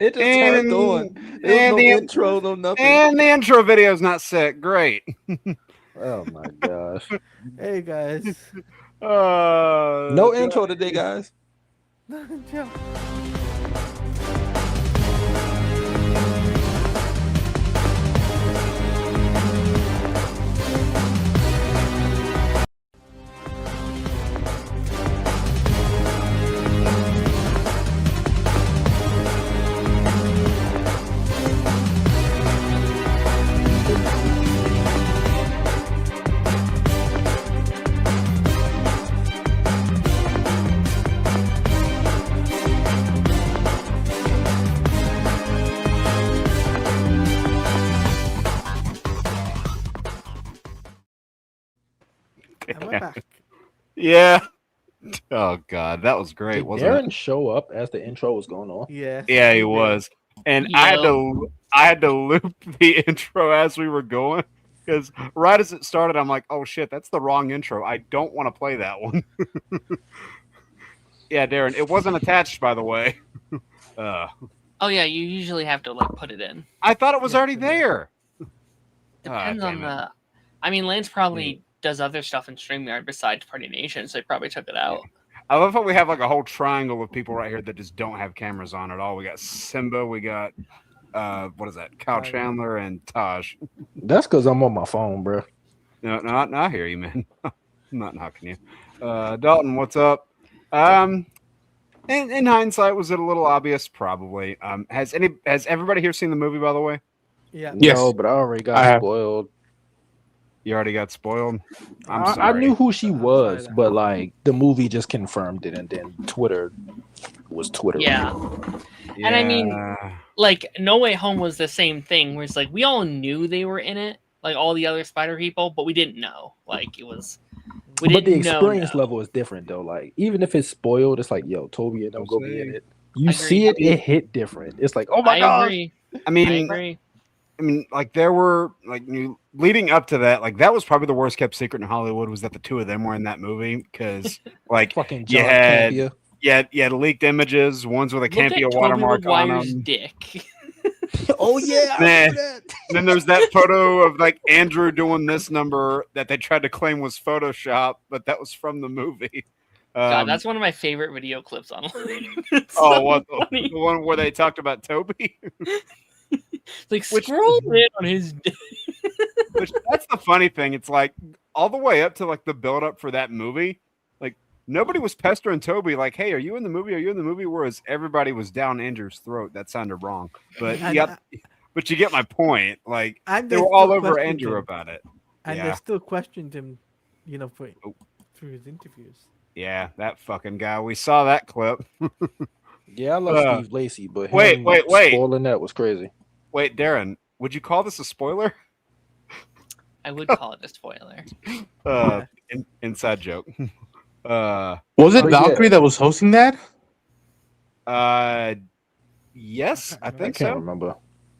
It just turned on. There was And no the intro, no nothing. and the intro video is not sick. Great. Oh my gosh. Hey guys. No intro today, guys. Yeah. And we're back. Yeah. Oh God, that was great, Did wasn't Darren it? show up as the intro was going on? Yes. Yeah, he did. was. And Yeah. I had to loop the intro as we were going because right as it started, I'm like, oh shit, that's the wrong intro. I don't want to play that one. Yeah, Darren, it wasn't attached, by the way. Oh yeah, you usually have to like put it in. I thought it was Yeah, already yeah. there. Depends Ah, on damn it. the. I mean, Lance probably does other stuff in StreamYard besides Party Nation, so he probably took it out. I love how we have like a whole triangle of people right here that just don't have cameras on at all. We got Simba, we got what is that? Kyle Taj. Chandler and Taj. That's because I'm on my phone, bro. No, I hear you, man. I'm not knocking you. Dalton, what's up? In hindsight, was it a little obvious? Probably. Has everybody here seen the movie, by the way? Yeah. Yes. No, but I already I got have. spoiled. You already got spoiled. I'm I sorry. knew who she I'm was, sorry. but like the movie just confirmed it, and then Twitter was Twitter. Yeah. And I mean- Yeah. Like No Way Home was the same thing, where it's like we all knew they were in it, like all the other Spider people, but we didn't know. Like it was. We But the didn't know. experience level is different though. Like even if it's spoiled, it's like, yo, Toby and them go be in it. You Agreed. see it, it hit different. It's like, oh my I god. agree. I I mean, agree. like there were leading up to that, like that was probably the worst kept secret in Hollywood was that the two of them were in that movie because like Fucking you John had Campea. you had leaked images, ones with a Look at Campea Tobey watermark on Maguire's them. dick. Oh yeah, I Nah. remember that. And then there's that photo of like Andrew doing this number that they tried to claim was Photoshop, but that was from the movie. God, that's one of my favorite video clips online. It's oh, so what funny. the one where they talked about Toby? It's like Which- scroll in on his dick. Which that's the funny thing. It's like all the way up to like the build up for that movie. Like nobody was pestering Toby like, "Hey, are you in the movie? Are you in the movie?" Whereas everybody was down Andrew's throat. That sounded wrong, but And, but you get my point. Like and they they were all still over questioned Andrew him. about it. And Yeah. they still questioned him, for Oh. through his interviews. Yeah, that fucking guy. We saw that clip. Yeah, I love Uh, Steve Lacy, but wait, him wait. spoiling that was crazy. Wait, Darren, would you call this a spoiler? I would call it a spoiler. Inside joke. Was it But yeah. Valkyrie that was hosting that? Yes, I I think can't so. remember.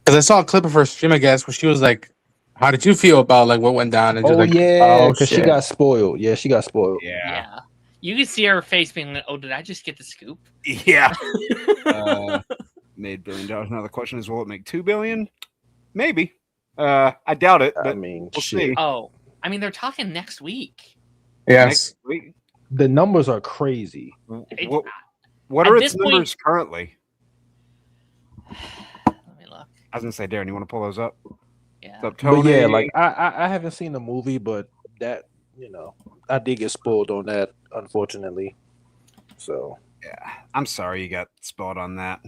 Because I saw a clip of her stream, I guess, where she was like, "How did you feel about like what went down?" And Oh just like, yeah, because she shit." got spoiled. Yeah, she got spoiled. Yeah, Yeah. You could see her face being like, "Oh, did I just get the scoop?" yeah. Made $1 billion. Now the question is, will it make $2 billion? Maybe. I doubt it, I but mean, we'll shit. see. Oh, I mean, they're talking next week. Yes. Next week. The numbers are crazy. It- What at are this its numbers currently? Let me look. I was gonna say, Darren, you want to pull those up? Yeah. What's up, Tony? But yeah, like I haven't seen the movie, but that I did get spoiled on that, unfortunately. So, I'm sorry you got spoiled on that.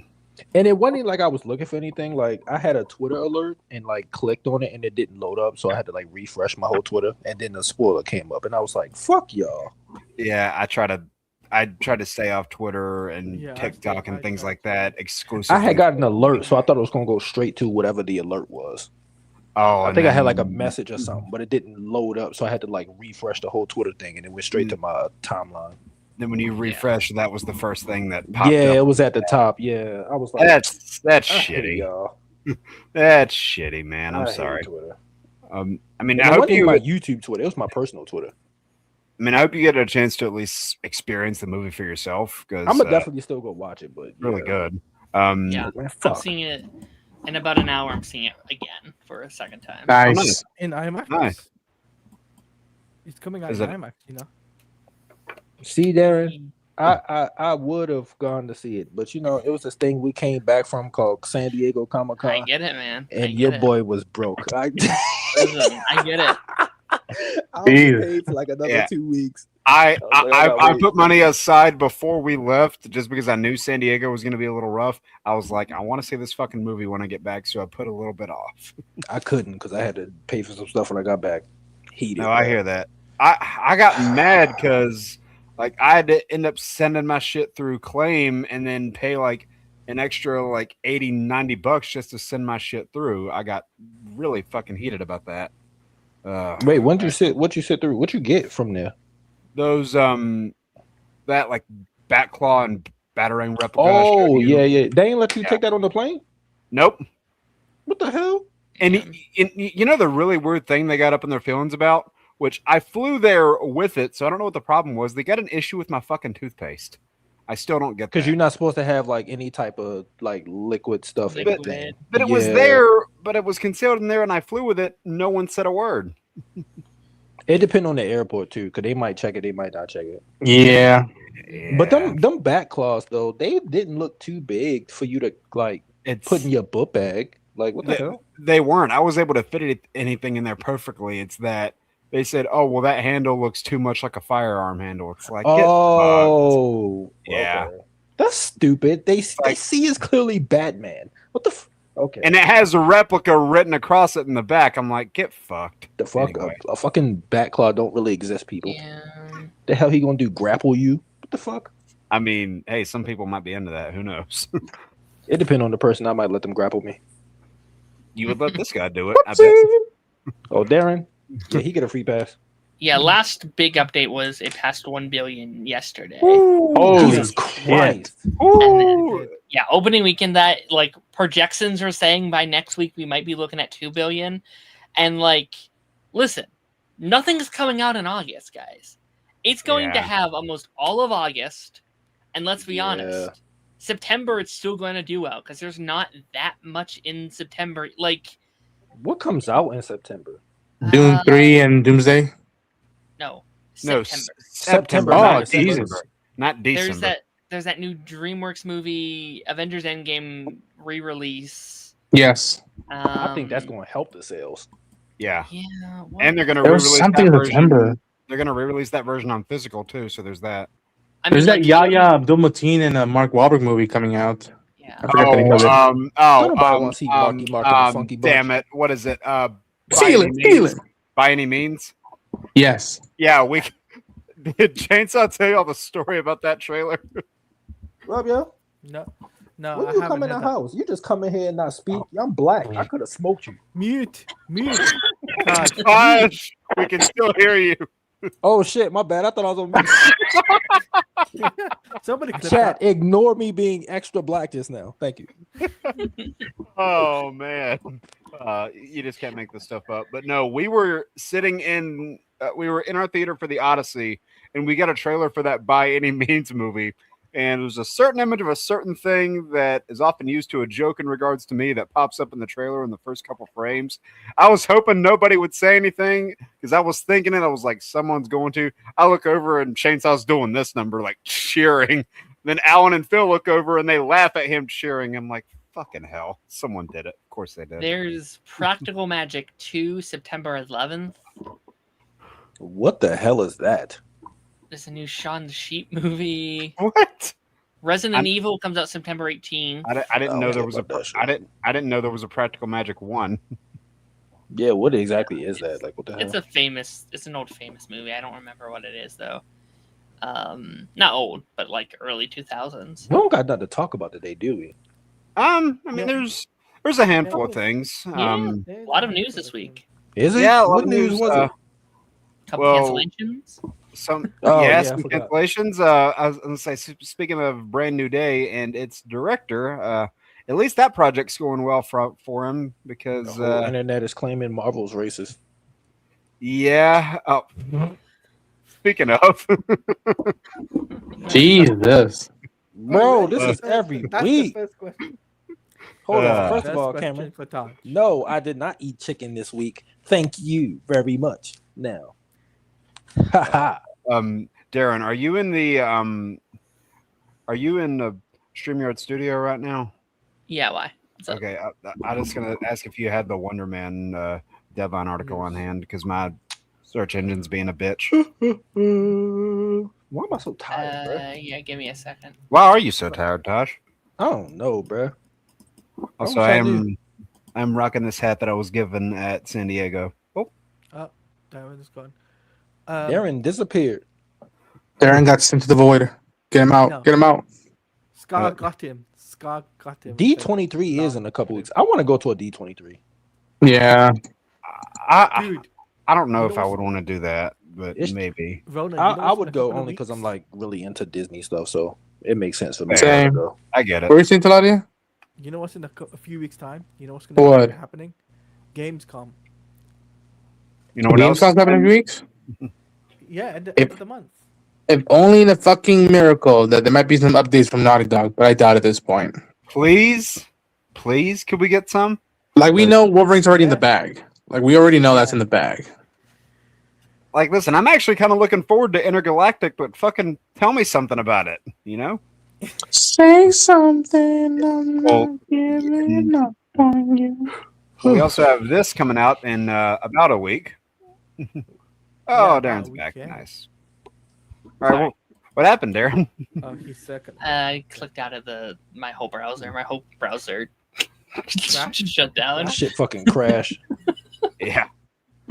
and it wasn't like I was looking for anything. Like I had a Twitter alert and like clicked on it and it didn't load up, so I had to like refresh my whole Twitter, and then the spoiler came up, and I was like, "Fuck y'all." Yeah, I try to stay off Twitter and Yeah, I TikTok still- and I things try like to- that exclusively. I had got an alert, so I thought it was gonna go straight to whatever the alert was. Oh, I and think I had like a then- message or something, but it didn't load up, so I had to like refresh the whole Twitter thing, and it went straight to my timeline. Then when you refresh, that was the first thing that popped Yeah, up. it was at the top. Yeah, I was like, That's I hate shitty. y'all. That's shitty, man. I I'm hate sorry. Twitter. I mean, And I it hope wasn't you. my YouTube Twitter. It was my personal Twitter. I hope you get a chance to at least experience the movie for yourself because I'm gonna definitely still go watch it, but really yeah. good. Yeah. Man, I'm fuck. seeing it in about an hour. I'm seeing it again for a second time. Nice. In IMAX. Nice. It's coming out Is in it- IMAX, you know. See, Darren, I would have gone to see it, but you know, it was this thing we came back from called San Diego Comic I Con, get it, man. I and get your it. boy was broke. Listen, I get it. I was Jeez. paid for like another Yeah. 2 weeks. I I was like, I gotta I wait. put money aside before we left just because I knew San Diego was going to be a little rough. I was like, I want to see this fucking movie when I get back, so I put a little bit off. I couldn't because I had to pay for some stuff when I got back. Heated. No, I hear that. I got mad because like I had to end up sending my shit through Claim and then pay like an extra like $80-$90 just to send my shit through. I got really fucking heated about that. Wait, when did you sit? What you sit through? What you get from there? Those that like Batclaw and Batarang replica. I Oh showed you. yeah. They ain't let you Yeah. take that on the plane. Nope. What the hell? And you know the really weird thing they got up in their feelings about, which I flew there with it, so I don't know what the problem was. They got an issue with my fucking toothpaste. I still don't get that. Because you're not supposed to have like any type of like liquid stuff in Liquid. that thing. But it was Yeah. there, but it was concealed in there, and I flew with it. No one said a word. It depends on the airport too, because they might check it, they might not check it. Yeah. But them back claws though, they didn't look too big for you to like it's put in your book bag. Like what the hell? they weren't. I was able to fit anything in there perfectly. It's that they said, "Oh, well, that handle looks too much like a firearm handle." It's like, get fucked. Oh, Yeah. okay. That's stupid. They see it's clearly Batman. What the? Okay, And it has a replica written across it in the back. I'm like, get fucked. the fuck Anyway. a fucking bat claw don't really exist, people. Yeah. The hell he gonna do? Grapple you? What the fuck? I mean, hey, some people might be into that. Who knows? It depends on the person. I might let them grapple me. You would let this guy do it. I bet. Oh, Darren, yeah, he get a free pass. Yeah, last big update was it passed 1 billion yesterday. Holy Jesus shit. Christ! Ooh. Yeah, opening weekend that like projections are saying by next week we might be looking at 2 billion. And like, listen, nothing's coming out in August, guys. It's going to Yeah. have almost all of August, and let's be Yeah. honest, September it's still going to do well because there's not that much in September. Like, What comes out in September? Doom 3 and Doomsday. no, No, September. September. Oh, not December. Jesus. Not December. There's that new DreamWorks movie, Avengers Endgame re-release. Yes. I think that's going to help the sales. Yeah. Yeah, what? And they're going to There was re-release something that in version. September. They're going to re-release that version on physical too, so there's that. I mean, There's that like, Yahya Abdul-Mateen and a Mark Wahlberg movie coming out. Yeah. I forgot the name of it. Nobody wants to see Marky Mark and the Funky Bunch. damn it. What is it? Feel it, feel it. By any means? Yes. Yeah, we did Chainsaw tell you all the story about that trailer? Rob, yo, No, when I you haven't come in heard the that. house, you just come in here and not speak. I'm black. I could have smoked you. Mute. God. Gosh, we can still hear you. Oh shit, my bad. I thought I was on mute. Somebody clip Chat, that. ignore me being extra black just now. Thank you. Oh man, you just can't make this stuff up. But no, we were sitting in, we were in our theater for the Odyssey, and we got a trailer for that By Any Means movie. And there's a certain image of a certain thing that is often used to a joke in regards to me that pops up in the trailer in the first couple frames. I was hoping nobody would say anything because I was thinking it. I was like, someone's going to. I look over and Chainsaw's doing this number, like cheering. Then Alan and Phil look over and they laugh at him cheering. I'm like, fucking hell. Someone did it. Of course they did. There's Practical Magic 2, September 11th. What the hell is that? There's a new Shaun the Sheep movie. What? Resident Evil comes out September 18th. I didn't know Okay, there was a. about that shit. I didn't know there was a Practical Magic 1. Yeah, what exactly is that? Like, what the hell? It's an old famous movie. I don't remember what it is though. Not old, but like early 2000s. We don't got nothing to talk about today, do we? I mean, Yeah. there's a handful of things. Yeah. A lot of news this week. Is it? Yeah, a lot What of news news. was it? Couple Well, cancellations. Some Oh, yeah, yeah, I some forgot. cancellations. I was gonna say, speaking of Brand New Day and its director, at least that project's going well for him The because whole internet is claiming Marvel's racist. yeah. Speaking of, Jesus. Bro, this is every That's week. the first question. Hold on. First First of all, question Cameron, for Taj. no, I did not eat chicken this week. Thank you very much. Now, haha. Darren, are you in the StreamYard studio right now? Yeah, why? What's up? Okay, I was gonna ask if you had the Wonder Man deadline article on hand because my search engine's being a bitch. Why am I so tired, bro? Yeah, give me a second. Why are you so tired, Tosh? I don't know, bro. Also, I'm rocking this hat that I was given at San Diego. Oh, Darren is gone. Darren disappeared. Darren got sent to the void. Get him out. No. Get him out. Scar got him. Scar got him. D23 is in a couple weeks. I want to go to a D23. Yeah. Dude, I don't know You if know I what's- would want to do that, but It's- maybe. Ronan, I would go only because I'm like really into Disney stuff, so it makes sense for me Same. to go. I get it. Where you seeing Taladia? You know what's in a few weeks' time? You know what's going to What? be happening? Gamescom. You know what else? Gamescom's happening in a few weeks? Yeah, end If- of the month. If only the fucking miracle that there might be some updates from Naughty Dog, but I doubt at this point. Please, could we get some? Like, we Yes. know Wolverine's already in the Yeah. bag. Like, we already know that's in the bag. Like, listen, I'm actually kind of looking forward to Intergalactic, but fucking tell me something about it. You know? Say something, I'm Well, not giving up on you. We also have this coming out in about a week. Yeah, Oh, about Darren's a week, back. yeah. Nice. All right. Well, what happened, Darren? Oh, he's second. I clicked out of my whole browser. My whole browser Crashed? shut down. Shit fucking crash. Yeah.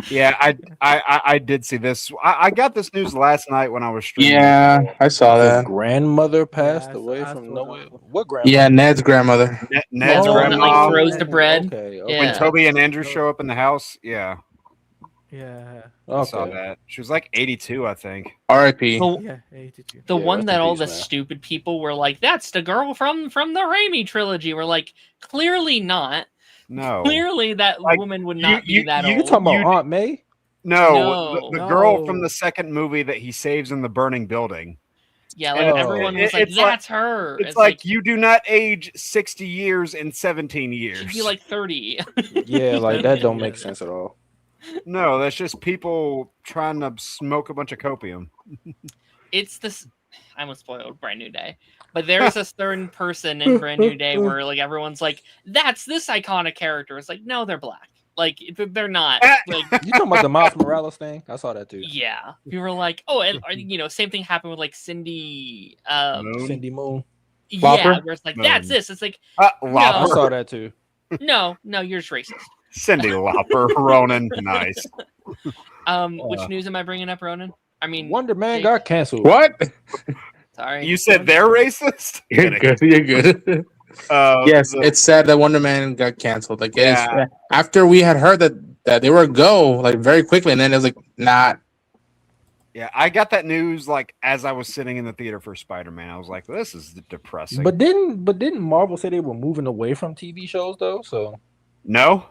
Yeah, I did see this. I got this news last night when I was streaming. Yeah, I saw His that. grandmother passed I away saw from that. nowhere. What grandmother? Yeah, Ned's grandmother. Ned's the one that, like, grandma. throws the bread. Okay. Yeah. When Toby and Andrew show up in the house, yeah, Yeah. I saw Okay. that. She was like 82, I think. R.I.P. The, Yeah, 82. the Yeah, one rest that in all peace, the man. stupid people were like, "That's the girl from the Raimi trilogy." We're like, clearly not. No, Clearly, that Like, woman would not you- be that You old. talking about You- Aunt May? no, the girl No. from the second movie that he saves in the burning building. Yeah, like Oh. everyone was like, It's like- "That's her." It's like you do not age 60 years in 17 years. she'd be like 30. Yeah, like that don't make sense at all. No, that's just people trying to smoke a bunch of copium. It's this. I almost spoiled Brand New Day, but there's a certain person in Brand New Day where like everyone's like, "That's this iconic character." It's like, no, they're black. Like they're not. Like, You talking about the Miles Morales thing? I saw that too. yeah, we were like, oh, and same thing happened with like Cindy. Moon? Cindy Moon. Yeah, Whopper? where it's like, Moon. that's this. It's like, I Lauper. saw that too. no, you're just racist. Cindy Lauper. Ronan. Nice. Which news am I bringing up, Ronan? I mean, Wonder Man Jake- got canceled. What? Sorry, You said they're racist? You're good. You're good. Yes, the- it's sad that Wonder Man got canceled. Like, Yeah. after we had heard that they were a go, like very quickly, and then it was like, not. Yeah, I got that news like as I was sitting in the theater for Spider-Man. I was like, this is depressing. But didn't Marvel say they were moving away from TV shows though? So no,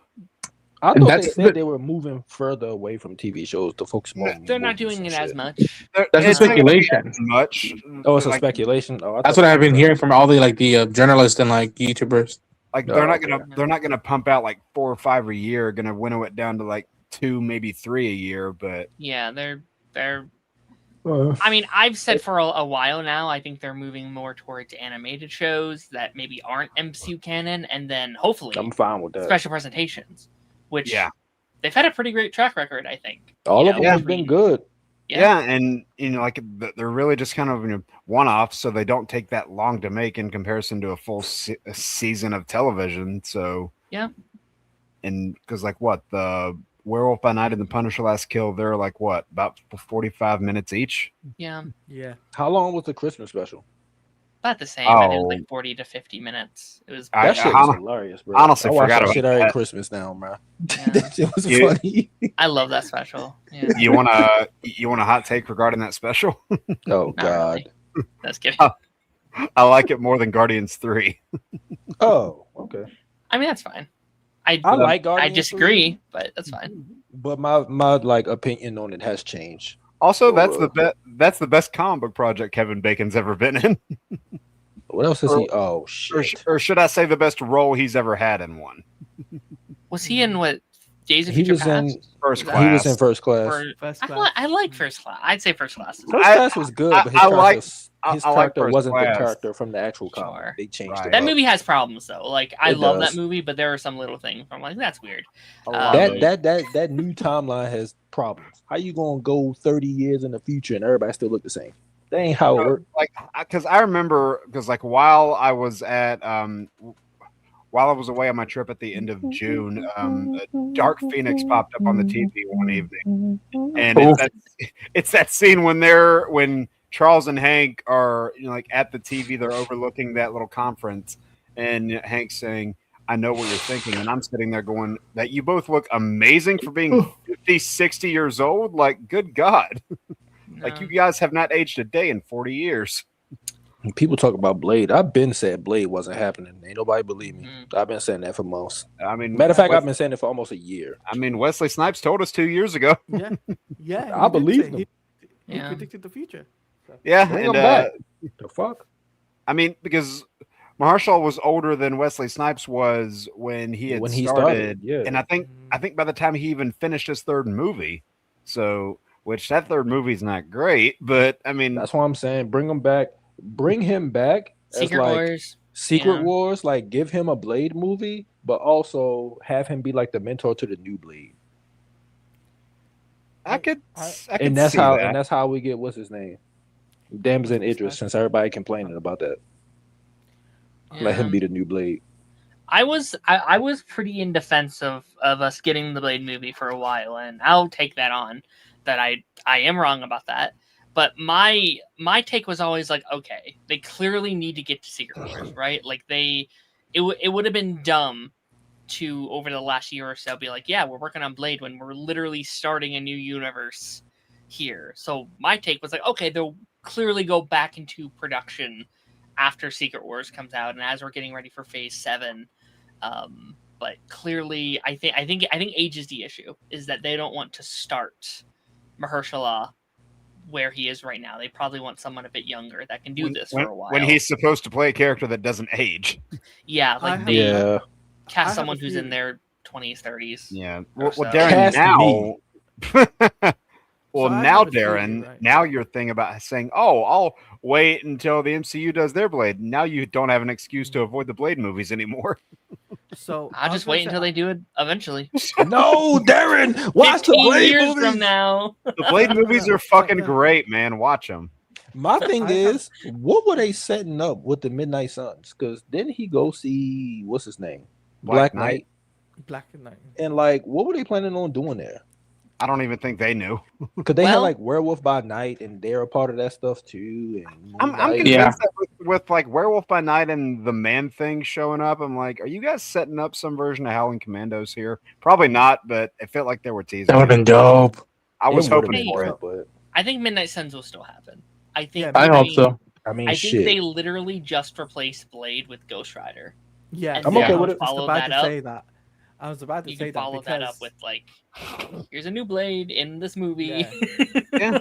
I And thought they that's said the- they were moving further away from TV shows to focus more. on they're not movies doing and it as shit. much. That's it's a not gonna be speculation. as much. Oh, it's a like, speculation. Oh, I That's thought- what I've been hearing from all the journalists and like YouTubers. Like Oh, they're not okay. gonna pump out like 4 or 5 a year. Gonna winnow it down to like 2, maybe 3 a year. But Yeah, they're. Uh, I mean, I've said for a while now, I think they're moving more towards animated shows that maybe aren't MCU canon, and then hopefully I'm fine with that. special presentations, which Yeah. they've had a pretty great track record, I think. All you of know, them have been between- good. yeah, and like they're really just kind of one-offs, so they don't take that long to make in comparison to a full a season of television. So Yeah. and because like what the Werewolf by Night and the Punisher Last Kill, they're like what about 45 minutes each. Yeah, Yeah. How long was the Christmas special? about the same. I think it was Oh. like 40 to 50 minutes. It was. I- That shit hon- was hilarious, bro. honestly I watch forgot that about shit every that. Christmas now, bro. Yeah. That shit was You- funny. I love that special. Yeah, You want a hot take regarding that special? Oh not God. really. That's kidding. I like it more than Guardians 3. Oh, okay. I mean, that's fine. I I like I Guardians disagree, but that's fine. but my like opinion on it has changed. Also, that's the best comic book project Kevin Bacon's ever been in. What else is he? Oh or, shit. or should I say the best role he's ever had in one? Was he in what? Days of He Future was Past? in. First He class. He was in First Class. Or, First I, class. I like First Class. I'd say First Class. First I- Class was good, but his I character, like- his I like character First wasn't the Class. character from the actual comic. Sure. They changed Right. it. That up. movie has problems though. Like I It love does. that movie, but there are some little things I'm like, that's weird. I love Um, it. That new timeline has problems. How you gonna go 30 years in the future and everybody still look the same? That ain't how it works. Like, because I remember, because like while I was away on my trip at the end of June, Dark Phoenix popped up on the TV one evening, and it's that scene when Charles and Hank are like at the TV, they're overlooking that little conference, and Hank's saying, "I know what you're thinking," and I'm sitting there going, "That you both look amazing for being 50, 60 years old. Like, good God, like you guys have not aged a day in 40 years." People talk about Blade. I've been said Blade wasn't happening. Ain't nobody believe me. Mhm. I've been saying that for months. I mean, Matter of fact, I've been saying it for almost a year. I mean, Wesley Snipes told us 2 years ago. Yeah, yeah. I he did believe say- him. He Yeah. predicted the future. Yeah, Bring and him back. The fuck? I mean, because Mahershala was older than Wesley Snipes was when he had When he started, started, yeah. and I think by the time he even finished his third movie, so which that third movie's not great, but I mean, That's why I'm saying bring him back. Bring him back as Secret like Wars. Secret Yeah. Wars. Like give him a Blade movie, but also have him be like the mentor to the new Blade. I could And that's see how. that. And that's how we get what's his name, Damson Idris. Since everybody complaining about that, let him Yeah. be the new Blade. I was pretty in defense of us getting the Blade movie for a while, and I'll take that on. That I am wrong about that. But my take was always like, okay, they clearly need to get to Secret Wars, right? Like it would have been dumb to over the last year or so be like, yeah, we're working on Blade when we're literally starting a new universe here. So my take was like, okay, they'll clearly go back into production after Secret Wars comes out and as we're getting ready for Phase 7. But clearly, I think age is the issue. Is that they don't want to start Mahershala where he is right now. They probably want someone a bit younger that can do this for a while. when he's supposed to play a character that doesn't age. yeah, I like have- they Yeah. I cast have someone a who's in few- their 20s, 30s. Yeah. Or Well, so. Darren, Cast now. me. So I now, have a theory, Darren, right? now your thing about saying, "Oh, I'll wait until the MCU does their Blade." Now you don't have an excuse to avoid the Blade movies anymore. So I'll just wait until they do it eventually. No, Darren, watch the 15 Blade years movies. from now. The Blade movies are fucking great, man. Watch them. My thing I have- is, what were they setting up with the Midnight Suns? Because didn't he go see what's his name, Black Black Knight? Black and Knight. And like, what were they planning on doing there? I don't even think they knew. Because they had Well- like Werewolf by Night, and they're a part of that stuff too. And I'm Moonlight. convinced Yeah. that with like Werewolf by Night and the Man Thing showing up, I'm like, are you guys setting up some version of Howling Commandos here? Probably not, but it felt like they were teasing. That would have been dope. I was It would've hoping been for dope, it. but I think Midnight Suns will still happen. I think. Yeah, I hope so. I mean, I think shit. they literally just replaced Blade with Ghost Rider. Yeah, And I'm yeah, okay I with was it. just Follow about that to up. say that. I was about to You say can that follow because that up with like, here's a new Blade in this movie. Yeah.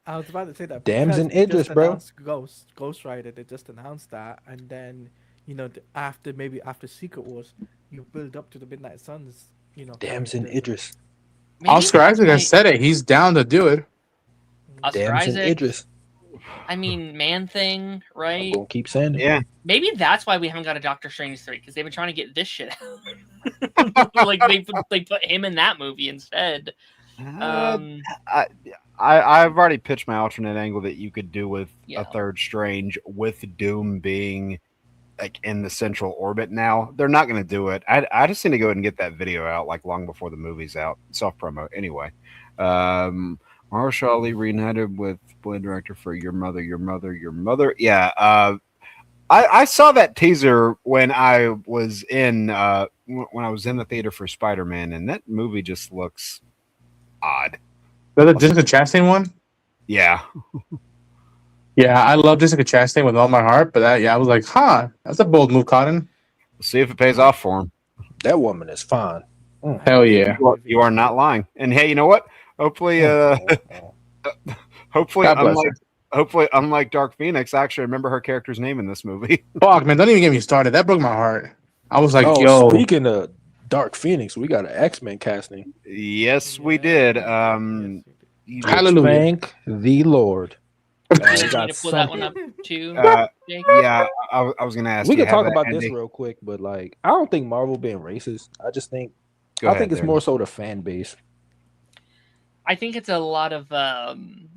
I was about to say that. Damson because they Idris, just bro. announced Ghost Rider. They just announced that, and then after Secret Wars, you build up to the Midnight Suns. Damson characters. Idris. Maybe Oscar that's Isaac why- has said it. He's down to do it. Oscar Damson Isaac. Idris. I mean, Man Thing, I'm right? gonna keep saying it. Yeah. Maybe that's why we haven't got a Doctor Strange 3 because they've been trying to get this shit out. Like they put him in that movie instead. Um, I've already pitched my alternate angle that you could do with Yeah. a third Strange with Doom being like in the central orbit. Now they're not going to do it. I just need to go ahead and get that video out like long before the movie's out. Self promo anyway. Mahershala Ali reunited with Blade director for Your Mother, Your Mother, Your Mother. Yeah. I saw that teaser when I was in the theater for Spider-Man, and that movie just looks odd. The Jessica Chastain one? Yeah. Yeah, I love Jessica Chastain with all my heart, but I was like, that's a bold move, Cotton. See if it pays off for him. That woman is fine. Hell yeah. You are not lying. And hey, you know what? Hopefully, hopefully, God bless unlike, hopefully, unlike Dark Phoenix, I actually remember her character's name in this movie. Fuck, man, don't even get me started. That broke my heart. I was like, Oh, yo, speaking of Dark Phoenix, we got an X-Men casting. Yes, we did. Yes, we did. You- Hallelujah. Thank the Lord. You We need got to pull that one up something. too. Jake? yeah, I was gonna ask. We do you could talk have about that, this Andy? real quick, but like, I don't think Marvel being racist. I just think Go I ahead, think it's Darren. more so the fan base. I think it's a lot of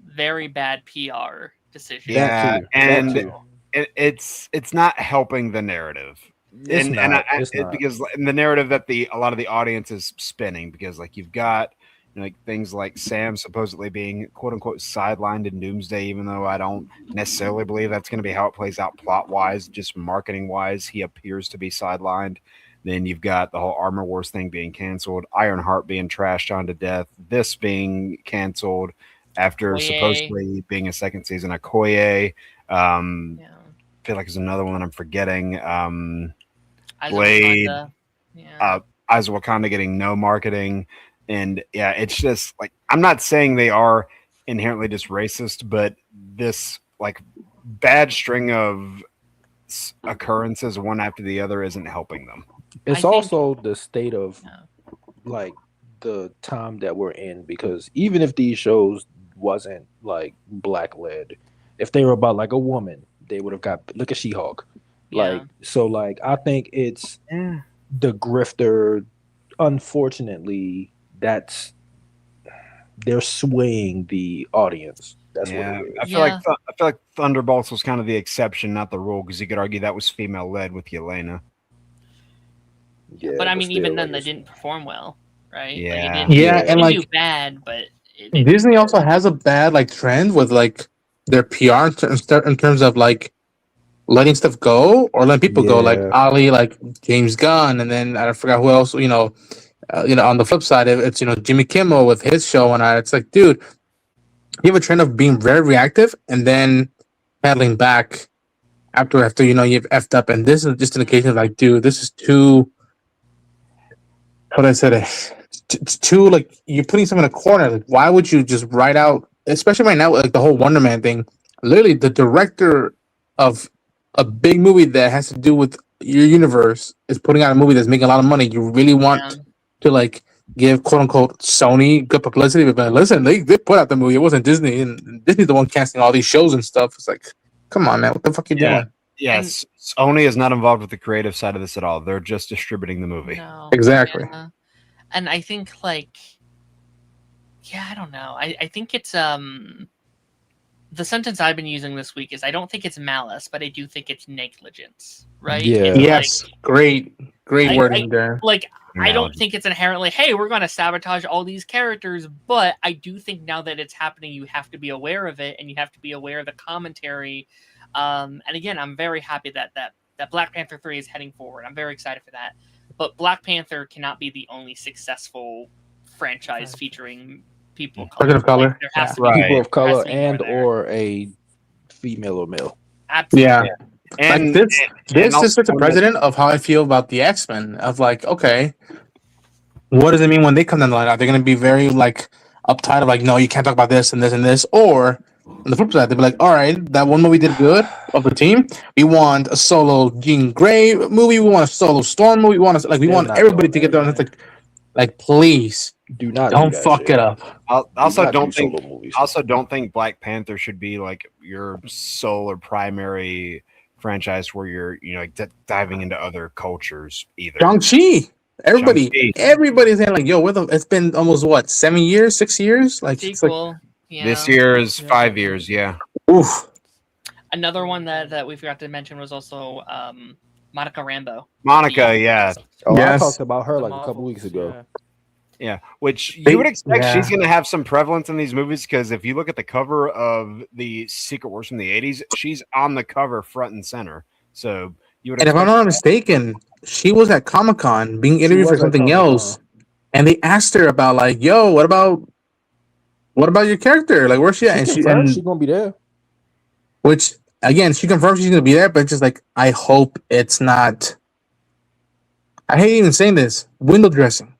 very bad PR decisions. Yeah, That too. and That too. it's not helping the narrative. It's and not. I, It's not. because in the narrative that a lot of the audience is spinning, because like you've got like things like Sam supposedly being quote unquote sidelined in Doomsday, even though I don't necessarily believe that's going to be how it plays out plot wise, just marketing wise, he appears to be sidelined. Then you've got the whole Armor Wars thing being canceled, Ironheart being trashed on to death, this being canceled after Okoye. supposedly being a second season of Okoye. Yeah. I feel like there's another one that I'm forgetting. Eyes of Blade, Wakanda. Yeah. Eyes of Wakanda getting no marketing. And yeah, it's just like, I'm not saying they are inherently just racist, but this like bad string of occurrences one after the other isn't helping them. It's I think- also the state of Yeah. like the time that we're in, because even if these shows wasn't like black led, if they were about like a woman, they would have got, look at She-Hulk. Like, Yeah. so like I think it's the grifter, unfortunately, that's they're swaying the audience. That's Yeah, what it I is. feel like I feel like Thunderbolts was kind of the exception, not the rule, because you could argue that was female led with Yelena. Yeah, But I mean, even still, then, like, they didn't perform well, right? Yeah. Like, it didn't, Yeah, it and didn't like do bad, but it Disney also has a bad like trend with like their PR in terms of like letting stuff go or letting people go. Like Yeah. Ali, like James Gunn, and then I forgot who else. On the flip side, it's Jimmy Kimmel with his show, and it's like, dude, you have a trend of being very reactive and then paddling back after you've effed up, and this is just an occasion of like, dude, this is too. How do I say it? It's too like you're putting someone in a corner. Like, why would you just write out, especially right now with like the whole Wonder Man thing? Literally, the director of a big movie that has to do with your universe is putting out a movie that's making a lot of money. You really want to like give quote unquote Sony good publicity, but listen, they put out the movie. It wasn't Disney, and Disney's the one casting all these shows and stuff. It's like, come on, man, what the fuck you Yeah. doing? Yes, Sony is not involved with the creative side of this at all. They're just distributing the movie. No, Exactly. yeah. And I think like, yeah, I don't know. I think it's the sentence I've been using this week is I don't think it's malice, but I do think it's negligence, right? Yeah. It's Yes, great I- wording there. Like I don't Yeah. think it's inherently, hey, we're going to sabotage all these characters, but I do think now that it's happening, you have to be aware of it, and you have to be aware of the commentary. And again, I'm very happy that Black Panther 3 is heading forward. I'm very excited for that. But Black Panther cannot be the only successful franchise featuring people of Person of color. Like, there has to be Right. people of there has color to be more and there. or a female or male. Absolutely. Yeah. And Like this and is such a also- precedent of how I feel about the X-Men. Of like, okay, what does it mean when they come down the line? Are they going to be very like uptight of like, no, you can't talk about this and this and this? Or on the flip side, they'll be like, all right, that one movie did good of the team. We want a solo Jean Grey movie. We want a solo Storm movie. We want They're want not everybody doing to get that, there. And it's like, please Do not don't do that fuck shit. it up. I also Do not don't do think solo movies. don't think Black Panther should be like your sole or primary franchise where you're like diving into other cultures either. Shang-Chi. Shang-Chi. Everybody's saying like, yo, it's been almost what, 7 years, 6 years? Like, it's like, Sequel. Yeah. This year is Yeah. 5 years. Yeah. oof. Another one that we forgot to mention was also Monica Rambeau. Monica, yeah. Oh, I Yes. talked about her The like a couple Marvels, weeks ago. yeah. Yeah, which They- you would expect yeah. she's going to have some prevalence in these movies because if you look at the cover of the Secret Wars from the 80s, she's on the cover front and center. So you would And if I'm expect not mistaken, she was at Comic-Con being interviewed for was at something Comic-Con. else, and they asked her about like, yo, what about your character? Like, where's she at? And she confirmed and she's gonna be there. which again, she confirmed she's gonna be there, but it's just like, I hope it's not. I hate even saying this, window dressing.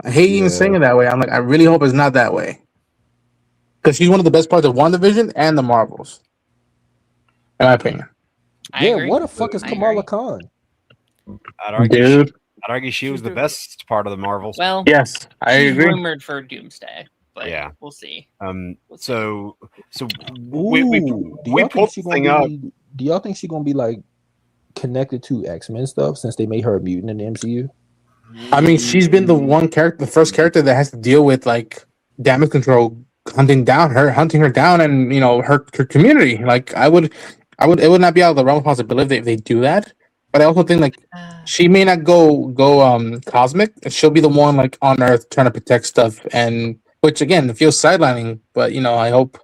I hate even Yeah. saying it that way. I'm like, I really hope it's not that way, because she's one of the best parts of WandaVision and the Marvels. in my opinion. I Yeah, agree. what the fuck is I Kamala agree. Khan? Dude, I'd argue she was She's the the- best part of the Marvels. Well, yes, I she's agree. rumored for Doomsday, but Yeah. we'll see. So Ooh, we do we y'all think pulled she the gonna thing up. be? Do y'all think she gonna be like connected to X-Men stuff since they made her a mutant in the MCU? I mean, she's been the first character that has to deal with like damage control, hunting her down, and her community. Like, it would not be out of the realm of possibility if they do that. But I also think like she may not go cosmic. She'll be the one like on Earth trying to protect stuff, and which again feels sidelining. But I hope.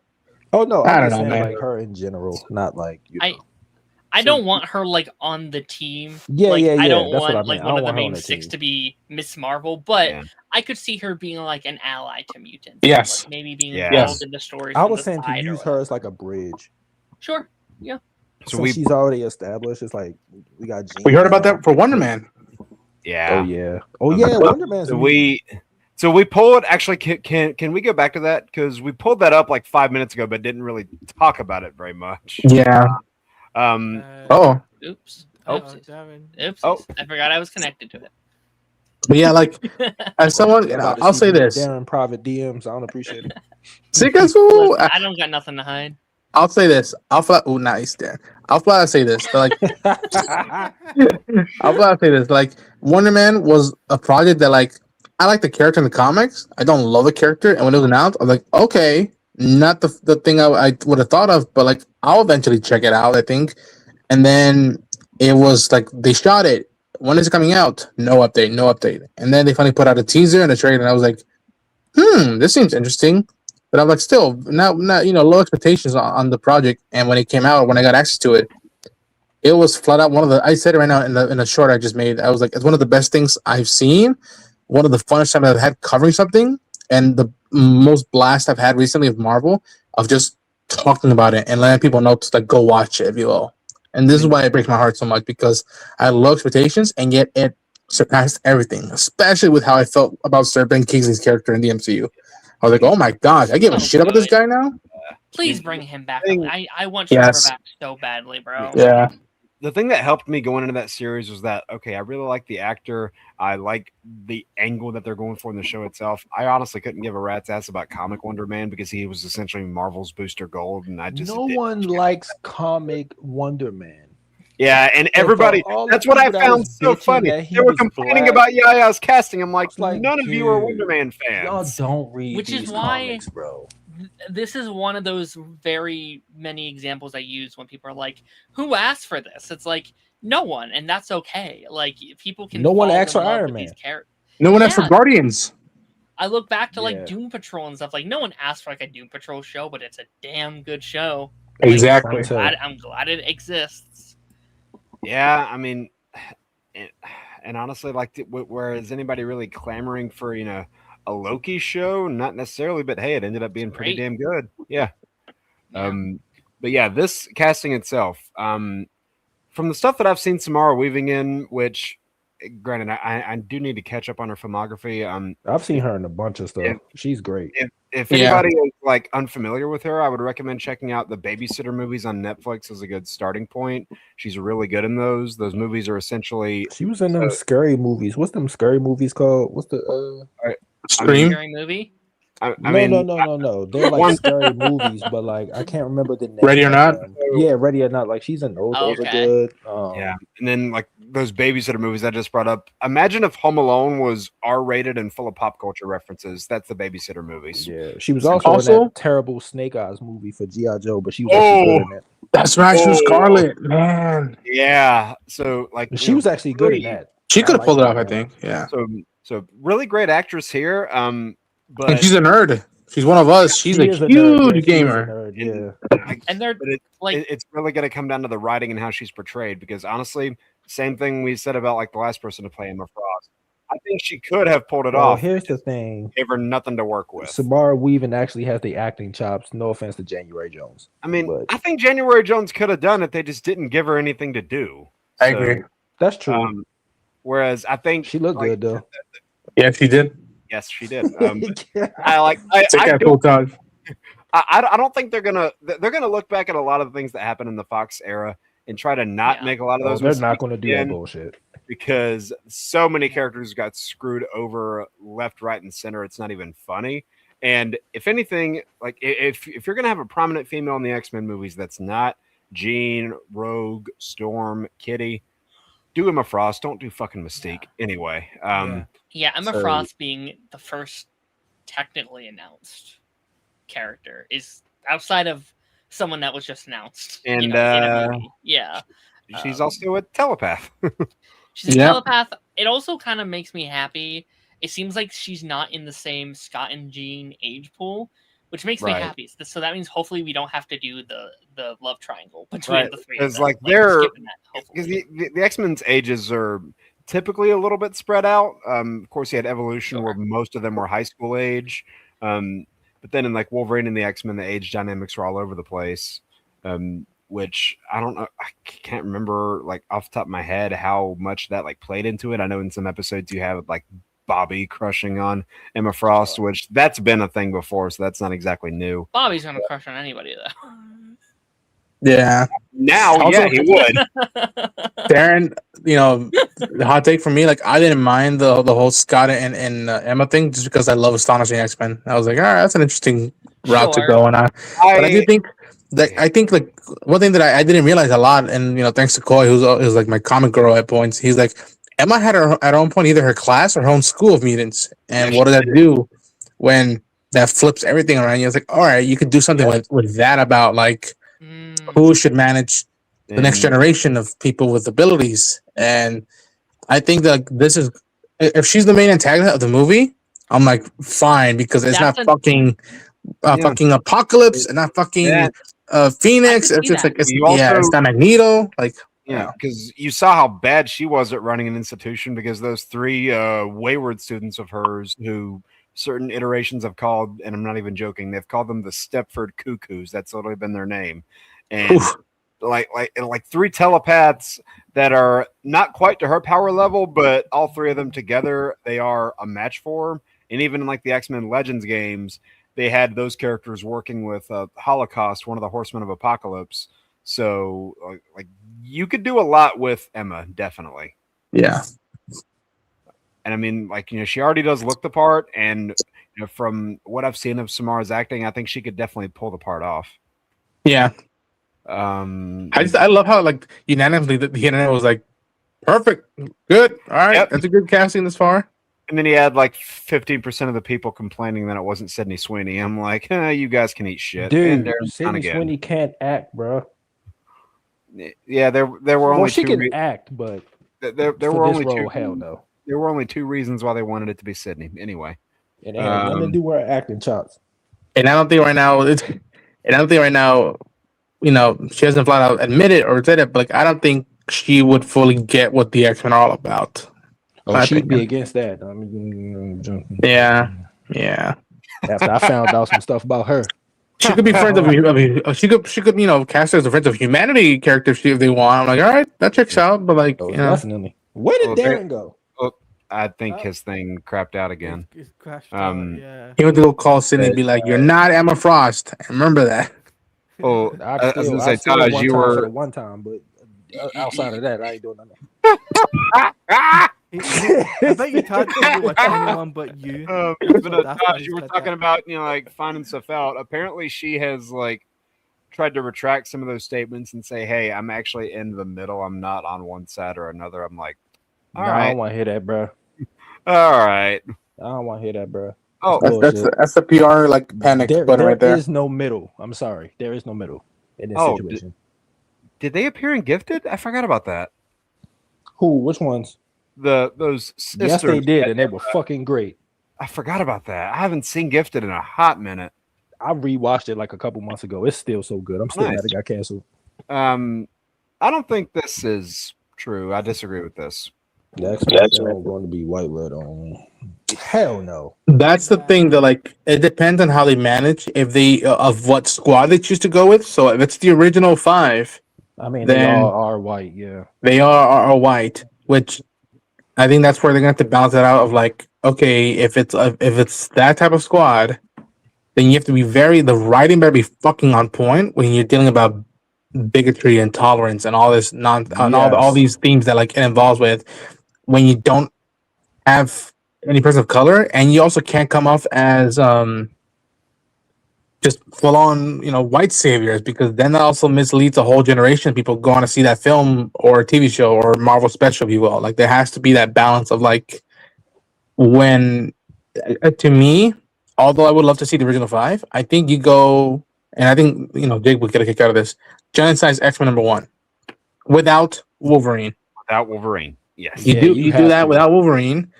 Oh no, I I'm don't just know, saying man. like her in general, not like I don't want her like on the team. Yeah, like, yeah, I yeah, don't that's what want I like meant. I one don't of the want her on main the six team. to be Miss Marvel, but Yeah. I could see her being like an ally to mutants. Yes. Like, maybe being Yeah. involved Yes. in the stories. I from was the saying to side or use her as like a bridge. Sure. So Since she's already established, it's like we got Jean. We heard about Grey. that for Wonder Man. yeah. Oh yeah. Oh yeah. Wonder Man's So mutant. we pulled. Actually, can we go back to that because we pulled that up like 5 minutes ago, but didn't really talk about it very much. Yeah. Uh, Oops. oh, Oopsies. Darren. Oopsies. Oh. I forgot I was connected to But yeah, like as someone, I'm about to I'll see say these this. Darren private DMs. I don't appreciate it. See, guys, Listen, I don't got nothing to hide. I'll say this. Oh, nice, Dan. I'll flat out say this. But like, I'll flat out say this. Like, Wonder Man was a project that, like, I like the character in the comics. I don't love the character, and when it was announced, I was like, okay, not the thing I would have thought of, but like, I'll eventually check it out. I think, and then it was like they shot it. When is it coming out? No update, no update. And then they finally put out a teaser and a trailer, and I was like, this seems interesting. But I'm like, still, not low expectations on the project. And when it came out, when I got access to it, it was flat out one of the. I said it right now in the short I just made. I was like, it's one of the best things I've seen. One of the funnest times I've had covering something, and the most blast I've had recently of Marvel of just talking about it and letting people know to like go watch it, if you will. And this is why it breaks my heart so much because I had low expectations, and yet it surpassed everything, especially with how I felt about Sir Ben Kingsley's character in the MCU. I was like, oh my gosh, I give a shit about this guy now. Please bring him back. Thing- I want Trevor Yes. back so badly, bro. Yeah. The thing that helped me going into that series was that okay, I really like the actor. I like the angle that they're going for in the show itself. I honestly couldn't give a rat's ass about comic Wonder Man because he was essentially Marvel's Booster Gold, and I just No didn't one care. likes comic Wonder Man. Yeah, and everybody. all the That's what I people that found was so bitching funny. that he They were was complaining black. about Yaya's casting. I'm like, It's like, none of you are dude, Wonder Man Y'all fans. don't read Which is these why- comics, bro. This is one of those very many examples I use when people are like, "Who asked for this?" It's like no one, and that's okay. Like people can. No one fall asked in for love Iron with these Man. characters. No one asked for Yeah. Guardians. I look back to Yeah. like Doom Patrol and stuff. Like no one asked for like a Doom Patrol show, but it's a damn good show. Exactly. I'm glad it exists. Yeah, I mean, and honestly, like, where is anybody really clamoring for a Loki show? Not necessarily, but hey, it ended up being pretty Great. damn good. Yeah. Yeah. But yeah, this casting itself, from the stuff that I've seen Samara weaving in, which, granted, I do need to catch up on her filmography. I've seen her in a bunch of stuff. She's great. If Yeah. anybody is like unfamiliar with her, I would recommend checking out the Babysitter movies on Netflix as a good starting point. She's really good in those. Those movies are essentially She was in them scary movies. What's them scary movies called? What's the Scream. Scary movie. I no, mean, no. They're like One- scary movies, but like I can't remember the name. Ready or of Not? them. Yeah, Ready or Not. Like she's in those. Oh, Those okay. are good. yeah. And then like those Babysitter movies I just brought up. Imagine if Home Alone was R-rated and full of pop culture references. That's the Babysitter movies. Yeah, she was also, Also- in that terrible Snake Eyes movie for G.I. Joe, but she was actually good in it. That's right. She was Oh. Scarlet, man. Yeah. So like She was actually good in really- that. She could have like pulled it that off, I one. think. Yeah. So really great actress here. And But she's a nerd. She's one of us. She's She a is nerd. huge Yeah, she is a gamer. nerd, yeah. And they're but like, it's really going to come down to the writing and how she's portrayed because honestly, same thing we said about like the last person to play Emma Frost. I think she could have pulled it Well, off. here's the thing. Gave her nothing to work with. Samara Weaving actually has the acting chops. No offense to January Jones. I mean, but- I think January Jones could have done it. They just didn't give her anything to do. I So, agree. That's true. Whereas I think She looked good though. Yeah, she did. Yes, she did. I like. I, Take I that do, full time. I don't think they're gonna look back at a lot of the things that happened in the Fox era and try to not Yeah. make a lot of Oh, those. they're not mistakes going to do that again, bullshit. because so many characters got screwed over left, right, and center. It's not even funny. And if anything, like if you're gonna have a prominent female in the X-Men movies that's not Jean, Rogue, Storm, Kitty, do Emma Frost. Don't do fucking Mystique anyway. Yeah. Yeah, Emma So- Frost being the first technically announced character is outside of someone that was just announced. And, in a movie. Yeah. She's also a telepath. She's a Yeah. telepath. It also kind of makes me happy. It seems like she's not in the same Scott and Jean age pool, which makes me Right. happy. So that means hopefully we don't have to do the love triangle between Right, the three. 'cause, Of them. like, they're- skipping that, Because hopefully. the X-Men's ages are typically a little bit spread out. Of course, you had Evolution Sure. where most of them were high school age. But then in like Wolverine and the X-Men, the age dynamics were all over the place. Which I don't know. I can't remember like off the top of my head how much that like played into it. I know in some episodes you have like Bobby crushing on Emma Frost, which that's been a thing before, so that's not exactly new. Bobby's gonna crush on anybody though. Yeah, Now, Also- yeah, he would. Darren, the hot take for me, like I didn't mind the whole Scott and Emma thing just because I love Astonishing X-Men. I was like, all right, that's an interesting route to Sure. go on. But I do think that like one thing that I didn't realize a lot, and thanks to Coy, who's like my comic girl at points, he's like Emma had at her own point either her class or her own school of mutants, and Yeah, what does she that do when that flips everything around? You're like, all right, you could do something with that about like Mm, who should manage the next And- generation of people with abilities. And I think that this is, if she's the main antagonist of the movie, I'm like fine, because it's That's not fucking Yeah. fucking Apocalypse and not fucking Yeah. Phoenix. I can It's see just that. like it's, You also- it's not Magneto. Like Yeah, because you saw how bad she was at running an institution, because those three wayward students of hers who certain iterations have called, and I'm not even joking, they've called them the Stepford Cuckoos. That's literally been their name. And oof. like three telepaths that are not quite to her power level, but all three of them together, they are a match for her. And even in like the X-Men Legends games, they had those characters working with Holocaust, one of the Horsemen of Apocalypse. So like you could do a lot with Emma, definitely. Yeah. And I mean, like, she already does look the part, and from what I've seen of Samara's acting, I think she could definitely pull the part off. Yeah. I love how like unanimously the internet was like, perfect, good, all right, Yep. that's a good casting this far. And then he had like 15% of the people complaining that it wasn't Sydney Sweeney. I'm like, you guys can eat shit. And Dude, Darren Sydney Donegan. Sweeney can't act, bro. Yeah, there were Well, only she two. can act, but There for were this only role, two. hell no. There were only two reasons why they wanted it to be Sydney. Anyway, It ain't had nothing to do with her acting chops. And I don't think right now she hasn't flat out admitted or said it, but like I don't think she would fully get what the X-Men are all about. Oh, I she'd think- be against that. I mean, Yeah. after I found out some stuff about her. She could be friends of. I mean, she could cast her as a Friends of Humanity character if they want. I'm like, all right, that checks out. But like, Oh, definitely. Where did Well, there- Darren go? I think his thing crapped out again. It's crashed Um, out, yeah. he went to go call Sydney and be like, "You're not Emma Frost." Remember that. Oh, I I was gonna say, seen it Taj, one you time for were. the one time, but outside of that, I ain't doing nothing. I bet you can't do with anyone but you. But That's what Taj, you were said talking that. about like finding stuff out. Apparently, she has like tried to retract some of those statements and say, "Hey, I'm actually in the middle. I'm not on one side or another." I'm like, all I right, don't want to hear that, bro. all right. I don't want to hear that, bro. Oh, That's the PR like panic There button right there. is no middle. I'm sorry. There is no middle in this Oh, situation. did they appear in Gifted? I forgot about that. Who? Which ones? Those sisters. Yes, they did, and they were fucking great. I forgot about that. I haven't seen Gifted in a hot minute. I rewatched it like a couple months ago. It's still so good. I'm still Nice. mad it got canceled. I don't think this is true. I disagree with this. The X-Men are going to be white led on. Hell no. That's the thing that like it depends on how they manage if they of what squad they choose to go with. So if it's the original 5, I mean, they Then- all are white. Yeah. they are white, which I think that's where they're going to have to balance it out of like, okay, if it's that type of squad, then you have to be the writing better be fucking on point when you're dealing about bigotry and tolerance and all this and all Yes. these themes that like it involves with when you don't have any person of color, and you also can't come off as just full on, white saviors, because then that also misleads a whole generation of people going to see that film or TV show or Marvel special, if you will. Like there has to be that balance of like when to me, although I would love to see the original five, I think you go and I think Jake would get a kick out of this. Giant Size X-Men #1 without Wolverine. Without Wolverine. Yes. You Yeah, do you you do have that to. without Wolverine,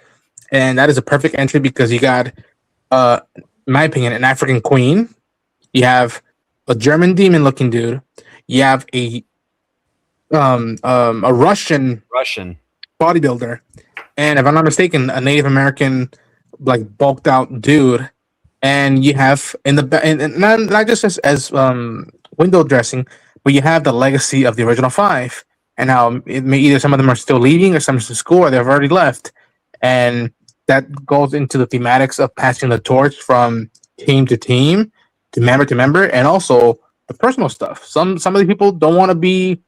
and that is a perfect entry because you got, in my opinion, an African queen. You have a German demon-looking dude. You have a Russian Russian. bodybuilder, and if I'm not mistaken, a Native American, like bulked out dude. And you have in the and not just as window dressing, but you have the legacy of the original five, and how it may either some of them are still leaving or some are still school or they've already left, and that goes into the thematics of passing the torch from team to member, and also the personal stuff. Some of these people don't want to be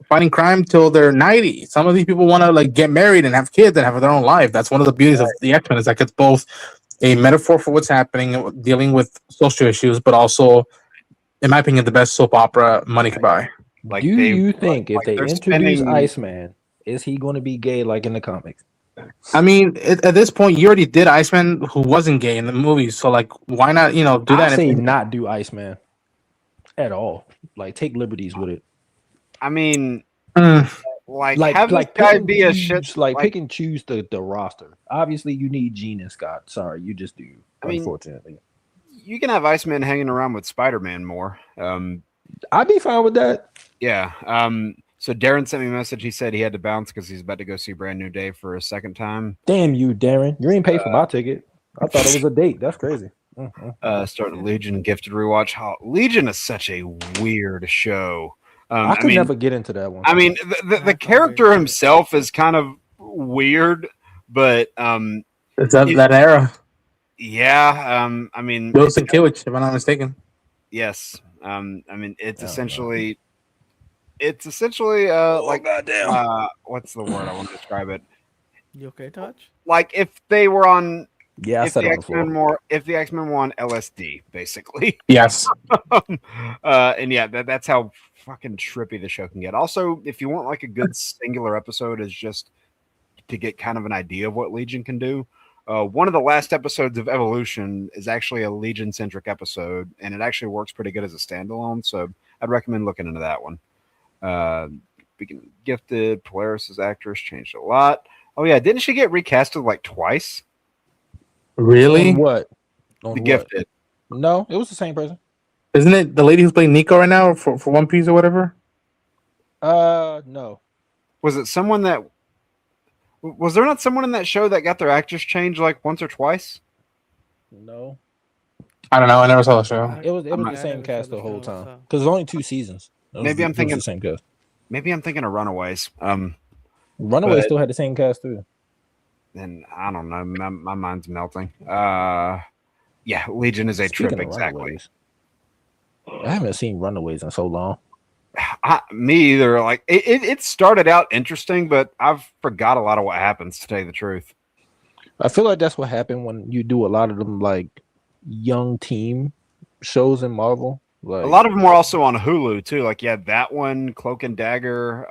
fighting crime till they're 90. Some of these people want to like get married and have kids and have their own life. That's one of the beauties of the X-Men, is like it's both a metaphor for what's happening, dealing with social issues, but also, in my opinion, the best soap opera money could buy. Like Do they, you think if like they they're introduce spending- Iceman, is he going to be gay like in the comics? I mean, at this point, you already did Iceman, who wasn't gay in the movies, so like, why not? Do I that. say not do Iceman at all. Like take liberties with it. I mean, Mm, like have this guy be a shit. like pick and choose the roster. Obviously, you need Gene and Scott. Sorry, you just do. I mean- Unfortunately, You can have Iceman hanging around with Spider-Man more. I'd be fine with that. Yeah. So Darren sent me a message. He said he had to bounce because he's about to go see Brand New Day for a second time. Damn you, Darren! You ain't paid for my ticket. I thought it was a date. That's crazy. Starting Legion Gifted rewatch. Legion is such a weird show. I could never get into that one. I mean, the character himself is kind of weird, but it's that era. yeah. I mean, Wilson Kiewicz, if I'm not mistaken. yes. I mean, it's Oh, no. essentially like goddamn. what's the word I want to describe it? You okay, Touch? Like if they were on Yeah, I if said the on the floor. X-Men were on LSD, basically. Yes. And yeah, that's how fucking trippy the show can get. Also, if you want like a good singular episode is just to get kind of an idea of what Legion can do, one of the last episodes of Evolution is actually a Legion-centric episode, and it actually works pretty good as a standalone, so I'd recommend looking into that one. Speaking of Gifted, Polaris' actress changed a lot. Oh yeah, didn't she get recasted like twice? Really? On what? On The what? Gifted. No, it was the same person. Isn't it the lady who's playing Nico right now for One Piece or whatever? No. Was it someone that was there not someone in that show that got their actress changed like once or twice? No. I don't know. I never saw the show. It was I'm the not- same cast the whole show, time. so- Because it's only 2 seasons. Maybe I'm it was thinking- the same cast. Maybe I'm thinking of Runaways. Runaway But- still had the same cast too. And I don't know. My mind's melting. Yeah, Legion is a Speaking trip of exactly. Runaways, I haven't seen Runaways in so long. Me either. Like it started out interesting, but I've forgot a lot of what happens, to tell you the truth. I feel like that's what happened when you do a lot of them like young team shows in Marvel. Like A lot of them were also on Hulu too. Like yeah, that one, Cloak and Dagger.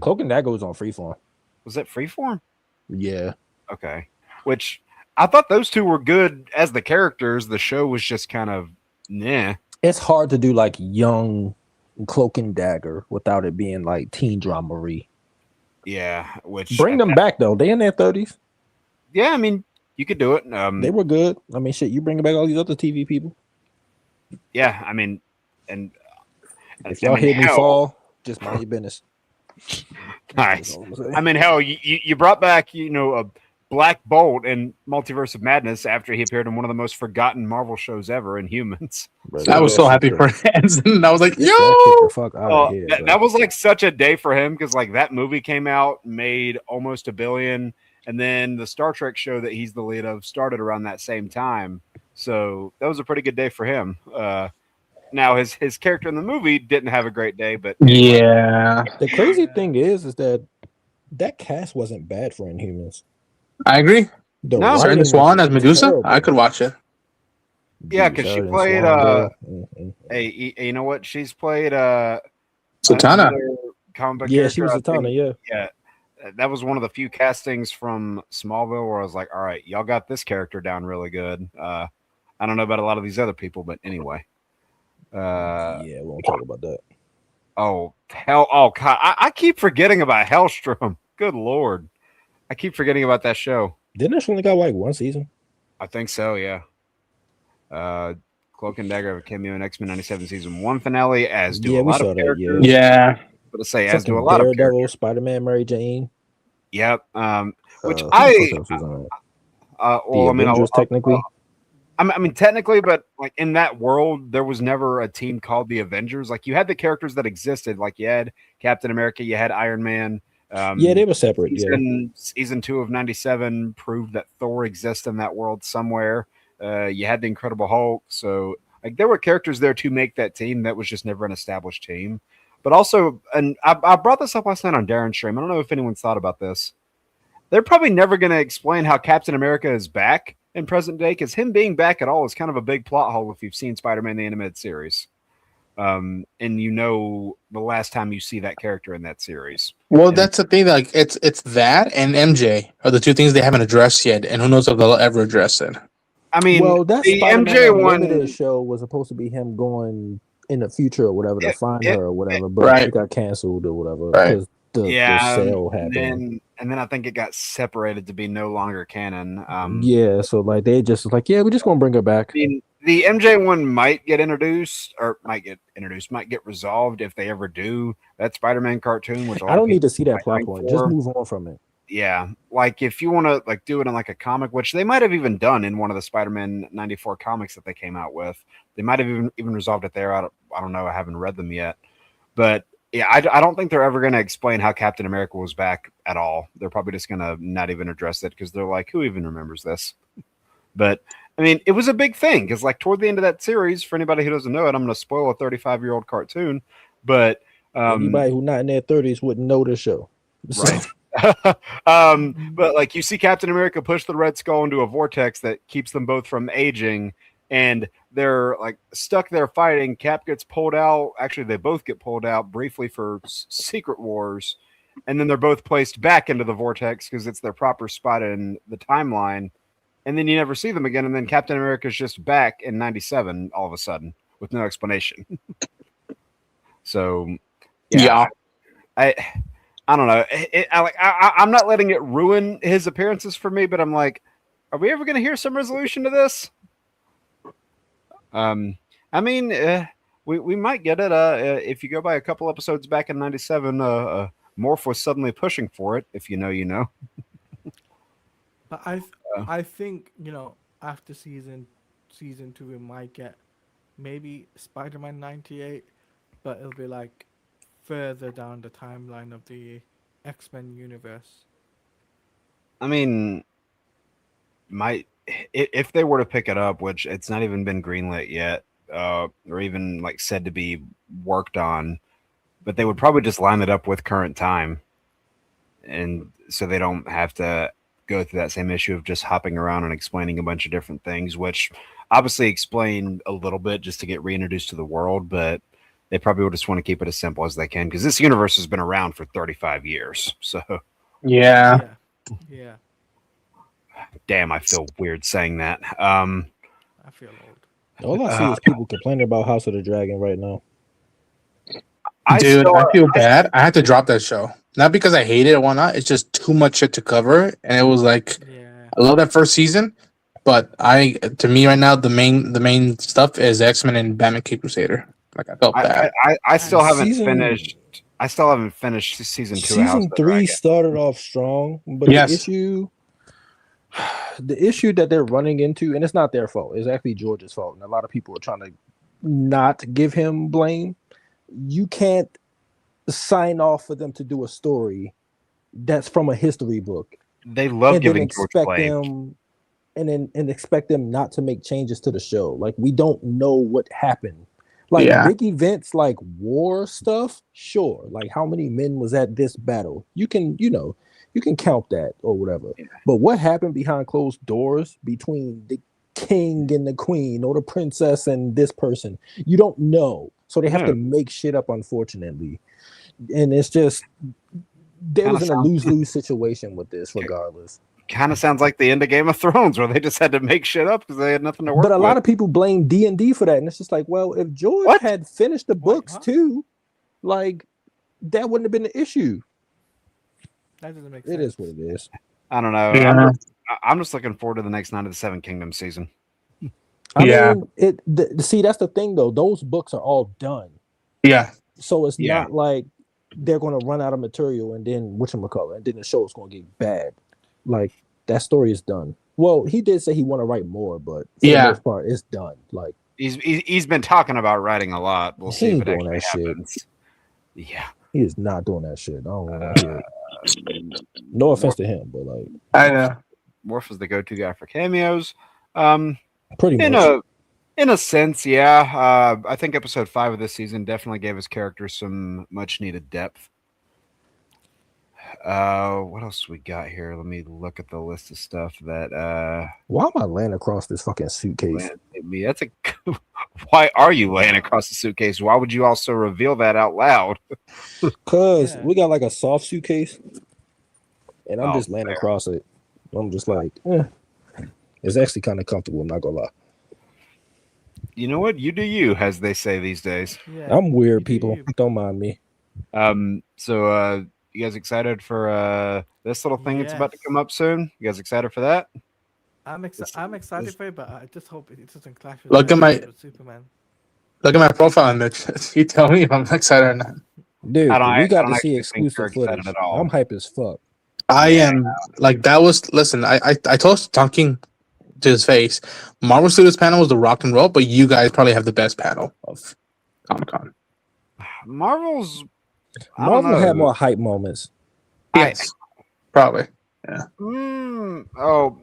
Cloak and Dagger was on Freeform. Was that Freeform? Yeah. Okay. Which I thought those two were good as the characters. The show was just kind of nah. It's hard to do like young Cloak and Dagger without it being like teen drama-y. Yeah. Which Bring them back though. They in their 30s. Yeah, I mean, you could do it. They were good. I mean, shit, you bring back all these other TV people. Yeah, I mean, and If y'all hear me fall, just mind your business. nice. That's all I'm saying. I mean, hell, you brought back, a Black Bolt in Multiverse of Madness after he appeared in one of the most forgotten Marvel shows ever, in Humans. Bro, I was so happy for Hanson. I was like, Get that shit yo! the fuck out Oh, of here. bro. that was like such a day for him because like that movie came out, made almost $1 billion, and then the Star Trek show that he's the lead of started around that same time. So that was a pretty good day for him. Now his character in the movie didn't have a great day, but Yeah, The crazy Yeah. thing is that cast wasn't bad for Inhumans. I agree. The No. Sharon writing Swan was as Medusa, terrible. I could watch it. Yeah, Dude, 'cause she Sheridan played, Swan, bro. hey, you know what? She's played Satana. another comic book Yeah, she character. was I Zatanna. think- Yeah, yeah, that was one of the few castings from Smallville where I was like, all right, y'all got this character down really good. I don't know about a lot of these other people, but anyway. yeah, we won't talk about that. Oh hell! Oh God, I keep forgetting about Hellstrom. Good lord, I keep forgetting about that show. Didn't it only got like one season? I think so. Yeah. Cloak and Dagger have a cameo in X-Men '97 season 1 finale, as do Yeah, a we lot saw of that, yeah. characters. Yeah, But to say, as do a Fucking lot of Daredevil, characters. Spider-Man, Mary Jane. Yep. Which Who the fuck else was on that? well, The I mean, Avengers, technically. I mean, technically, but like in that world, there was never a team called the Avengers. Like you had the characters that existed, like you had Captain America, you had Iron Man. Yeah, they were separate. Yeah, Season 2 of '97 proved that Thor exists in that world somewhere. You had the Incredible Hulk, so like there were characters there to make that team. That was just never an established team. But also, and I brought this up last night on Darren's stream. I don't know if anyone's thought about this. They're probably never going to explain how Captain America is back in present day, because him being back at all is kind of a big plot hole if you've seen Spider-Man the animated series. And you know the last time you see that character in that series. well, that's the thing. Like, it's that and MJ are the two things they haven't addressed yet, and who knows if they'll ever address it. I mean, well, that the Spider-Man MJ one, Unlimited show was supposed to be him going in the future or whatever to find her or whatever, but Right. it got canceled or whatever Right. because the sale happened. and then I think it got separated to be no longer canon. Yeah, so like they just like, yeah, we're just gonna bring her back. I mean, the MJ one might get resolved if they ever do that Spider-Man cartoon. Which a lot I of don't need people to see that might plot like point. for. Just move on from it. Yeah, like if you want to like do it in like a comic, which they might have even done in one of the Spider-Man '94 comics that they came out with. They might have even resolved it there. I don't know. I haven't read them yet, but yeah, I don't think they're ever going to explain how Captain America was back at all. They're probably just going to not even address it because they're like, who even remembers this? But I mean, it was a big thing because like toward the end of that series, for anybody who doesn't know it, I'm going to spoil a 35-year-old cartoon, but Anybody who not in their 30s wouldn't know the show. So- right. But like you see Captain America push the Red Skull into a vortex that keeps them both from aging, and they're like stuck there fighting. Cap gets pulled out. Actually, they both get pulled out briefly for Secret Wars, and then they're both placed back into the vortex because it's their proper spot in the timeline. And then you never see them again. And then Captain America's just back in '97 all of a sudden with no explanation. So, Yeah. I don't know. I'm not letting it ruin his appearances for me, but I'm like, are we ever going to hear some resolution to this? I mean, we might get it. If you go by a couple episodes back in '97, Morph was suddenly pushing for it. If you know, you know. But I think after season 2 we might get maybe Spider-Man 98, but it'll be like further down the timeline of the X-Men universe. I mean, if they were to pick it up, which it's not even been greenlit yet, or even like said to be worked on, but they would probably just line it up with current time, and so they don't have to go through that same issue of just hopping around and explaining a bunch of different things, which obviously explain a little bit just to get reintroduced to the world, but they probably would just want to keep it as simple as they can because this universe has been around for 35 years. So, Yeah. Yeah. damn, I feel weird saying that. I feel old. All I see is people complaining about House of the Dragon right now. Dude, I feel bad. I had to drop that show. Not because I hate it or whatnot. It's just too much shit to cover. And it was like, Yeah. I love that first season, but to me right now, the main stuff is X-Men and Batman Kid Crusader. Like I felt bad. I still haven't Season- finished. I still haven't finished season 2. of House Season of the 3 Dragon. started off strong, but Yes. the issue that they're running into, and it's not their fault, it's actually George's fault, and a lot of people are trying to not give him blame. You can't sign off for them to do a story that's from a history book They love and then giving George expect blame. them and expect them not to make changes to the show. Like we don't know what happened. Like Yeah. big events like war stuff, sure. Like how many men was at this battle? You can count that or whatever. Yeah. But what happened behind closed doors between the king and the queen or the princess and this person? You don't know. So they have to make shit up, unfortunately. And it's just there was in a lose-lose situation with this, regardless. Kind of sounds like the end of Game of Thrones, where they just had to make shit up because they had nothing to work with. But a lot of people blame D&D for that, and it's just like, well, if George had finished the books too, like that wouldn't have been the issue. That doesn't make sense. It is what it is. I don't know. Yeah. I'm just looking forward to the next Night of the Seven Kingdoms season. I Yeah. mean, see, that's the thing though. Those books are all done, Yeah. so it's not like they're going to run out of material and then whatchamacallit, and then the show is going to get bad. Like that story is done. Well, he did say he want to write more, but for the most part, it's done. Like he's been talking about writing a lot. We'll see if it doing actually that happens. Yeah, he is not doing that shit. I don't want to hear it. No offense to him, but like I know. Morph is the go-to guy for cameos. Pretty much. In a sense, yeah. I think episode 5 of this season definitely gave his character some much-needed depth. What else we got here? Let me look at the list of stuff that why am I laying across this fucking suitcase? That's a why are you laying across the suitcase? Why would you also reveal that out loud? Because we got like a soft suitcase, and I'm just laying fair. across it. I'm just like, it's actually kind of comfortable. I'm not gonna lie. You know what? You do you, as they say these days. Yeah, I'm weird, you do people. you. Don't mind me. So you guys excited for this little thing that's about to Yes. come up soon? You guys excited for that? I'm excited for it, but I just hope it doesn't clash with Look at my- with Superman. Look at my profile image. You tell me if I'm excited or not. Dude, I don't- we I got don't to see actually think you're exclusive excited footage. at all. I'm hype as fuck. I am like that was listen, I told talking to his face. Marvel Studios panel was the rock and roll, but you guys probably have the best panel of Comic-Con. Marvel's I don't Marvel had know. more hype moments. Yes. Probably.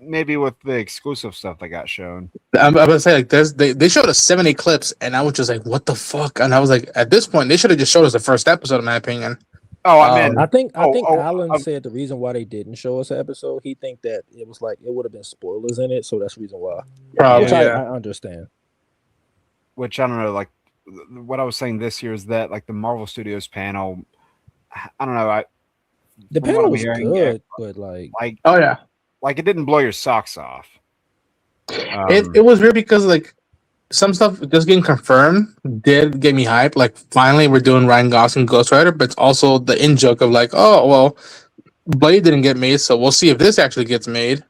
Maybe with the exclusive stuff that got shown. I'm about to say like they showed us 70 clips and I was just like, what the fuck? And I was like, at this point, they should have just showed us the first episode, in my opinion. Oh, I mean, I think Oh, Alan said the reason why they didn't show us the episode, he think that it was like it would have been spoilers in it, so that's the reason why. Probably. Which I understand. which I don't know. Like what I was saying this year is that like the Marvel Studios panel. I don't know. The From what panel I'm was hearing, good, but like Oh yeah. like it didn't blow your socks off. It was weird because like some stuff just getting confirmed did get me hyped. Like finally we're doing Ryan Gosling Ghost Rider, but it's also the in joke of like, oh well, Blade didn't get made, so we'll see if this actually gets made.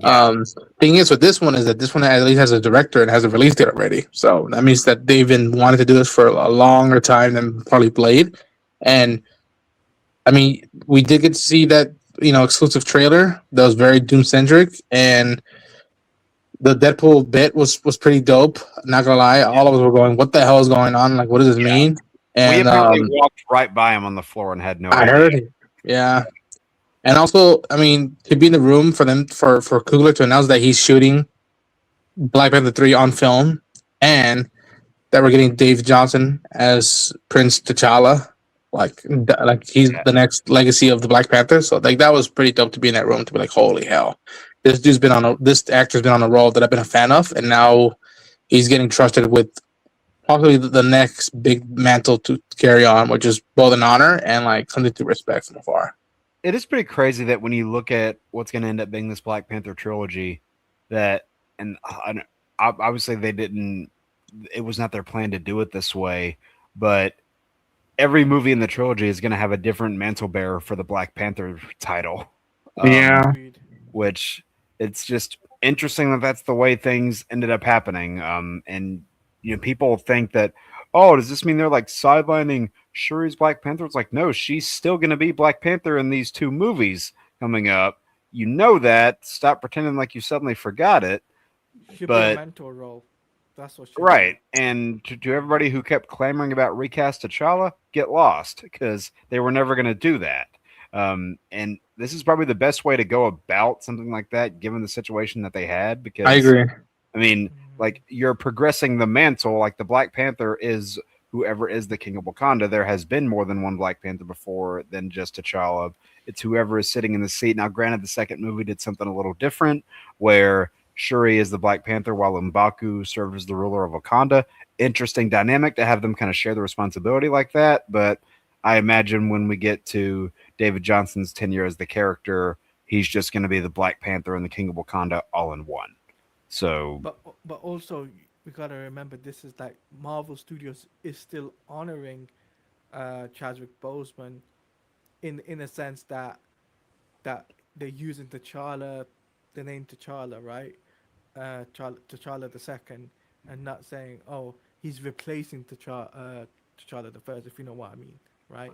Thing is with this one is that this one at least has a director and has a release date already. So that means that they've been wanting to do this for a longer time than probably Blade. And I mean, we did get to see that, exclusive trailer that was very Doom centric, and the Deadpool bit was pretty dope. Not gonna lie, all of us were going, "What the hell is going on? Like, what does this mean?" we And apparently walked right by him on the floor and had no I idea. heard it. Yeah. And also, I mean, to be in the room for them for Coogler to announce that he's shooting Black Panther 3 on film and that we're getting Dave Johnson as Prince T'Challa, like he's the next legacy of the Black Panther. So like that was pretty dope to be in that room to be like, holy hell, this actor's been on a role that I've been a fan of, and now he's getting trusted with probably the next big mantle to carry on, which is both an honor and like something to respect from afar. It is pretty crazy that when you look at what's going to end up being this Black Panther trilogy, that and obviously they didn't. It was not their plan to do it this way, but every movie in the trilogy is going to have a different mantle bearer for the Black Panther title. Agreed. Which it's just interesting that that's the way things ended up happening. And people think that, oh, does this mean they're like sidelining Shuri's Black Panther? It's like, no, she's still going to be Black Panther in these 2 movies coming up. You know that. Stop pretending like you suddenly forgot it. Should But- be a mentor role. That's what. Right. And to everybody who kept clamoring about recast T'Challa, get lost, because they were never going to do that. And this is probably the best way to go about something like that, given the situation that they had. Because I agree. I mean, like you're progressing the mantle. Like the Black Panther is whoever is the King of Wakanda. There has been more than one Black Panther before than just T'Challa. It's whoever is sitting in the seat. Now, granted, the second movie did something a little different, where Shuri is the Black Panther while M'Baku served as the ruler of Wakanda. Interesting dynamic to have them kind of share the responsibility like that. But I imagine when we get to David Johnson's tenure as the character, he's just going to be the Black Panther and the King of Wakanda all in one. So, But also we gotta remember this is like Marvel Studios is still honoring Chadwick Boseman in a sense that they're using T'Challa, the name T'Challa, right? T'Challa the second, and not saying, oh, he's replacing T'Challa the first, if you know what I mean, right?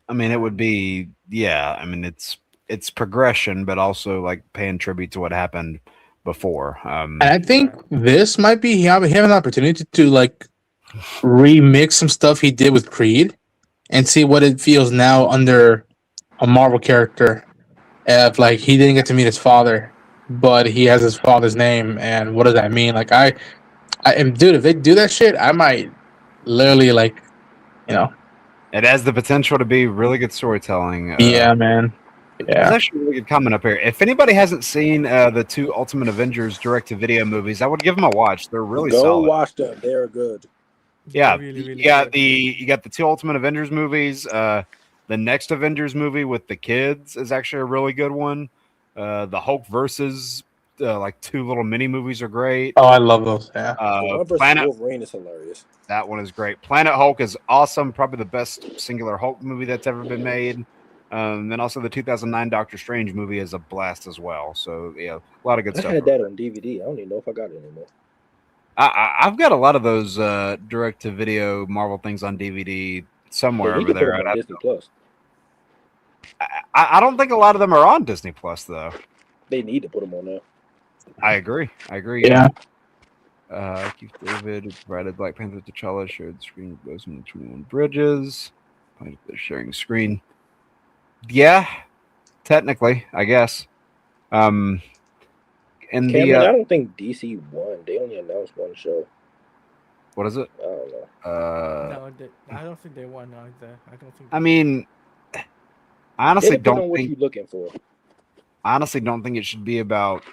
I mean, it would be, yeah. I mean, it's progression, but also like paying tribute to what happened before. And I think this might be he have an opportunity to like remix some stuff he did with Creed and see what it feels now under a Marvel character. If like he didn't get to meet his father, but he has his father's name, and what does that mean? Like I and dude, if they do that shit, I might literally like, you know, It has the potential to be really good storytelling. yeah, man, There's yeah. actually a really good comment up here. If anybody hasn't seen the two Ultimate Avengers direct-to-video movies, I would give them a watch. They're really Go solid. watch them. They're good. Yeah, Really, really you got good. you got the two Ultimate Avengers movies. The next Avengers movie with the kids is actually a really good one. The Hulk versus like two little mini movies are great. Oh, I love those. Yeah, The one versus Planet Wolverine is hilarious. That one is great. Planet Hulk is awesome. Probably the best singular Hulk movie that's ever been made. Then also the 2009 Doctor Strange movie is a blast as well. So yeah, a lot of good I stuff. had that on DVD. I don't even know if I got it anymore. I've got a lot of those direct-to-video Marvel things on DVD somewhere They need over to put there. them on Disney Plus. I don't think a lot of them are on Disney Plus though. They need to put them on there. I agree. yeah. Keith David provided Black Panther T'Challa shared the screen with Boseman and 21 Bridges. They're sharing screen. Yeah, technically, I guess. And Cameron, I don't think DC won. They only announced one show. what is it? I don't know. No, I don't think they won either. I don't think. I mean, I honestly They depend on don't what think. you're looking for. I honestly don't think it should be about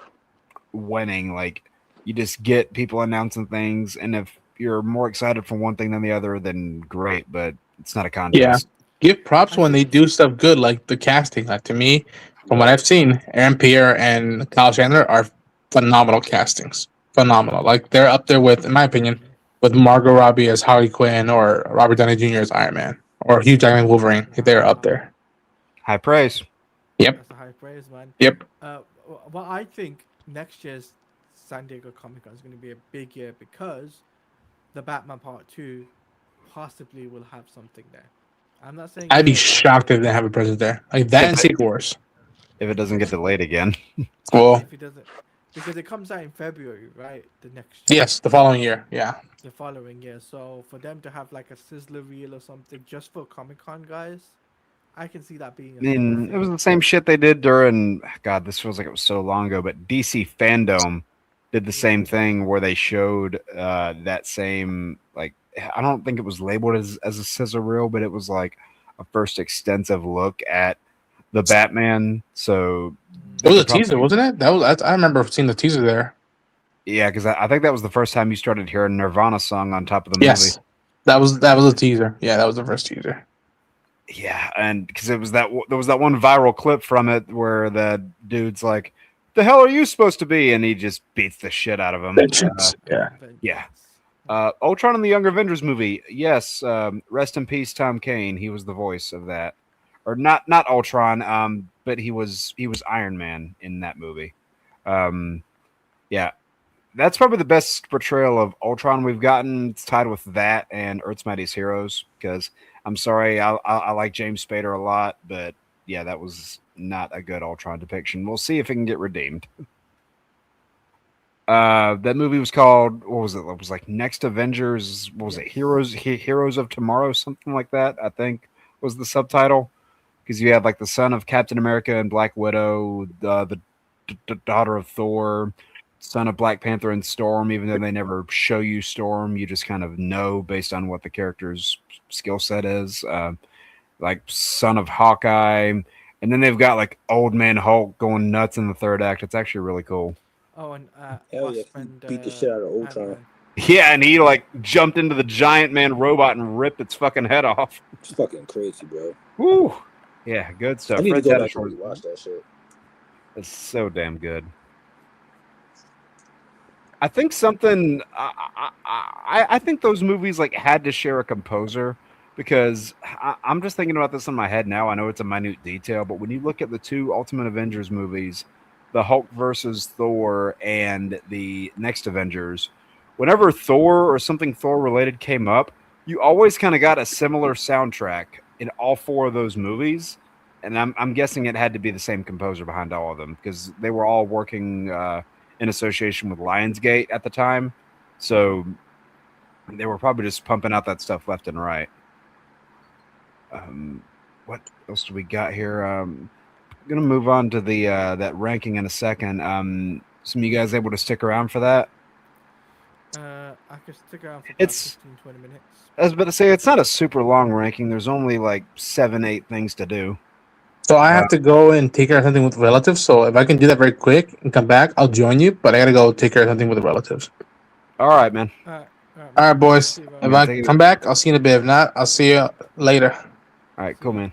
winning. Like, you just get people announcing things, and if you're more excited for one thing than the other, then great. But it's not a contest. Give props when they do stuff good, like the casting. Like to me, from what I've seen, Aaron Pierre and Kyle Chandler are phenomenal castings. Phenomenal. Like they're up there with, in my opinion, with Margot Robbie as Harley Quinn or Robert Downey Jr. as Iron Man or Hugh Jackman Wolverine. They're up there. High praise. Yep. That's a high praise, man. Yep. Well, I think next year's San Diego Comic Con is going to be a big year because the Batman Part 2 possibly will have something there. I'm not saying I'd be it will, shocked if they have a presence there. Like that and Secret Wars. If it doesn't get delayed again. Well, if it doesn't, because it comes out in February, right? The next year, yes, the following year. Yeah. the following year. So for them to have like a sizzler reel or something just for Comic Con guys, I can see that being. I mean, it was the same shit they did during. God, this feels like it was so long ago, but DC Fandom did the same thing where they showed that same, like, I don't think it was labeled as a scissor reel, but it was like a first extensive look at the Batman. So It was a teaser, wasn't it? I remember seeing the teaser there. yeah, because I think that was the first time you started hearing Nirvana song on top of the Yes. movie. That was a teaser. Yeah, that was the first teaser. Yeah, and because it was there was that one viral clip from it where the dude's like, "The hell are you supposed to be?" and he just beats the shit out of him. Yeah. yeah. Ultron in the Young Avengers movie. Yes. Rest in peace, Tom Kane. He was the voice of that, or not Ultron. But he was Iron Man in that movie. Yeah, that's probably the best portrayal of Ultron we've gotten. It's tied with that and Earth's Mightiest Heroes. Because I'm sorry, I like James Spader a lot, but yeah, that was not a good Ultron depiction. We'll see if it can get redeemed. That movie was called, what was it? It was like Next Avengers. What was it? Heroes of Tomorrow, something like that. I think was the subtitle. because you had like the son of Captain America and Black Widow, the daughter of Thor, son of Black Panther and Storm. Even though they never show you Storm, you just kind of know based on what the character's skill set is. Like son of Hawkeye, and then they've got like Old Man Hulk going nuts in the third act. It's actually really cool. Oh, and Hell yeah, Wasp he and, beat the shit out of Ultron. Ant-Man. Yeah, and he like jumped into the giant man robot and ripped its fucking head off. It's fucking crazy, bro. Woo! Yeah, good stuff. I need to Fred go back Tatasciore and watch that shit. is so damn good. I think something. I think those movies like had to share a composer because I'm just thinking about this in my head now. I know it's a minute detail, but when you look at the two Ultimate Avengers movies, the Hulk versus Thor and the next Avengers, whenever Thor or something Thor related came up, you always kind of got a similar soundtrack in all four of those movies. And I'm guessing it had to be the same composer behind all of them because they were all working in association with Lionsgate at the time. So they were probably just pumping out that stuff left and right. What else do we got here? Gonna move on to the that ranking in a second. Some of you guys able to stick around for that? I could stick around for about It's- 15-20 minutes. I was about to say it's not a super long ranking. There's only like 7-8 things to do. So I have to go and take care of something with relatives. So if I can do that very quick and come back, I'll join you. But I gotta go take care of something with the relatives. All right, man. Alright, All right, boys. See you, bro. If Yeah, I take it come back, I'll see you in a bit. If not, I'll see you later. All right, cool, man.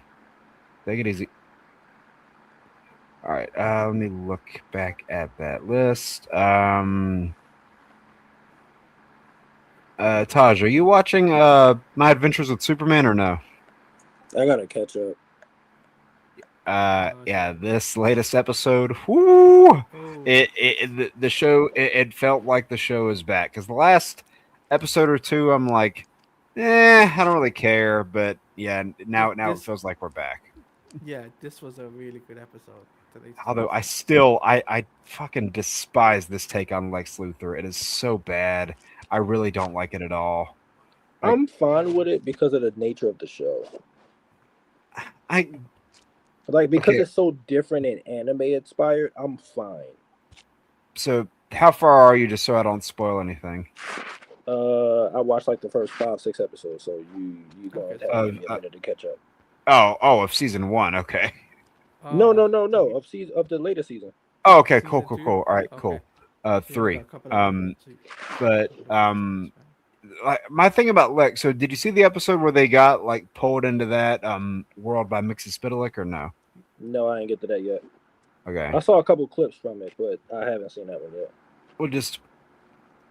Take it easy. All right, let me look back at that list. Taj, are you watching My Adventures with Superman or no? I gotta catch up. Yeah, this latest episode. Whoo! Oh, The show. It felt like the show is back because the last episode or two, I'm like, I don't really care. But yeah, now it feels like we're back. yeah, this was a really good episode. Today's Although I fucking despise this take on Lex Luthor. It is so bad. I really don't like it at all. I'm fine with it because of the nature of the show. Like because Okay. it's so different and anime inspired, I'm fine. So how far are you, just so I don't spoil anything? I watched like the first 5-6 episodes, so you go ahead and give me a minute to catch up. Of season 1. Okay. No, of the later season. Oh, okay. Season Cool. 2? All right. Okay. Cool. Yeah, 3. a couple of minutes. but, Like, my thing about Lex. So, did you see the episode where they got like pulled into that world by Mixie Spitalik or no? No, I ain't get to that yet. Okay. I saw a couple clips from it, but I haven't seen that one yet. Well, just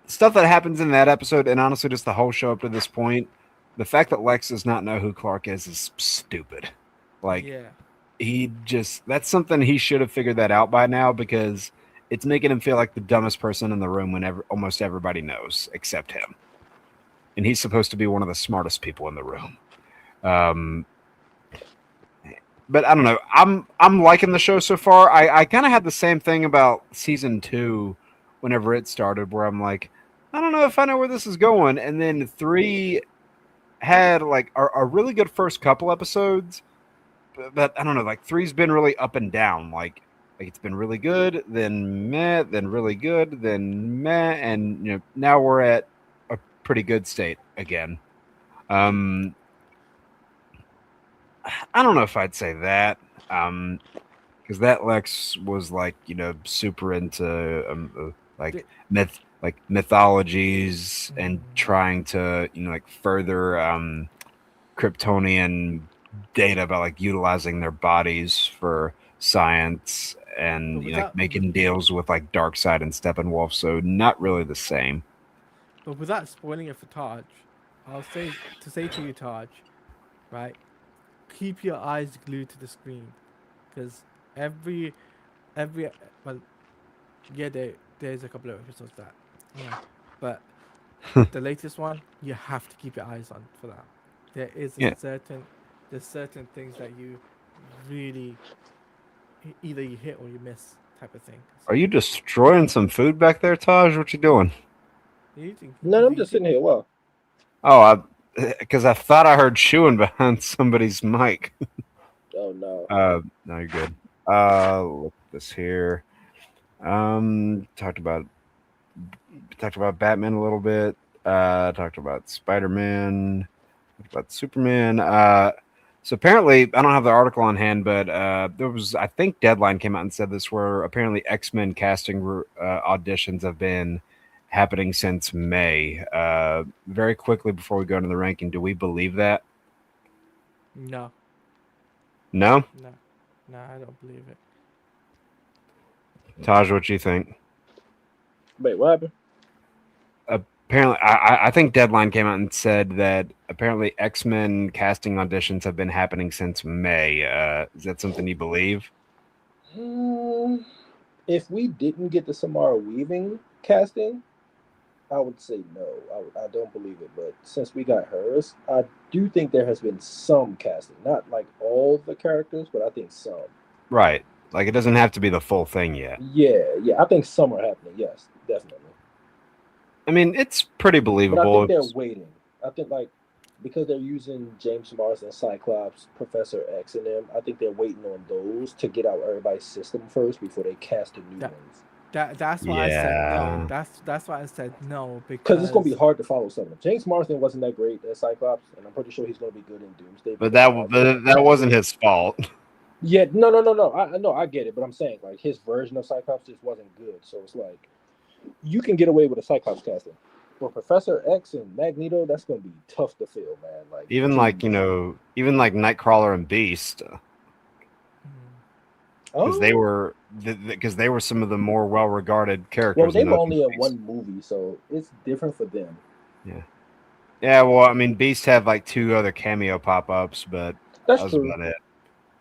stuff that happens in that episode, and honestly, just the whole show up to this point. The fact that Lex does not know who Clark is stupid. Like, yeah, that's something he should have figured that out by now because it's making him feel like the dumbest person in the room when almost everybody knows except him. And he's supposed to be one of the smartest people in the room. But I don't know. I'm liking the show so far. I kind of had the same thing about season 2 whenever it started, where I'm like, I don't know if I know where this is going. And then 3 had like a really good first couple episodes, but I don't know. Like 3's been really up and down. Like it's been really good, then meh, then really good, then meh, and now we're at a pretty good state again. I don't know if I'd say that, because that Lex was like super into mythologies and trying to further Kryptonian data about like utilizing their bodies for science and making deals with like Darkseid and Steppenwolf. So not really the same. but without spoiling it for Taj, I'll say to you, Taj, right? Keep your eyes glued to the screen, because there's a couple of episodes that, but the latest one you have to keep your eyes on for that. There is there's certain things that you really either you hit or you miss type of thing. Are you destroying some food back there, Taj? What you doing? No, I'm just sitting here. Well, Oh, because I thought I heard chewing behind somebody's mic. Oh no. No, you're good. Look at this here. Talked about Batman a little bit. Talked about Spider-Man. Talked about Superman. So apparently, I don't have the article on hand, but there was, I think, Deadline came out and said this, where apparently X-Men casting auditions have been happening since May. Very quickly before we go into the ranking, do we believe that? No, No, no, I don't believe it. Taj, what do you think? Wait, what happened? Apparently, I think Deadline came out and said that apparently X-Men casting auditions have been happening since May. Is that something you believe? If we didn't get the Samara Weaving casting, I would say no. I don't believe it. But since we got hers, I do think there has been some casting. Not like all the characters, but I think some. Right. Like, it doesn't have to be the full thing yet. Yeah. I think some are happening. Yes, definitely. I mean, it's pretty But I believable. think they're waiting. I think because they're using James Marsden, Cyclops, Professor X, and them. I think they're waiting on those to get out everybody's system first before they cast the new ones. That's why I said Yeah. no. That's why I said no Because it's going to be hard to follow some of them. James Marsden wasn't that great as Cyclops, and I'm pretty sure he's going to be good in Doomsday. But that wasn't his fault. Yeah, no. I get it, but I'm saying like his version of Cyclops just wasn't good. So it's like you can get away with a Cyclops casting. For Professor X and Magneto, that's going to be tough to fill, man. Like even like Nightcrawler and Beast, because they were some of the more well-regarded characters. Well, they were only in one movie, so it's different for them. Yeah. Well, I mean, Beast had like 2 other cameo pop-ups, but that was about it.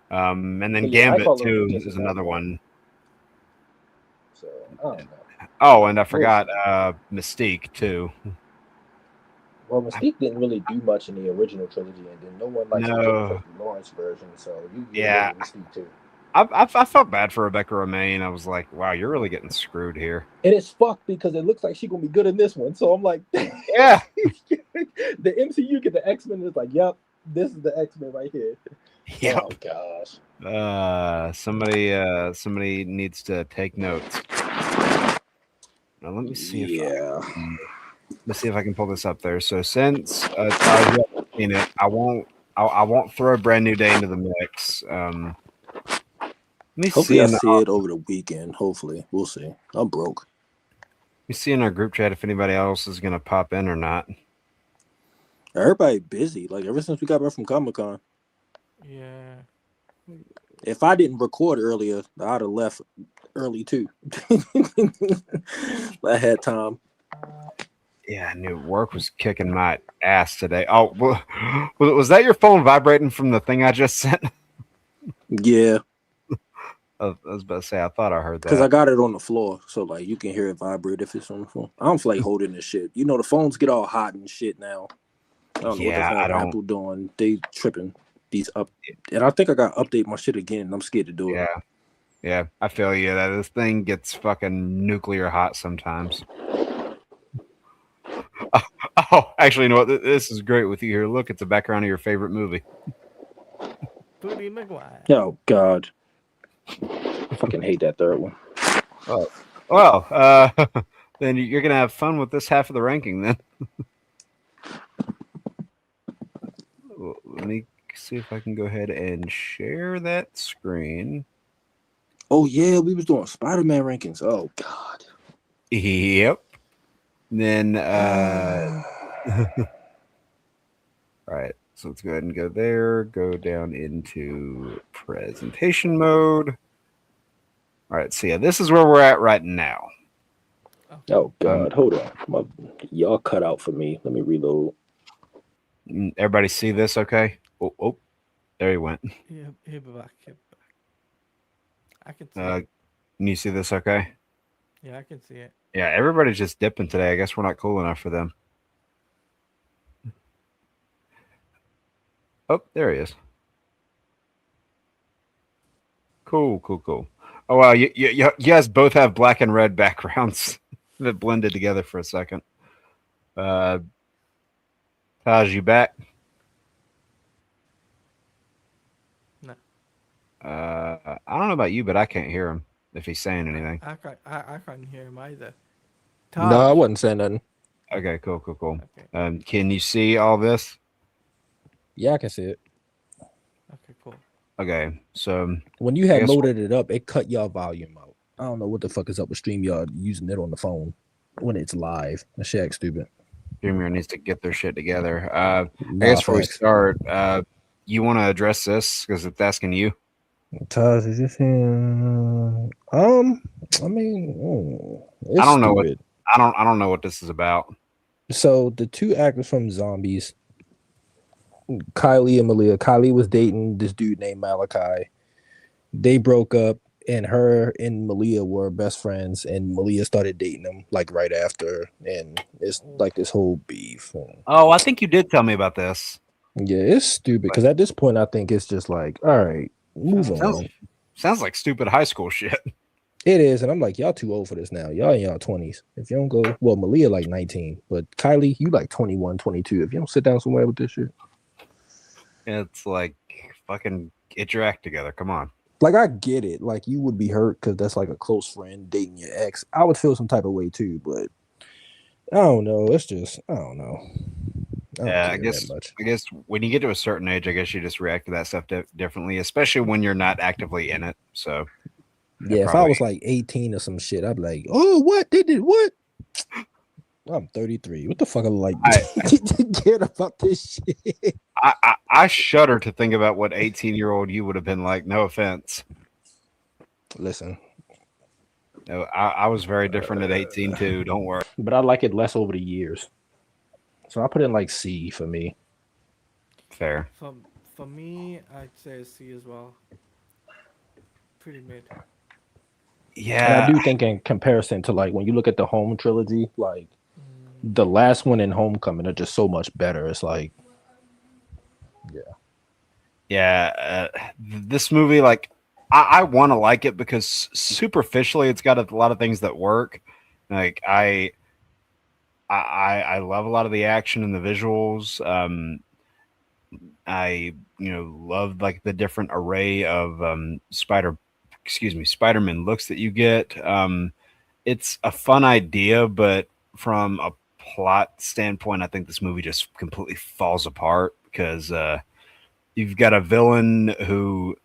And then Gambit too is another one. So I don't know. Oh, and I forgot Mystique too. Well, Mystique didn't really do much in the original trilogy, and then no one likes the Jennifer Lawrence version, so you get Mystique too. I felt bad for Rebecca Romijn. I was like, wow, you're really getting screwed here. And it's fucked because it looks like she's gonna be good in this one. So I'm like, yeah. The MCU get the X-Men, is like, yep, this is the X-Men right here. Yep. Oh gosh. Somebody needs to take notes. Now let me see if I can pull this up there. So since I've seen it, I won't throw a Brand New Day into the mix. Hopefully I see it over the weekend. Hopefully. We'll see. I'm broke. You see in our group chat if anybody else is gonna pop in or not. Everybody busy. Like ever since we got back from Comic-Con. Yeah. If I didn't record earlier, I'd have left early too. I had time. Yeah, I knew work was kicking my ass today. Oh, was that your phone vibrating from the thing I just sent? Yeah. I was about to say, I thought I heard that. Because I got it on the floor, so like you can hear it vibrate if it's on the phone. I don't feel like holding this shit. You know, the phones get all hot and shit now. I don't know what the hell Apple doing. They tripping these up. And I think I got to update my shit again. I'm scared to do it. Yeah, I feel you. That this thing gets fucking nuclear hot sometimes. Oh, actually, you know what? This is great with you here. Look, it's the background of your favorite movie. Tobey Maguire. Oh, God. I fucking hate that third one. Well, then you're going to have fun with this half of the ranking then. Let me see if I can go ahead and share that screen. Oh, yeah, we was doing Spider-Man rankings. Oh, God. Yep. Then, all right. So let's go ahead and go there. Go down into presentation mode. All right. So yeah, this is where we're at right now. Oh God, hold on. Y'all cut out for me. Let me reload. Everybody see this? Okay. Oh, there he went. Yeah, he'll be back. I can see it. Can you see this? Okay. Yeah, I can see it. Yeah, everybody's just dipping today. I guess we're not cool enough for them. Oh, there he is. Cool. Oh, wow. You guys both have black and red backgrounds that blended together for a second. Taj, you back? No. I don't know about you, but I can't hear him if he's saying anything. I can't hear him either. No, I Taj. wasn't saying nothing. Okay, cool. Okay. Can you see all this? Yeah, I can see it. Okay, cool. Okay, so When you I had guess- loaded it up, it cut your volume out. I don't know what the fuck is up with StreamYard using it on the phone when it's live. That shit acts stupid. Streamer needs to get their shit together. I guess before we facts. start, you want to address this because it's asking you. Taz, is this him? I mean, it's I don't know what- stupid. I don't know what this is about. So the two actors from Zombies, Kylie and Malia. Kylie was dating this dude named Malachi. They broke up, and her and Malia were best friends, and Malia started dating him like right after, and it's like this whole beef. Oh, I think you did tell me about this. Yeah, it's stupid because at this point I think it's just like, all right, move on. Sounds like stupid high school shit. It is, and I'm like, y'all too old for this now. Y'all in y'all 20s. If you don't go, well, Malia like 19, but Kylie, you like 21, 22. If you don't sit down somewhere with this shit. It's like fucking get your act together. Come on. Like, I get it. Like, you would be hurt because that's like a close friend dating your ex. I would feel some type of way too, but I don't know. It's just, I don't know. I don't Yeah, care I guess that much. I guess when you get to a certain age, I guess you just react to that stuff differently, especially when you're not actively in it. So Yeah, if I was like 18 or some shit, I'd be like, oh, what? They did what? I'm 33. What the fuck? I'm like, cared about this shit. I shudder to think about what 18-year-old you would have been like. No offense. Listen, No, I was very different at 18 too. Don't worry. but I like it less over the years. So I put in like C for me. Fair. For me, I'd say a C as well. Pretty mid. And Yeah. I do think in comparison to like when you look at the Home trilogy, like the last one in Homecoming are just so much better. It's like, Yeah, this movie, like, I want to like it because superficially, it's got a lot of things that work. Like, I love a lot of the action and the visuals. I love like the different array of Spider-Man looks that you get. It's a fun idea, but from a plot standpoint, I think this movie just completely falls apart because you've got a villain who,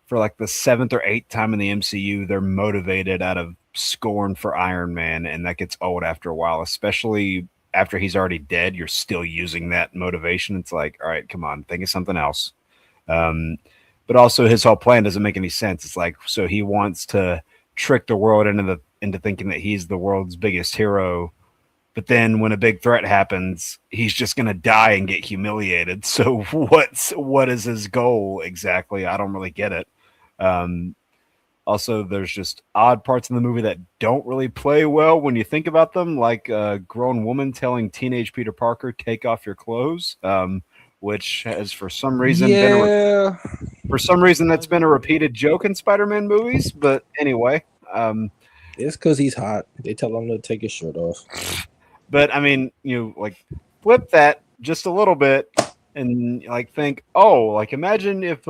for like the 7th or 8th time in the MCU, they're motivated out of scorn for Iron Man, and that gets old after a while, especially after he's already dead. You're still using that motivation. It's like, all right, come on, think of something else. But also his whole plan doesn't make any sense. It's like, so he wants to trick the world into thinking that he's the world's biggest hero. But then when a big threat happens, he's just going to die and get humiliated. So what is his goal exactly? I don't really get it. Also, there's just odd parts in the movie that don't really play well when you think about them, like a grown woman telling teenage Peter Parker, take off your clothes, which has for some reason that's been a repeated joke in Spider-Man movies. But anyway, it's because he's hot. They tell him to take his shirt off. But I mean, like flip that just a little bit and like think, oh, like imagine if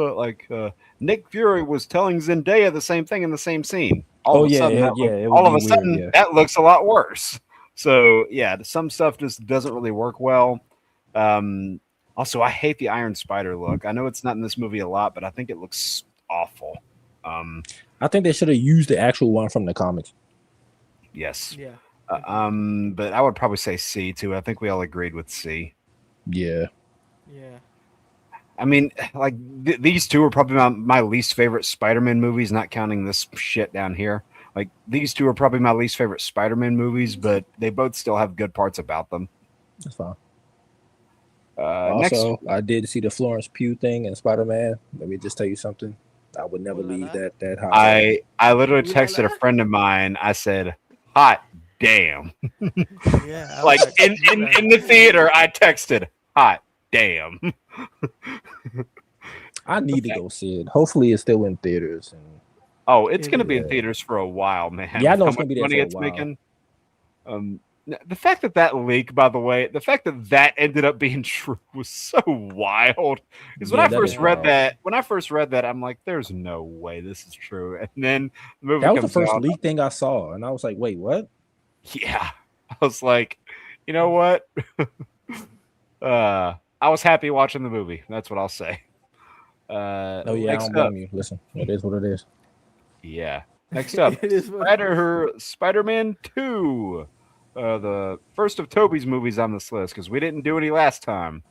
Nick Fury was telling Zendaya the same thing in the same scene. All of a sudden, that looks a lot worse. So yeah, some stuff just doesn't really work well. Also, I hate the Iron Spider look. I know it's not in this movie a lot, but I think it looks awful. I think they should have used the actual one from the comics. Yes. Yeah. But I would probably say C too. I think we all agreed with C. Yeah. Yeah. I mean, like these two are probably my least favorite Spider-Man movies, not counting this shit down here. Like these two are probably my least favorite Spider-Man movies, but they both still have good parts about them. That's fine. Next, I did see the Florence Pugh thing in Spider-Man. Let me just tell you something. I would never leave that high. I literally texted a friend of mine. I said, "Hot damn!" Yeah. Like in the theater, I texted, "Hot damn." I need to go see it. Hopefully, it's still in theaters. Oh, it's going to be in theaters for a while, man. Yeah, I know How it's going to be much there money for a it's while. making. The fact that leak, by the way, the fact that ended up being true was so wild. Because when Yeah, I that is first read wild. that, I'm like, "There's no way this is true." And then the movie That was the comes first out. leak thing I saw, and I was like, "Wait, what?" Yeah, I was like, you know what? I was happy watching the movie. That's what I'll say. Oh yeah, I Next don't up, blame you. Listen, it is what it is. yeah. Next up, It is what it is. Spider-Man 2. The first of Toby's movies on this list because we didn't do any last time.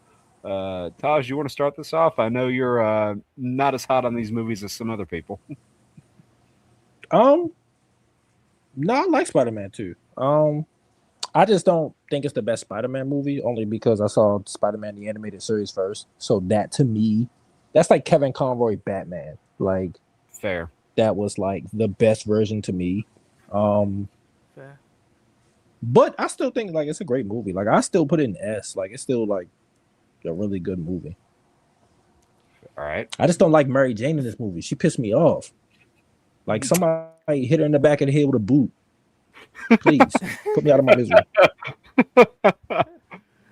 Taj, you want to start this off? I know you're not as hot on these movies as some other people. No, I like Spider-Man too. I just don't think it's the best Spider-Man movie, only because I saw Spider-Man the animated series first. So that to me, that's like Kevin Conroy Batman. Like Fair. that was like the best version to me. Fair. But I still think like it's a great movie. Like I still put it in S. Like it's still like a really good movie. All right. I just don't like Mary Jane in this movie. She pissed me off. Like somebody hit her in the back of the head with a boot. Please put me out of my misery.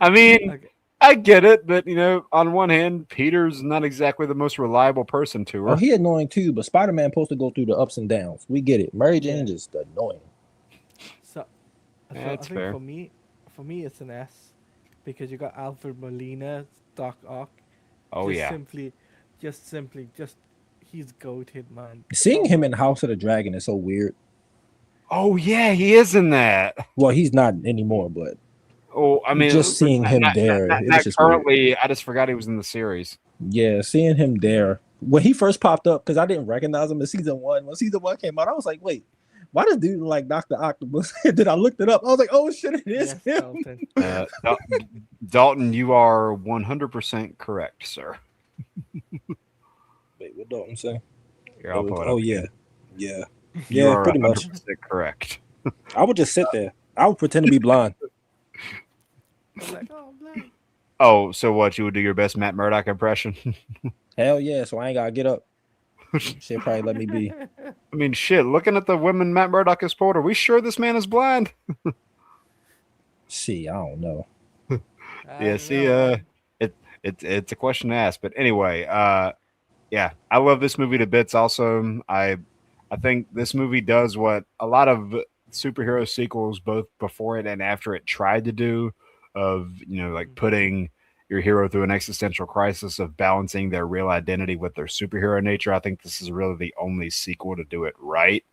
I mean, Okay. I get it, but on one hand, Peter's not exactly the most reliable person to her. Oh, he annoying too, but Spider-Man supposed to go through the ups and downs. We get it. Mary Jane just annoying. So Yeah, I that's think fair. for me it's an S because you got Alfred Molina, Doc Ock. Oh just yeah. simply, he's goated, man. Seeing So him much. in House of the Dragon is so weird. Oh yeah, he is in that. Well, he's not anymore, but Oh, I mean, just seeing him there, it was just weird. currently. I just forgot he was in the series. Yeah, seeing him there when he first popped up, because I didn't recognize him in season one. When season one came out, I was like, wait, why does dude like Dr. Octopus? Then I looked it up. I was like, oh shit, it is Yes, him. Dalton. Dalton, you are 100% correct, sir. Wait, what Dalton say? Here, I'll pull it Oh up yeah, again. yeah, You yeah, are pretty 100% much. correct. I would just sit there. I would pretend to be blind. I'm like, oh, blind. Oh, so what? You would do your best Matt Murdock impression? Hell yeah, so I ain't gotta get up. She'll probably let me be. I mean, shit. Looking at the women Matt Murdock has pulled, are we sure this man is blind? See, I don't know. I Yeah. don't See, know, man. it's a question to ask, but anyway, yeah, I love this movie to bits. Also, I think this movie does what a lot of superhero sequels, both before it and after it, tried to do, of like putting your hero through an existential crisis of balancing their real identity with their superhero nature. I think this is really the only sequel to do it right.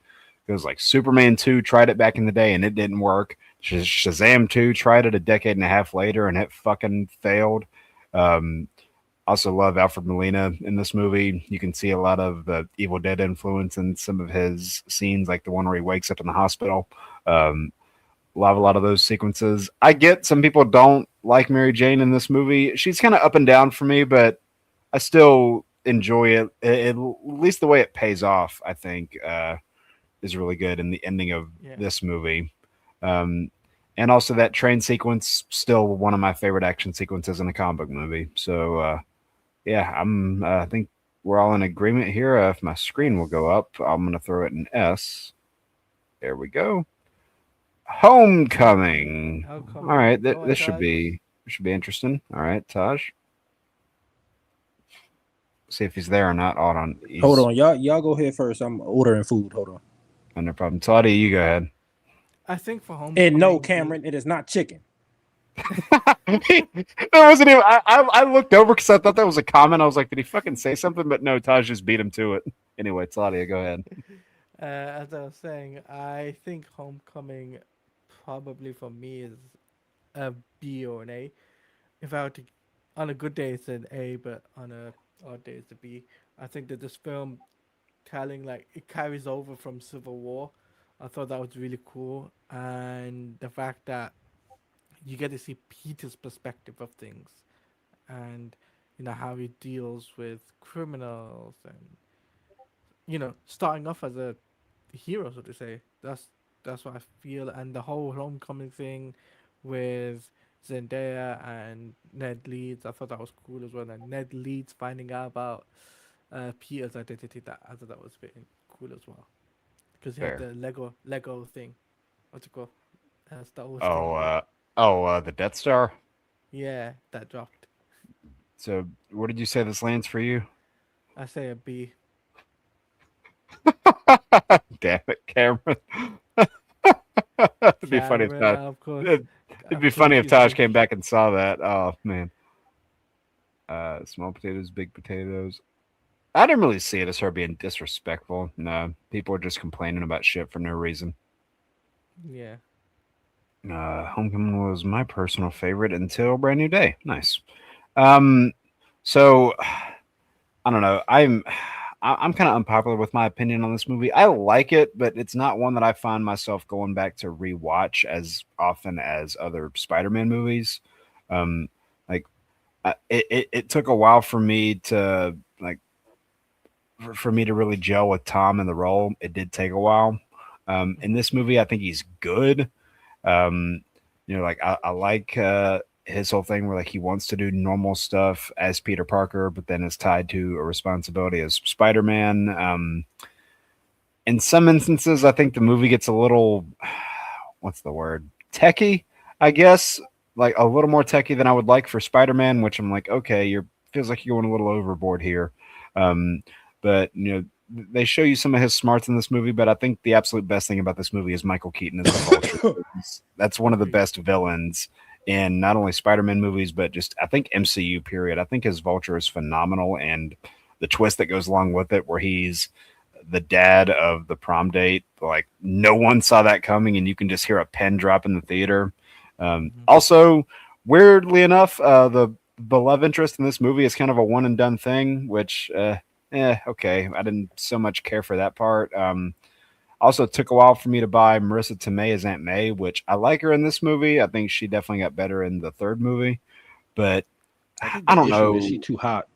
Because like Superman 2 tried it back in the day and it didn't work. Shazam 2 tried it a decade and a half later and it fucking failed. Also love Alfred Molina in this movie. You can see a lot of the Evil Dead influence in some of his scenes, like the one where he wakes up in the hospital. Love a lot of those sequences. I get some people don't like Mary Jane in this movie. She's kind of up and down for me, but I still enjoy it. At least the way it pays off, I think, is really good in the ending of this movie. And also that train sequence, still one of my favorite action sequences in a comic book movie. So, yeah, I think we're all in agreement here. If my screen will go up, I'm going to throw it in S. There we go. Homecoming. All right, this should be interesting. All right, Taj. See if he's there or not. Hold on. Hold on, y'all go ahead first. I'm ordering food. Hold on. No problem. Toddy, you go ahead. I think for Homecoming. And no, Cameron, it is not chicken. That wasn't even. I looked over because I thought that was a comment. I was like, did he fucking say something? But no, Taj just beat him to it. Anyway, Claudia, go ahead. As I was saying, I think Homecoming probably for me is a B or an A. If I were to, on a good day it's an A, but on a odd day it's a B. I think that this film telling like it carries over from Civil War. I thought that was really cool, and the fact that you get to see Peter's perspective of things, and how he deals with criminals, and starting off as a hero, so to say. That's what I feel, and the whole Homecoming thing with Zendaya and Ned Leeds, I thought that was cool as well. And Ned Leeds finding out about Peter's identity, I thought that was pretty cool as well, because he had the Lego thing. What's it called? That's the old story. The Death Star. Yeah, that dropped. So, what did you say this lands for you? I say a B. Damn it, Cameron. It'd be funny if Cameron, Taj. of course. It'd be funny if Taj came back and saw that. Oh man. Small potatoes, big potatoes. I didn't really see it as her being disrespectful. No, people are just complaining about shit for no reason. Yeah. Homecoming was my personal favorite until Brand New Day. Nice. So I don't know. I'm kind of unpopular with my opinion on this movie. I like it, but it's not one that I find myself going back to rewatch as often as other Spider-Man movies. It took a while for me to really gel with Tom in the role. It did take a while. In this movie, I think he's good. I like his whole thing where like he wants to do normal stuff as Peter Parker, but then is tied to a responsibility as Spider-Man. In some instances, I think the movie gets a little, what's the word? Techie, I guess. Like a little more techie than I would like for Spider-Man, which I'm like, okay, feels like you're going a little overboard here. But they show you some of his smarts in this movie, but I think the absolute best thing about this movie is Michael Keaton as the Vulture. That's one of the best villains in not only Spider-Man movies, but just I think MCU period. I think his Vulture is phenomenal, and the twist that goes along with it, where he's the dad of the prom date, like no one saw that coming, and you can just hear a pen drop in the theater. Also, weirdly enough, the love interest in this movie is kind of a one and done thing, which okay, I didn't so much care for that part. Also took a while for me to buy Marissa Tomei as Aunt May, which I like her in this movie. I think she definitely got better in the third movie, but I don't know. Is she too hot?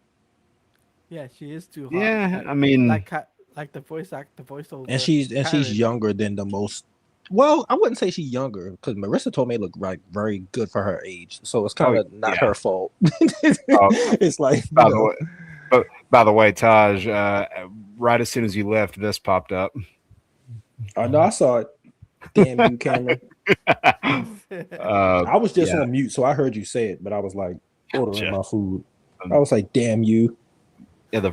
Yeah, she is too hot. Yeah, I mean, like the voiceover, and she's younger than the most. Well, I wouldn't say she's younger because Marissa Tomei looked like very good for her age, so it's kind of not her fault. It's like by the way, Taj, right as soon as you left, this popped up. I know, I saw it. Damn you, Cameron. I was just on mute, so I heard you say it, but I was like ordering my food. I was like, "Damn you." Yeah, the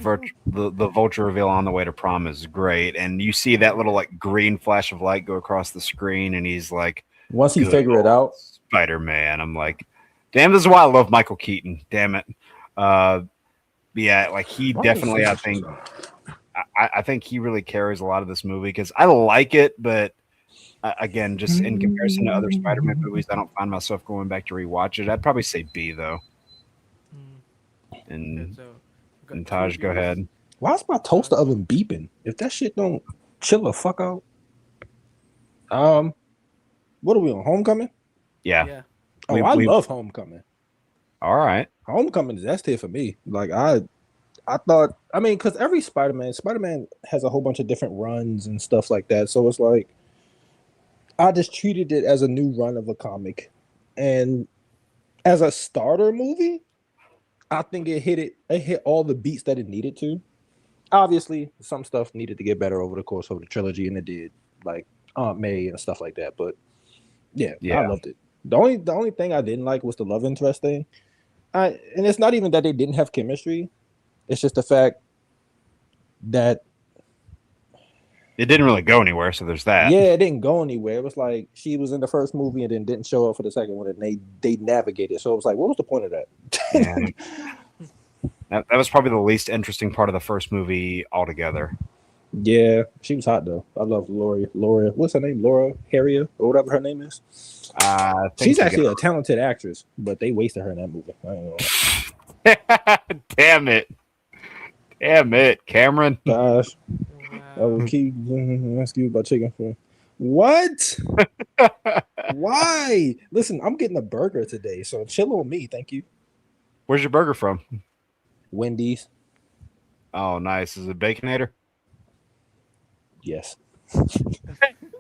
Vulture reveal on the way to prom is great, and you see that little like green flash of light go across the screen, and he's like, once he figure it out, Spider-Man. I'm like, damn, this is why I love Michael Keaton. Damn it. Yeah, like he definitely, I think he really carries a lot of this movie because I like it, but again, just in comparison to other Spider-Man movies, I don't find myself going back to rewatch it. I'd probably say B though. And Taj, go ahead. Why is my toaster oven beeping? If that shit don't chill the fuck out. What are we on? Homecoming? Yeah. Oh, I love Homecoming. All right. Homecoming is S tier for me. Like I thought, I mean, because every Spider-Man has a whole bunch of different runs and stuff like that. So it's like I just treated it as a new run of a comic. And as a starter movie, I think it hit all the beats that it needed to. Obviously, some stuff needed to get better over the course of the trilogy, and it did, like Aunt May and stuff like that. But yeah. I loved it. The only thing I didn't like was the love interest thing. And it's not even that they didn't have chemistry. It's just the fact that it didn't really go anywhere. So there's that. Yeah, it didn't go anywhere. It was like she was in the first movie and then didn't show up for the second one, and they navigated. So it was like, what was the point of that? That was probably the least interesting part of the first movie altogether. Yeah, she was hot though. I love Laura. What's her name? Laura Harrier or whatever her name is. She's actually a talented actress, but they wasted her in that movie. I don't know. Damn it, Cameron. Gosh. I will keep asking you about chicken for what? Why? Listen, I'm getting a burger today, so chill on me. Thank you. Where's your burger from? Wendy's. Oh, nice. Is it Baconator? Yes.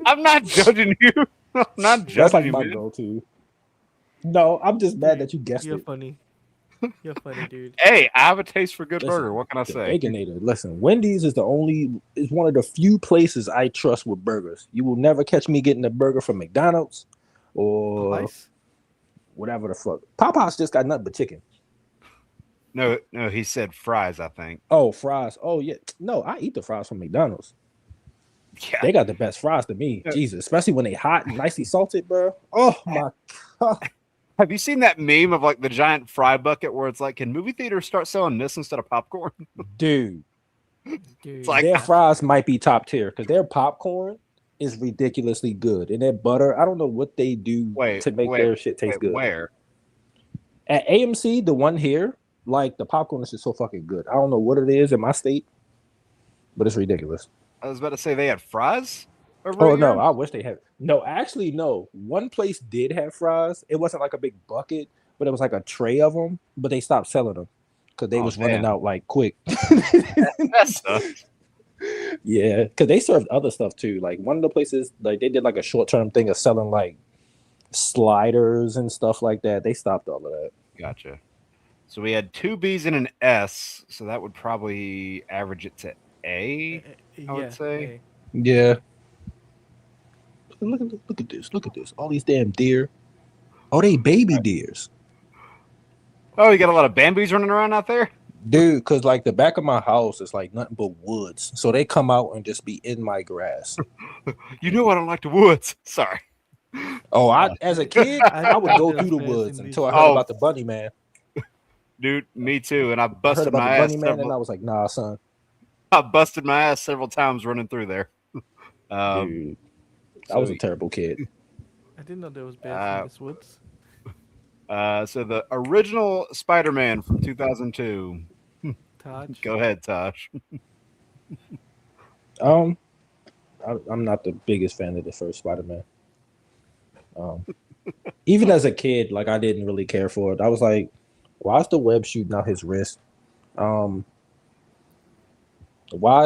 I'm not judging you. I'm not judging That's like you. My go-to. No, I'm just mad that you guessed You're it. funny. You're funny, dude. Hey, I have a taste for good burger. What can I say? Baconator. Listen, Wendy's is one of the few places I trust with burgers. You will never catch me getting a burger from McDonald's, or Popeyes? whatever the fuck. Popeyes just got nothing but chicken. No, he said fries, I think. Oh, fries. Oh yeah. No, I eat the fries from McDonald's. Yeah. They got the best fries to me. Yeah. Jesus, especially when they hot and nicely salted, bro. Oh my god. Have you seen that meme of like the giant fry bucket where it's like, can movie theaters start selling this instead of popcorn? Dude, Dude, like- their fries might be top tier because their popcorn is ridiculously good. And their butter, I don't know what they do to make their shit taste good. Where? At AMC, the one here, like the popcorn is just so fucking good. I don't know what it is in my state, but it's ridiculous. I was about to say they had fries over Oh here? no, I wish they had. No, actually, no. One place did have fries. It wasn't like a big bucket, but it was like a tray of them. But they stopped selling them because they was running out like quick. That sucks. Yeah, because they served other stuff too. Like one of the places, like they did like a short term thing of selling like sliders and stuff like that. They stopped all of that. Gotcha. So we had 2 B's and an S, so that would probably average it to A. I would say. Yeah. Look at this. Look at this. All these damn deer. Oh, they baby deers. Oh, you got a lot of Bambies running around out there? Dude, because like the back of my house is like nothing but woods. So they come out and just be in my grass. You know I don't like the woods. Sorry. Oh, as a kid, I would go through the woods until I heard about the bunny man. Dude, me too. And I I heard busted about my the ass. bunny man and I was like, nah, son. I busted my ass several times running through there. Dude, I was a terrible kid. I didn't know there was bears in this woods. So the original Spider-Man from 2002. Taj. Go ahead, Tosh. I'm not the biggest fan of the first Spider-Man. Even as a kid, like I didn't really care for it. I was like, why is the web shooting out his wrist? Why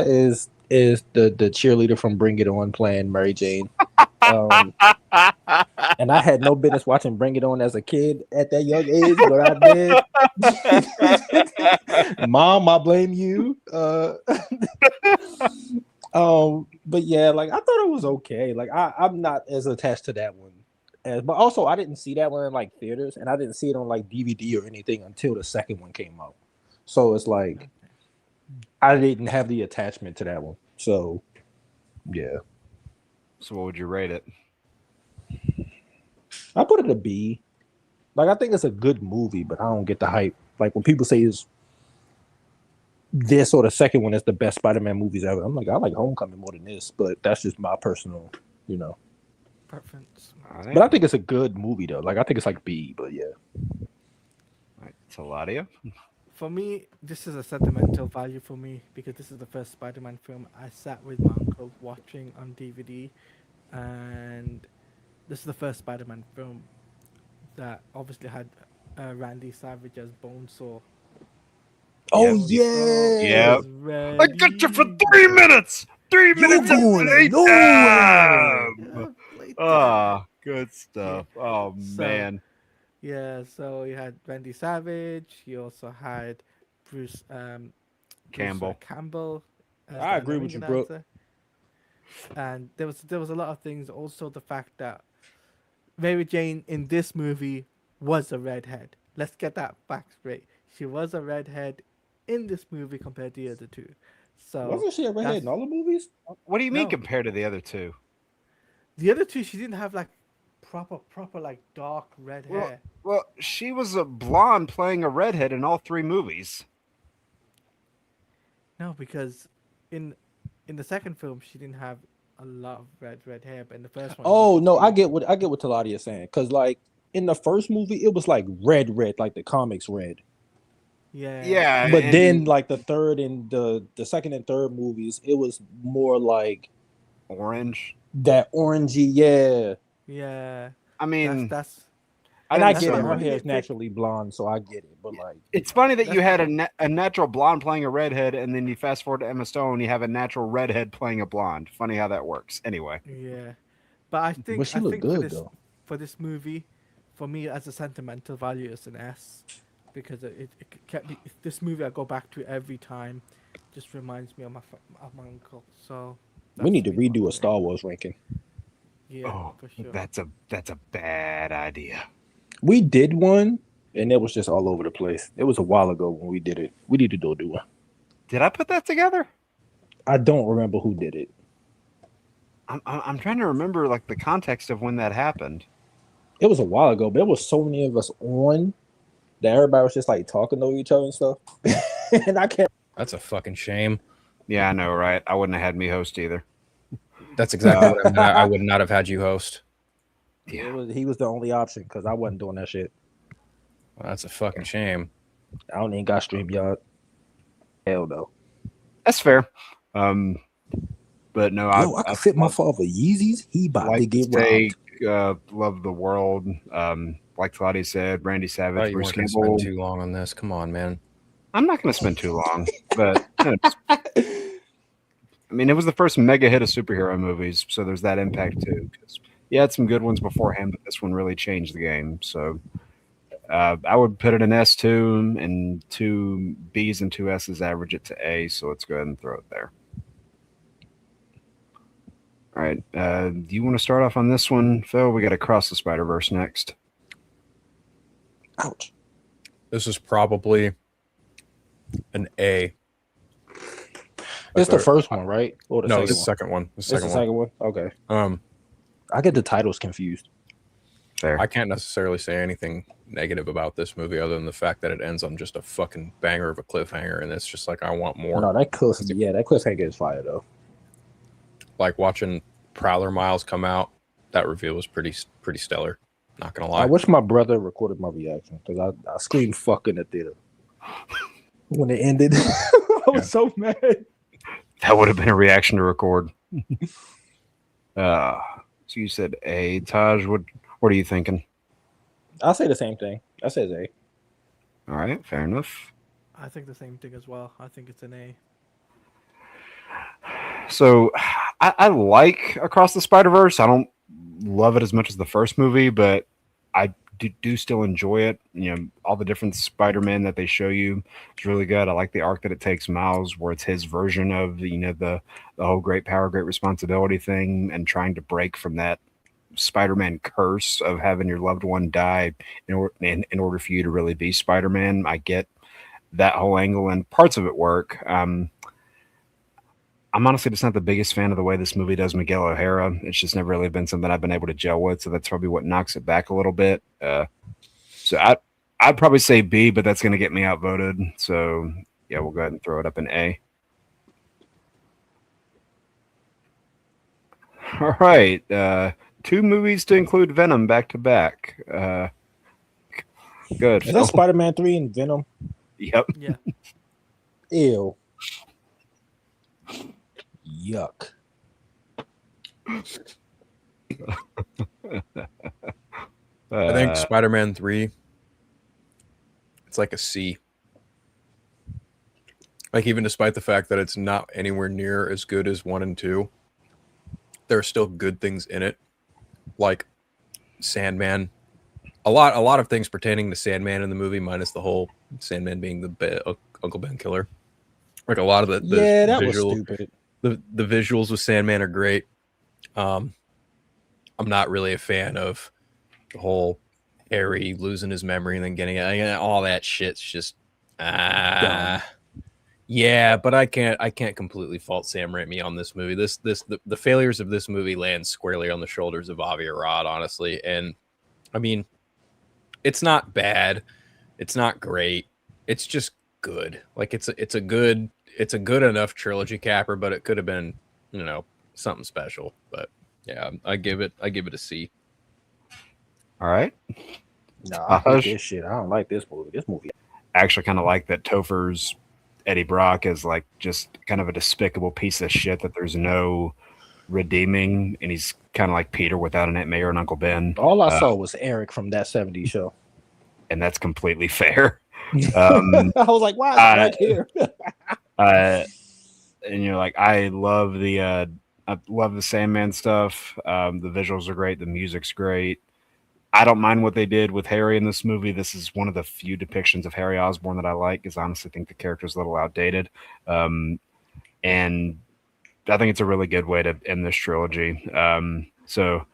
is the cheerleader from Bring It On playing Mary Jane? And I had no business watching Bring It On as a kid at that young age, but I did. Mom, I blame you. But yeah, like I thought it was okay. Like I'm not as attached to that one. But also I didn't see that one in like theaters, and I didn't see it on like DVD or anything until the second one came out. So it's like I didn't have the attachment to that one. So yeah. So what would you rate it? I put it a B. Like I think it's a good movie, but I don't get the hype. Like when people say is this or the second one is the best Spider-Man movies ever, I'm like, I like Homecoming more than this, but that's just my personal, preference. But I think it's a good movie though. Like I think it's like B, but yeah. All right, Taladia. For me, this is a sentimental value for me because this is the first Spider-Man film I sat with my uncle watching on DVD, and this is the first Spider-Man film that obviously had Randy Savage as Bonesaw. Oh Yep. yeah. I got you for 3 minutes. 3 minutes of going playtime. Good stuff. Oh So- man. Yeah, so you had Randy Savage. You also had Bruce Campbell. Campbell. as I the agree with you, annoying bro. announcer. And there was a lot of things. Also, the fact that Mary Jane in this movie was a redhead. Let's get that fact straight. She was a redhead in this movie compared to the other two. So Wasn't she a redhead in all the movies? What do you mean No. compared to the other two? the other two, she didn't have like proper like dark red Well, hair. Well, she was a blonde playing a redhead in all 3 movies. No, because in the second film she didn't have a lot of red hair, but in the first one. Oh no, I get what Taladia is saying. Cause like in the first movie, it was like red, like the comics red. Yeah. Yeah, But and- then like the third and the second and third movies, it was more like orange. that orangey, yeah. Yeah. I mean, That's And I that's get it. what Her I'm hair is thinking. naturally blonde, so I get it. But like, it's funny that you That's- had a natural blonde playing a redhead, and then you fast forward to Emma Stone, you have a natural redhead playing a blonde. Funny how that works. Anyway, yeah. But I think but she I looked think good though. for this movie, for me as a sentimental value, it's an S because it kept me, this movie I go back to every time. Just reminds me of my uncle. So We need to that's the reason redo why. a Star Wars ranking. Yeah, for sure. that's a bad idea. We did one, and it was just all over the place. It was a while ago when we did it. We need to do one. Did I put that together? I don't remember who did it. I'm trying to remember like the context of when that happened. It was a while ago, but there was so many of us on that everybody was just like talking to each other and stuff. And I can't. That's a fucking shame. Yeah, I know, right? I wouldn't have had me host either. That's exactly what I meant. I would not have had you host. Yeah. He was the only option because I wasn't doing that shit. Well, that's a fucking shame. I don't even got StreamYard. Hell no. That's fair. But no, I could fit my father Yeezys. He about like to get say, robbed. Love the World. Like Claudia said, Randy I thought Savage, you Bruce weren't going to Campbell. spend too long on this. Come on, man. I'm not going to spend too long, but I mean, it was the first mega hit of superhero movies, so there's that impact too. Yeah, had some good ones beforehand, but this one really changed the game. So I would put it in S2 and 2 B's and 2 S's, average it to A. So let's go ahead and throw it there. All right. Do you want to start off on this one, Phil? We got Across the Spider-Verse next. Ouch. This is probably an A. It's the first one, right? Or the No, second the one? second one. The It's the second second one. Okay. one. I get the titles confused. Fair. I can't necessarily say anything negative about this movie other than the fact that it ends on just a fucking banger of a cliffhanger, and it's just like I want more. No, that cliffhanger is fire though. Like watching Prowler Miles come out, that reveal was pretty stellar. Not gonna lie. I wish my brother recorded my reaction because I screamed "fuck" in the theater when it ended. I was so mad. That would have been a reaction to record. So you said A. Taj, what are you thinking? I'll say the same thing. I said A. All right, fair enough. I think the same thing as well. I think it's an A. So I like Across the Spider-Verse. I don't love it as much as the first movie, but I do still enjoy it. You know, all the different Spider-Man that they show you is really good. I like the arc that it takes Miles, where it's his version of, you know, the whole great power, great responsibility thing, and trying to break from that Spider-Man curse of having your loved one die in order for you to really be Spider-Man. I get that whole angle, and parts of it work. I'm honestly just not the biggest fan of the way this movie does Miguel O'Hara. It's just never really been something I've been able to gel with, so that's probably what knocks it back a little bit. So I'd probably say B, but that's going to get me outvoted. So yeah, we'll go ahead and throw it up in A. All right, 2 movies to include Venom back to back. Good. Is that Spider-Man 3 and Venom? Yep. Yeah. Ew. Yuck. I think Spider-Man 3, it's like a C. Like, even despite the fact that it's not anywhere near as good as 1 and 2, there are still good things in it. Like Sandman. A lot of things pertaining to Sandman in the movie, minus the whole Sandman being the Uncle Ben killer. Like a lot of the that visual, was stupid. the visuals with Sandman are great. I'm not really a fan of the whole Harry losing his memory and then getting it. All that shit's just yeah, but I can't completely fault Sam Raimi on this movie. The failures of this movie land squarely on the shoulders of Avi Arad, honestly. And I mean, it's not bad, it's not great, it's just good. Like it's a good enough trilogy capper, but it could have been, you know, something special. But yeah, I give it a C. All right. No, I hate this shit. I don't like this movie. This movie. I actually kind of like that Topher's Eddie Brock is like just kind of a despicable piece of shit that there's no redeeming, and he's kind of like Peter without an Aunt May or an Uncle Ben. All I saw was Eric from that 70s show. And that's completely fair. I was like, why is Black here? And you're like, I love the Sandman stuff. The visuals are great. The music's great. I don't mind what they did with Harry in this movie. This is one of the few depictions of Harry Osborn that I like, because I honestly think the character's a little outdated. And I think it's a really good way to end this trilogy. So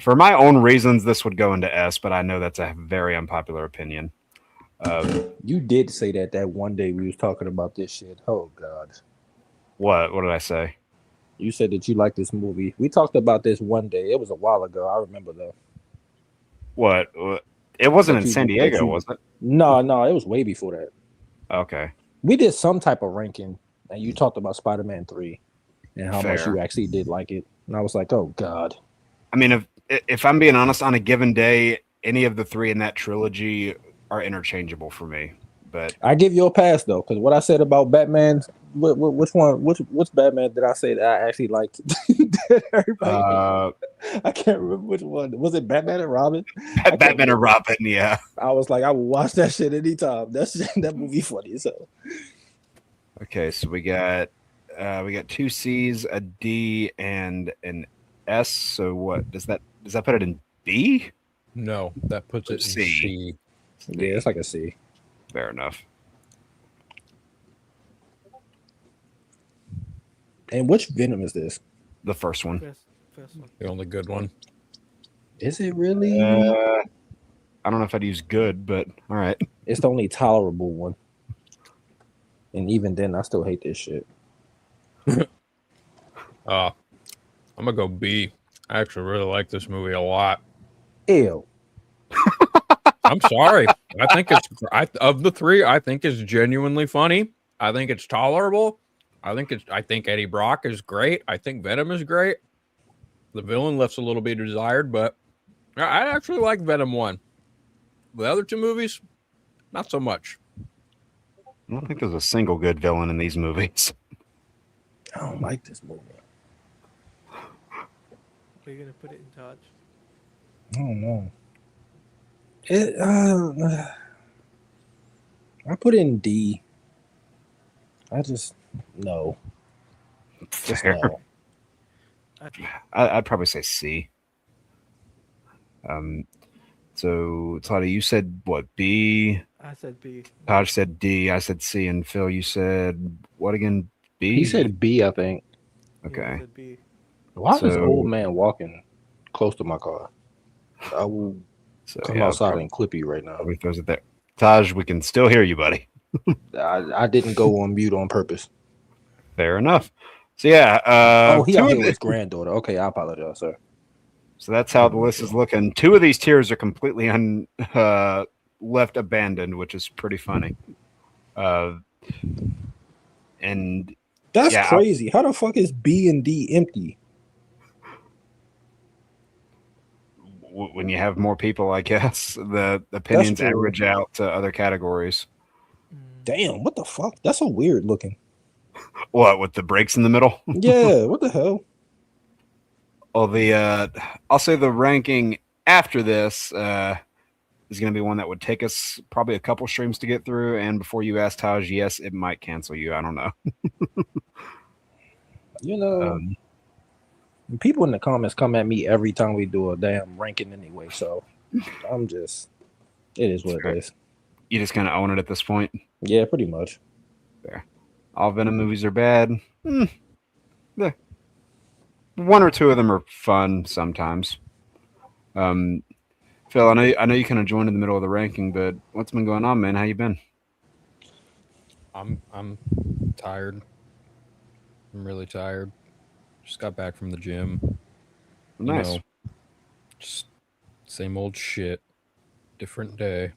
for my own reasons, this would go into S, but I know that's a very unpopular opinion. You did say that one day we was talking about this shit. Oh God. What did I say? You said that you liked this movie. We talked about this one day. It was a while ago. I remember though. What? It wasn't That in you- San that Diego, you- was it? No, it was way before that. Okay. We did some type of ranking, and you talked about Spider-Man 3 and how much Fair. you actually did like it. And I was like, oh God. I mean, if I'm being honest, on a given day, any of the three in that trilogy are interchangeable for me. But I give you a pass though, because what I said about Batman, which Batman did I say that I actually liked? Everybody, I can't remember which one. Was it Batman and Robin? Batman and Robin, yeah. I was like, I would watch that shit anytime. That movie funny as hell. Okay, so we got two C's, a D, and an S. So what does that put it in B? No, that puts it in C. C. Yeah, it's like a C. Fair enough. And which Venom is this? The first one. First one. The only good one. Is it really? I don't know if I'd use good, but all right. It's the only tolerable one. And even then, I still hate this shit. I'm gonna go B. I actually really like this movie a lot. Ew. I'm sorry. I think of the three, I think it's genuinely funny. I think it's tolerable. I think Eddie Brock is great. I think Venom is great. The villain left a little bit desired, but I actually like Venom 1. The other two movies, not so much. I don't think there's a single good villain in these movies. I don't like this movie. Are you gonna put it in touch? I don't know. I put in D. I just no. Just Fair. no. I'd probably say C. So Toddy, you said what? B. I said B. Taj said D. I said C. And Phil, you said what again? B. He said B, I think. Yeah, I Okay. said B. Why is this So- old man walking close to my car? I will So come yeah, outside and clip you right now. probably throws it there. Taj, we can still hear you, buddy. I didn't go on mute on purpose. Fair enough. So yeah. He two out of here with the- his granddaughter. Okay, I apologize, sir. So that's how the list is looking. Two of these tiers are completely left abandoned, which is pretty funny. And That's Yeah, crazy. How the fuck is B and D empty? when you have more people, I guess the opinions true. average out to other categories. Damn, what the fuck? That's so weird looking. What with the breaks in the middle? Yeah, what the hell? Well, I'll say the ranking after this is going to be one that would take us probably a couple streams to get through. And before you ask Taj, yes, it might cancel you. I don't know. You know, people in the comments come at me every time we do a damn ranking anyway. So I'm just, it is what it is. You just kind of own it at this point. Yeah, pretty much. All Venom movies are bad. Yeah. One or two of them are fun sometimes. Phil, I know you kind of joined in the middle of the ranking, but what's been going on, man? How you been? I'm tired. I'm really tired. Just got back from the gym. Nice. Just same old shit. Different day.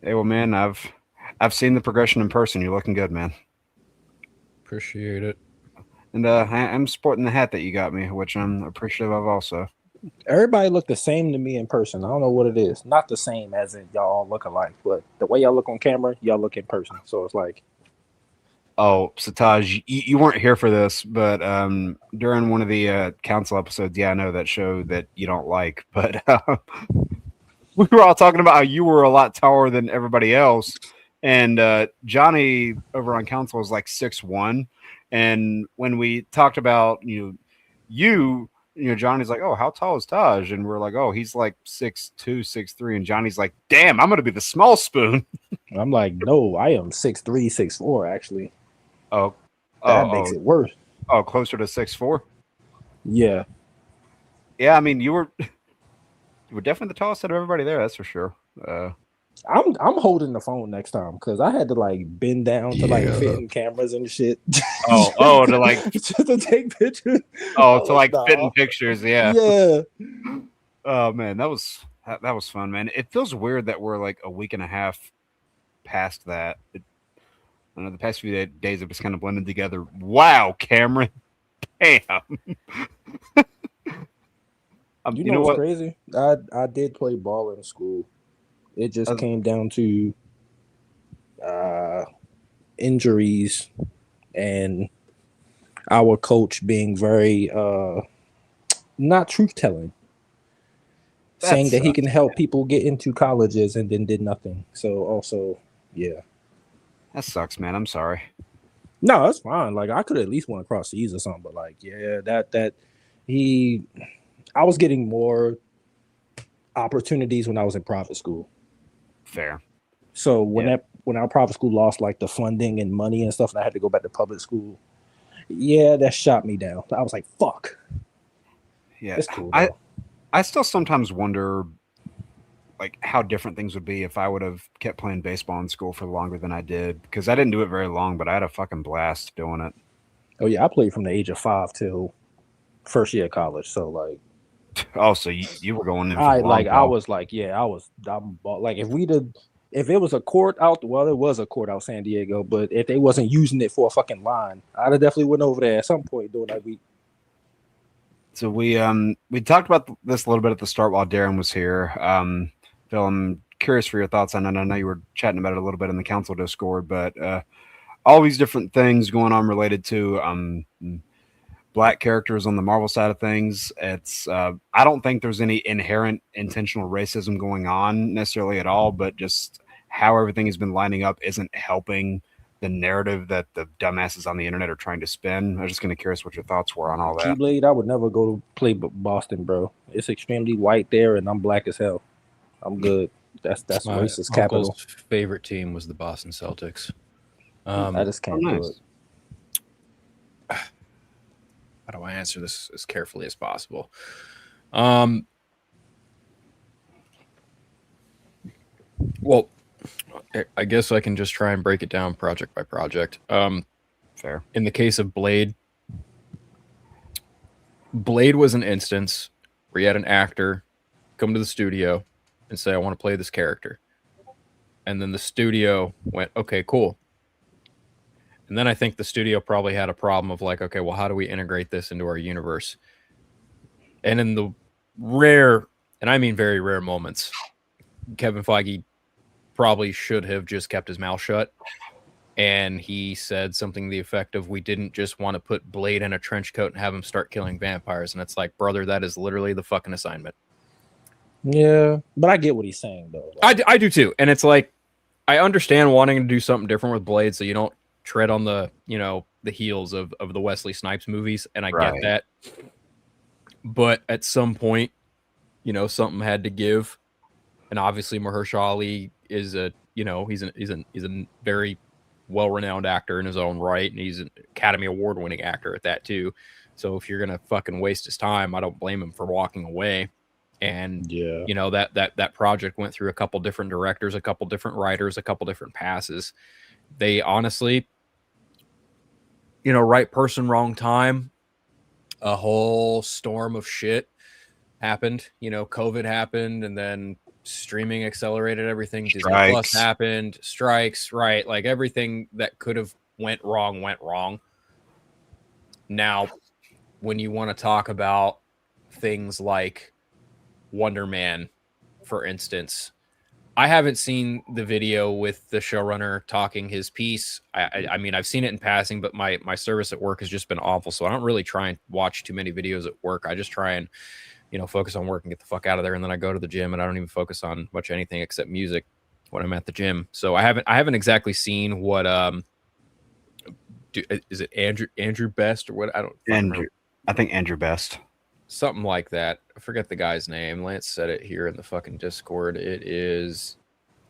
Hey, well, man, I've seen the progression in person. You're looking good, man. Appreciate it. And I'm sporting the hat that you got me, which I'm appreciative of also. Everybody look the same to me in person. I don't know what it is. Not the same as in y'all all look alike, but the way y'all look on camera, y'all look in person. So it's like, Oh, Sataj, you weren't here for this, but during one of the council episodes, yeah, I know that show that you don't like, but we were all talking about how you were a lot taller than everybody else, and Johnny over on council was like 6'1", and when we talked about you know, Johnny's like, oh, how tall is Taj? And we're like, oh, he's like 6'2", 6'3", and Johnny's like, damn, I'm gonna be the small spoon. I'm like, no, I am 6'3", 6'4", actually. Oh, That makes it worse. Oh, closer to 6'4". Yeah. Yeah, I mean, you were definitely the tallest out of everybody there. That's for sure. I'm holding the phone next time because I had to like bend down to like fit in cameras and shit. Oh, to like just to take pictures. Oh, to like nah. fit in pictures, yeah. Yeah. Oh man, that was fun, man. It feels weird that we're like a week and a half past that. I know the past few days have just kind of blended together. Wow, Cameron, damn. You know what's crazy? I did play ball in school. It just came down to injuries and our coach being very not truth telling, saying that he can help people get into colleges and then did nothing. So also, yeah, that sucks, man. I'm sorry. No, that's fine. Like I could at least went across seas or something, but like, yeah, I was getting more opportunities when I was in private school. Fair. So when our private school lost like the funding and money and stuff, and I had to go back to public school, yeah, that shot me down. I was like, fuck. Yeah, it's cool. I still sometimes wonder like how different things would be if I would have kept playing baseball in school for longer than I did, because I didn't do it very long, but I had a fucking blast doing it. Oh yeah, I played from the age of 5 till first year of college. So like, oh, so you were going in for I'm like, if it was a court out, well, it was a court out San Diego, but if they wasn't using it for a fucking line, I'd have definitely went over there at some point during that week. So we talked about this a little bit at the start while Darren was here. Phil, I'm curious for your thoughts on it. I know you were chatting about it a little bit in the council Discord, but all these different things going on related to Black characters on the Marvel side of things. It's I don't think there's any inherent intentional racism going on necessarily at all, but just how everything has been lining up isn't helping the narrative that the dumbasses on the internet are trying to spin. I was just kind of curious what your thoughts were on all that. Keyblade, I would never go to play Boston, bro. It's extremely white there, and I'm black as hell. I'm good. That's my racist capital. Uncle's favorite team was the Boston Celtics. I just can't do it. How do I answer this as carefully as possible? Well, I guess I can just try and break it down project by project. Fair. In the case of Blade was an instance where you had an actor come to the studio and say, I want to play this character. And then the studio went, okay, cool. And then I think the studio probably had a problem of like, okay, well, how do we integrate this into our universe? And in the rare, and I mean very rare moments, Kevin Feige probably should have just kept his mouth shut. And he said something to the effect of, we didn't just want to put Blade in a trench coat and have him start killing vampires. And it's like, brother, that is literally the fucking assignment. Yeah, but I get what he's saying, though. I do too. And it's like, I understand wanting to do something different with Blade so you don't tread on the, the heels of the Wesley Snipes movies. And I get that. But at some point, something had to give. And obviously Mahershala Ali is he's a very well-renowned actor in his own right, and he's an Academy Award-winning actor at that too. So if you're gonna fucking waste his time, I don't blame him for walking away. And that project went through a couple different directors, a couple different writers, a couple different passes. They honestly, right person, wrong time. A whole storm of shit happened. COVID happened, and then streaming accelerated everything. Disney Plus happened, strikes, right? Like everything that could have went wrong. Now, when you want to talk about things like Wonder Man, for instance, I haven't seen the video with the showrunner talking his piece. I mean, I've seen it in passing, but my service at work has just been awful. So I don't really try and watch too many videos at work. I just try and focus on work and get the fuck out of there. And then I go to the gym, and I don't even focus on much anything except music when I'm at the gym. So I haven't exactly seen what is it Andrew Best or what? I don't remember. I think Andrew Best. Something like that. I forget the guy's name. Lance said it here in the fucking Discord. It is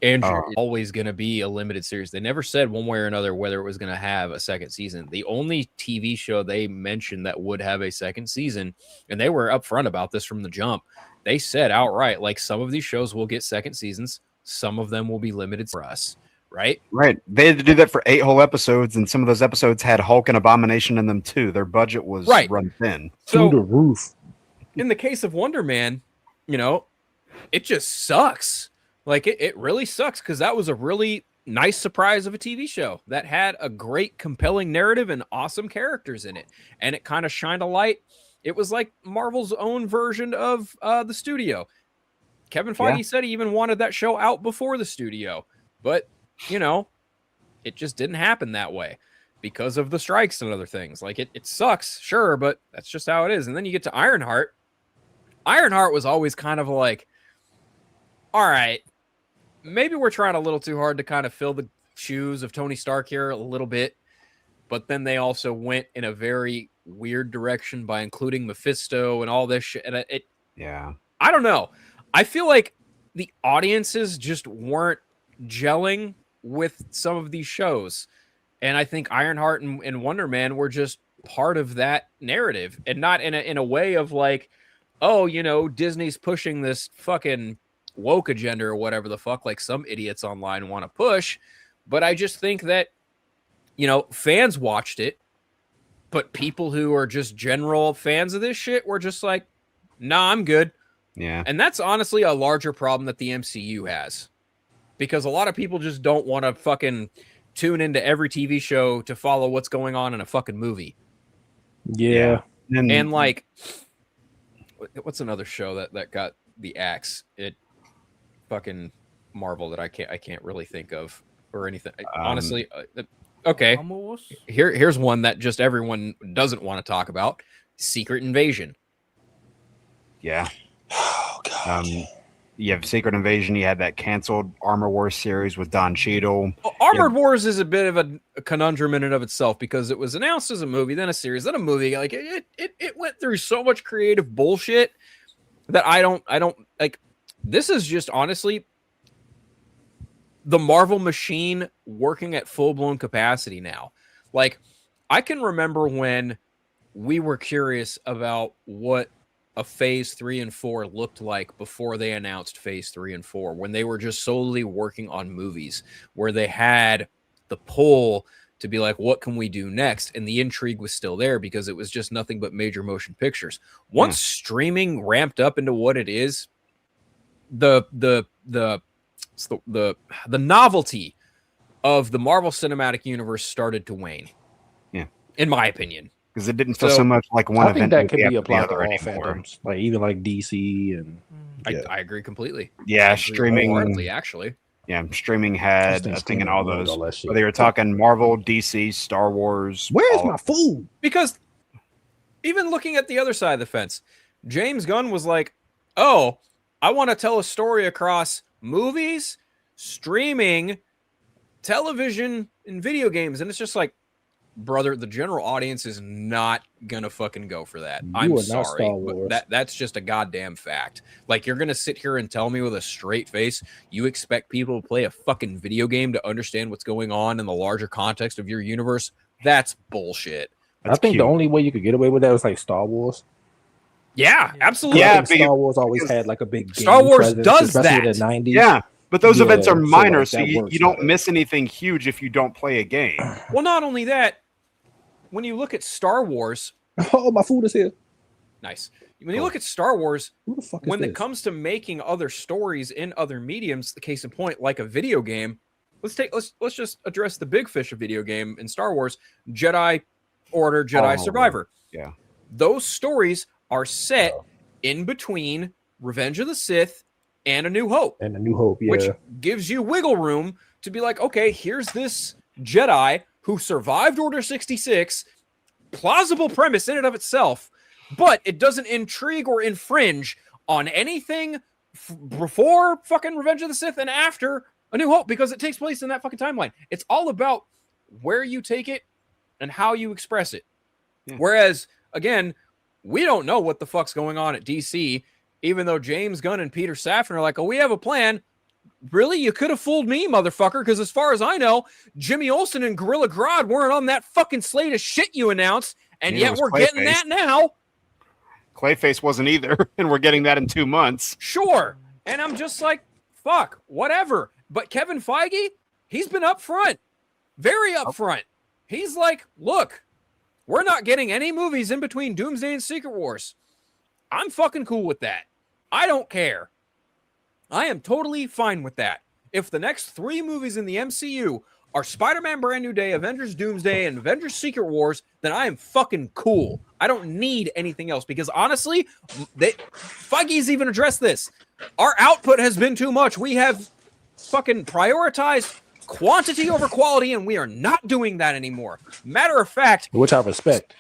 Andrew is always going to be a limited series. They never said one way or another whether it was going to have a second season. The only TV show they mentioned that would have a second season, and they were upfront about this from the jump, they said outright, like, some of these shows will get second seasons, some of them will be limited for us, right? Right. They had to do that for 8 whole episodes, and some of those episodes had Hulk and Abomination in them too. Their budget was run thin. Through the So roof. in the case of Wonder Man, you know, it just sucks. Like, it really sucks because that was a really nice surprise of a TV show that had a great, compelling narrative and awesome characters in it. And it kind of shined a light. It was like Marvel's own version of the studio. Kevin Feige said he even wanted that show out before the studio. But, you know, it just didn't happen that way because of the strikes and other things. Like, it sucks, sure, but that's just how it is. And then you get to Ironheart. Ironheart was always kind of like, all right, maybe we're trying a little too hard to kind of fill the shoes of Tony Stark here a little bit. But then they also went in a very weird direction by including Mephisto and all this shit. And I don't know. I feel like the audiences just weren't gelling with some of these shows. And I think Ironheart and Wonder Man were just part of that narrative, and not in a way of like, oh, you know, Disney's pushing this fucking woke agenda or whatever the fuck, like some idiots online want to push. But I just think that, you know, fans watched it, but people who are just general fans of this shit were just like, nah, I'm good. Yeah. And that's honestly a larger problem that the MCU has, because a lot of people just don't want to fucking tune into every TV show to follow what's going on in a fucking movie. Yeah. And like, what's another show that got the axe? It fucking Marvel that I can't really think of or anything. Honestly, okay. Here's one that just everyone doesn't want to talk about: Secret Invasion. Yeah. Oh god. You have Secret Invasion. You had that canceled Armor Wars series with Don Cheadle. Well, Armored Wars is a bit of a conundrum in and of itself, because it was announced as a movie, then a series, then a movie. Like it went through so much creative bullshit that I don't like. This is just honestly the Marvel machine working at full-blown capacity now. Like, I can remember when we were curious about what a phase 3 and 4 looked like before they announced phase 3 and 4, when they were just solely working on movies, where they had the pull to be like, what can we do next? And the intrigue was still there because it was just nothing but major motion pictures. Once streaming ramped up into what it is, the novelty of the Marvel Cinematic Universe started to wane. Yeah, in my opinion, because it didn't feel so much like one I think event that could be applied to all anymore. fandoms, like even like DC and. I agree completely. Yeah, I agree streaming wholeheartedly, actually. Yeah, streaming had a thing in all those. all that shit. Whether you're talking Marvel, DC, Star Wars. Where's my food? Because even looking at the other side of the fence, James Gunn was like, oh, I want to tell a story across movies, streaming, television, and video games. And it's just like, brother, the general audience is not gonna fucking go for that. I'm sorry, but that's just a goddamn fact. Like, you're gonna sit here and tell me with a straight face you expect people to play a fucking video game to understand what's going on in the larger context of your universe? That's bullshit. I think the only way you could get away with that was like Star Wars. Yeah, absolutely. I think Star Wars always had like a big game Star Wars presence, does especially that. in the 90s. Yeah, but those events are so, minor, like, so that you works don't better. miss anything huge if you don't play a game. Well, not only that, when you look at Star Wars, Oh, my food is here. nice. When you look at Star Wars, Who the fuck is when it this? comes to making other stories in other mediums, the case in point, like a video game, let's just address the big fish of video game in Star Wars: Jedi Order, Jedi Survivor. Yeah, those stories are set in between Revenge of the Sith and A New Hope, And A New Hope, yeah. which gives you wiggle room to be like, okay, here's this Jedi who survived Order 66, plausible premise in and of itself, but it doesn't intrigue or infringe on anything before fucking Revenge of the Sith and after A New Hope, because it takes place in that fucking timeline. It's all about where you take it and how you express it. Yeah. Whereas, again, we don't know what the fuck's going on at DC, even though James Gunn and Peter Safran are like, oh, we have a plan. really? You could have fooled me, motherfucker, because as far as I know, Jimmy Olsen and Gorilla Grodd weren't on that fucking slate of shit you announced, and Neither yet was we're getting Clayface. that now. Clayface wasn't either, and we're getting that in 2 months. Sure. And I'm just like, fuck, whatever. But Kevin Feige, he's been upfront, very upfront. He's like, look, we're not getting any movies in between Doomsday and Secret Wars. I'm fucking cool with that. I don't care. I am totally fine with that. If the next 3 movies in the MCU are Spider-Man Brand New Day, Avengers Doomsday, and Avengers Secret Wars, then I am fucking cool. I don't need anything else because honestly, Feige's even addressed this. Our output has been too much. We have fucking prioritized quantity over quality, and we are not doing that anymore. Matter of fact, Which I respect.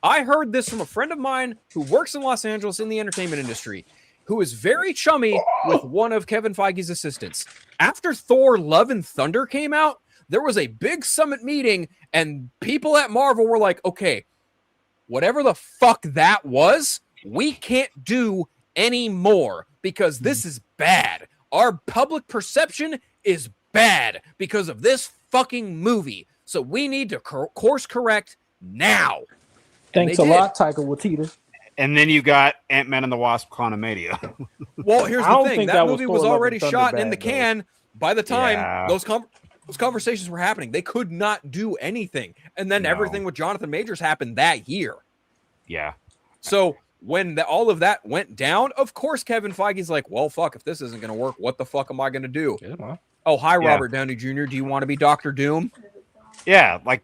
I heard this from a friend of mine who works in Los Angeles in the entertainment industry, who is very chummy with one of Kevin Feige's assistants. After Thor: Love and Thunder came out, there was a big summit meeting, and people at Marvel were like, okay, whatever the fuck that was, we can't do anymore because this is bad. Our public perception is bad because of this fucking movie. So we need to course correct now. Thanks a lot, Taika Waititi. And then you got Ant-Man and the Wasp: Quantumania. Well, here's I the don't thing. think That that was movie Thor: was Love and already Thunder shot and in bad, the can by the time Yeah. those conversations were happening. They could not do anything. And then No. everything with Jonathan Majors happened that year. Yeah. So when all of that went down, of course, Kevin Feige's like, well, fuck, if this isn't going to work, what the fuck am I going to do? Yeah, man. Oh, hi, Yeah. Robert Downey Jr. Do you want to be Dr. Doom? Yeah, like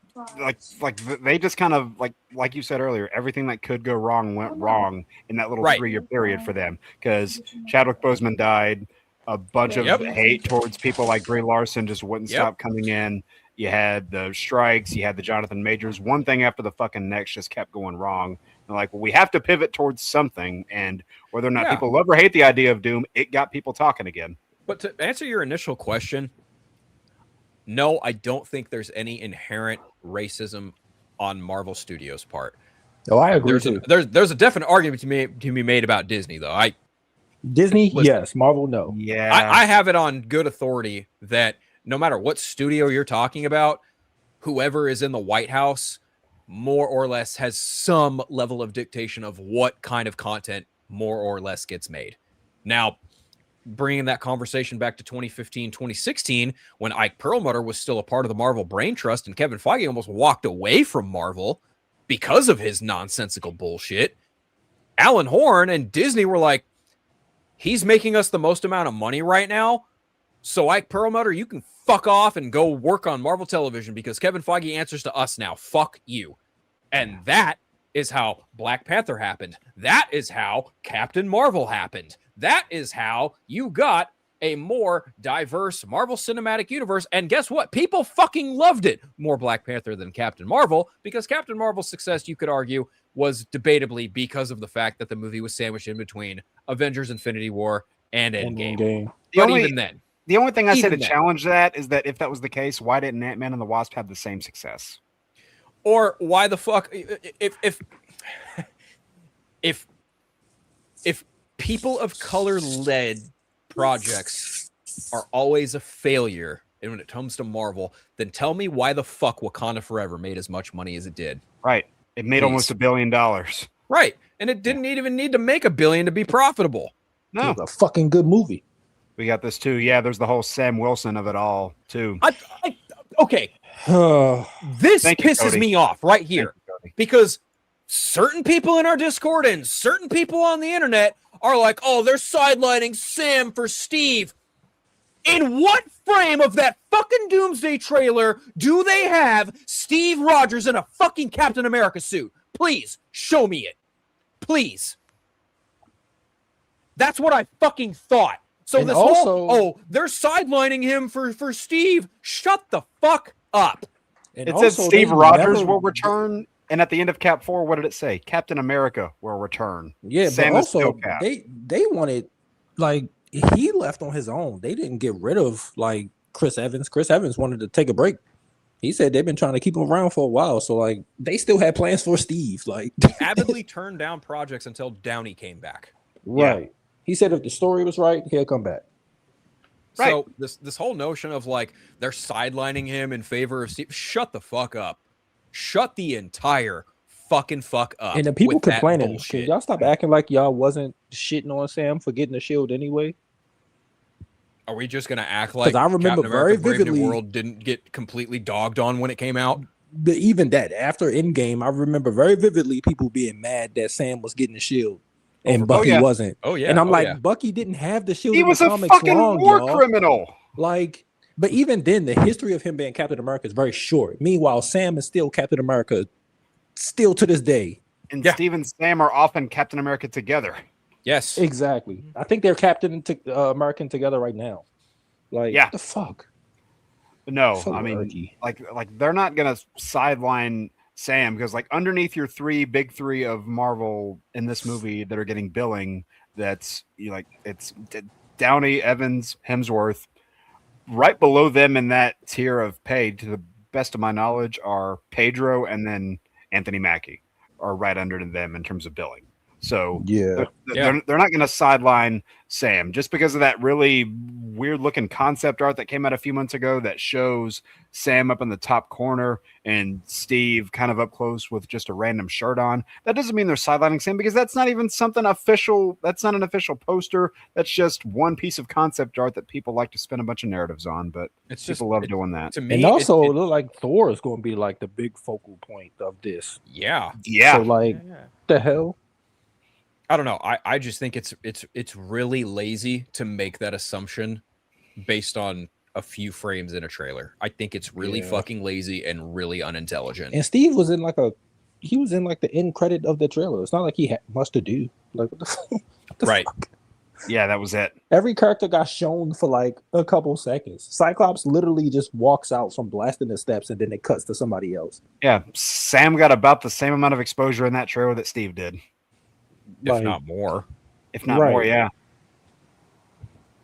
they just kind of like you said earlier, everything that could go wrong went wrong in that little Right. 3-year period for them because Chadwick Boseman died, a bunch of Yep. hate towards people like Brie Larson just wouldn't Yep. stop coming in. You had the strikes, you had the Jonathan Majors. One thing after the fucking next just kept going wrong. They're like, well, we have to pivot towards something, and whether or not Yeah. people love or hate the idea of Doom, it got people talking again. But to answer your initial question, no, I don't think there's any inherent racism on Marvel Studios' part. Oh, I agree too. There's a definite argument to be made about Disney, though. Disney, Listen. yes. Marvel, no. Yeah, I have it on good authority that no matter what studio you're talking about, whoever is in the White House more or less has some level of dictation of what kind of content more or less gets made. Now, bringing that conversation back to 2015, 2016, when Ike Perlmutter was still a part of the Marvel Brain Trust and Kevin Feige almost walked away from Marvel because of his nonsensical bullshit, Alan Horn and Disney were like, he's making us the most amount of money right now. So Ike Perlmutter, you can fuck off and go work on Marvel Television because Kevin Feige answers to us now. Fuck you. And that is how Black Panther happened. That is how Captain Marvel happened. That is how you got a more diverse Marvel Cinematic Universe. And guess what? People fucking loved it. More Black Panther than Captain Marvel, because Captain Marvel's success, you could argue, was debatably because of the fact that the movie was sandwiched in between Avengers Infinity War and Endgame. Endgame. But only- even then, the only thing I say to Even then. challenge that is that if that was the case, why didn't Ant-Man and the Wasp have the same success? or why the fuck if people of color led projects are always a failure and when it comes to Marvel, then tell me why the fuck Wakanda Forever made as much money as it did. Right. It made Please. almost $1 billion. Right. And it didn't even need to make $1 billion to be profitable. No, It was a fucking good movie. we got this too. Yeah, there's the whole Sam Wilson of it all too. Okay, Oh, this Thank you, pisses Cody. me off right here. Thank you, Cody. Because certain people in our Discord and certain people on the internet are like, oh, they're sidelining Sam for Steve. In what frame of that fucking Doomsday trailer do they have Steve Rogers in a fucking Captain America suit? Please, show me it. Please. That's what I fucking thought. So And this also- whole, they're sidelining him for Steve. Shut the fuck up. and It says also Steve they Rogers never- will return, and at the end of Cap 4, what did it say? Captain America will return. Yeah, Sam but is still also Cap. they wanted, like, he left on his own. They didn't get rid of like Chris Evans. Chris Evans wanted to take a break. He said they've been trying to keep him around for a while. So like they still had plans for Steve. Like Avidly turned down projects until Downey came back. right. He said if the story was right, he'll come back. So this whole notion of like they're sidelining him in favor of Steve, shut the fuck up. Shut the entire fucking fuck up. And the people with that complaining, can bullshit. y'all stop acting like y'all wasn't shitting on Sam for getting the shield anyway? Are we just gonna act like I remember Captain very America: Brave New vividly- World didn't get completely dogged on when it came out? But even that, after Endgame, I remember very vividly people being mad that Sam was getting the shield and Bucky wasn't. Oh yeah, And I'm oh, like, yeah. Bucky didn't have the shield He in was the a comics fucking long, war y'all. criminal. Like, but even then, the history of him being Captain America is very short. Meanwhile, Sam is still Captain America, still to this day. And Yeah. Steve and Sam are often Captain America together. Yes. Exactly. I think they're Captain American together right now. Like, Yeah. what the fuck? No, So I mean, murky. like they're not gonna sideline Sam because like underneath your big three of Marvel in this movie that are getting billing, that's it's Downey, Evans, Hemsworth. Right below them in that tier of pay, to the best of my knowledge, are Pedro and then Anthony Mackie are right under them in terms of billing. So Yeah. they're not going to sideline Sam just because of that really weird looking concept art that came out a few months ago that shows Sam up in the top corner and Steve kind of up close with just a random shirt on. That doesn't mean they're sidelining Sam because that's not even something official. That's not an official poster. That's just one piece of concept art that people like to spin a bunch of narratives on. But It's people love doing that. To me, And also, it looked like Thor is going to be like the big focal point of this. yeah. Yeah. So, like, the hell? I don't know. I just think it's really lazy to make that assumption based on a few frames in a trailer. I think it's really Yeah. fucking lazy and really unintelligent. And Steve was in like the end credit of the trailer. It's not like he had much to do. Like, what the, what the Right. fuck? Yeah, that was it. Every character got shown for like a couple seconds. Cyclops literally just walks out from blasting the steps and then it cuts to somebody else. Yeah. Sam got about the same amount of exposure in that trailer that Steve did, If Like, not more. if not Right. more. Yeah.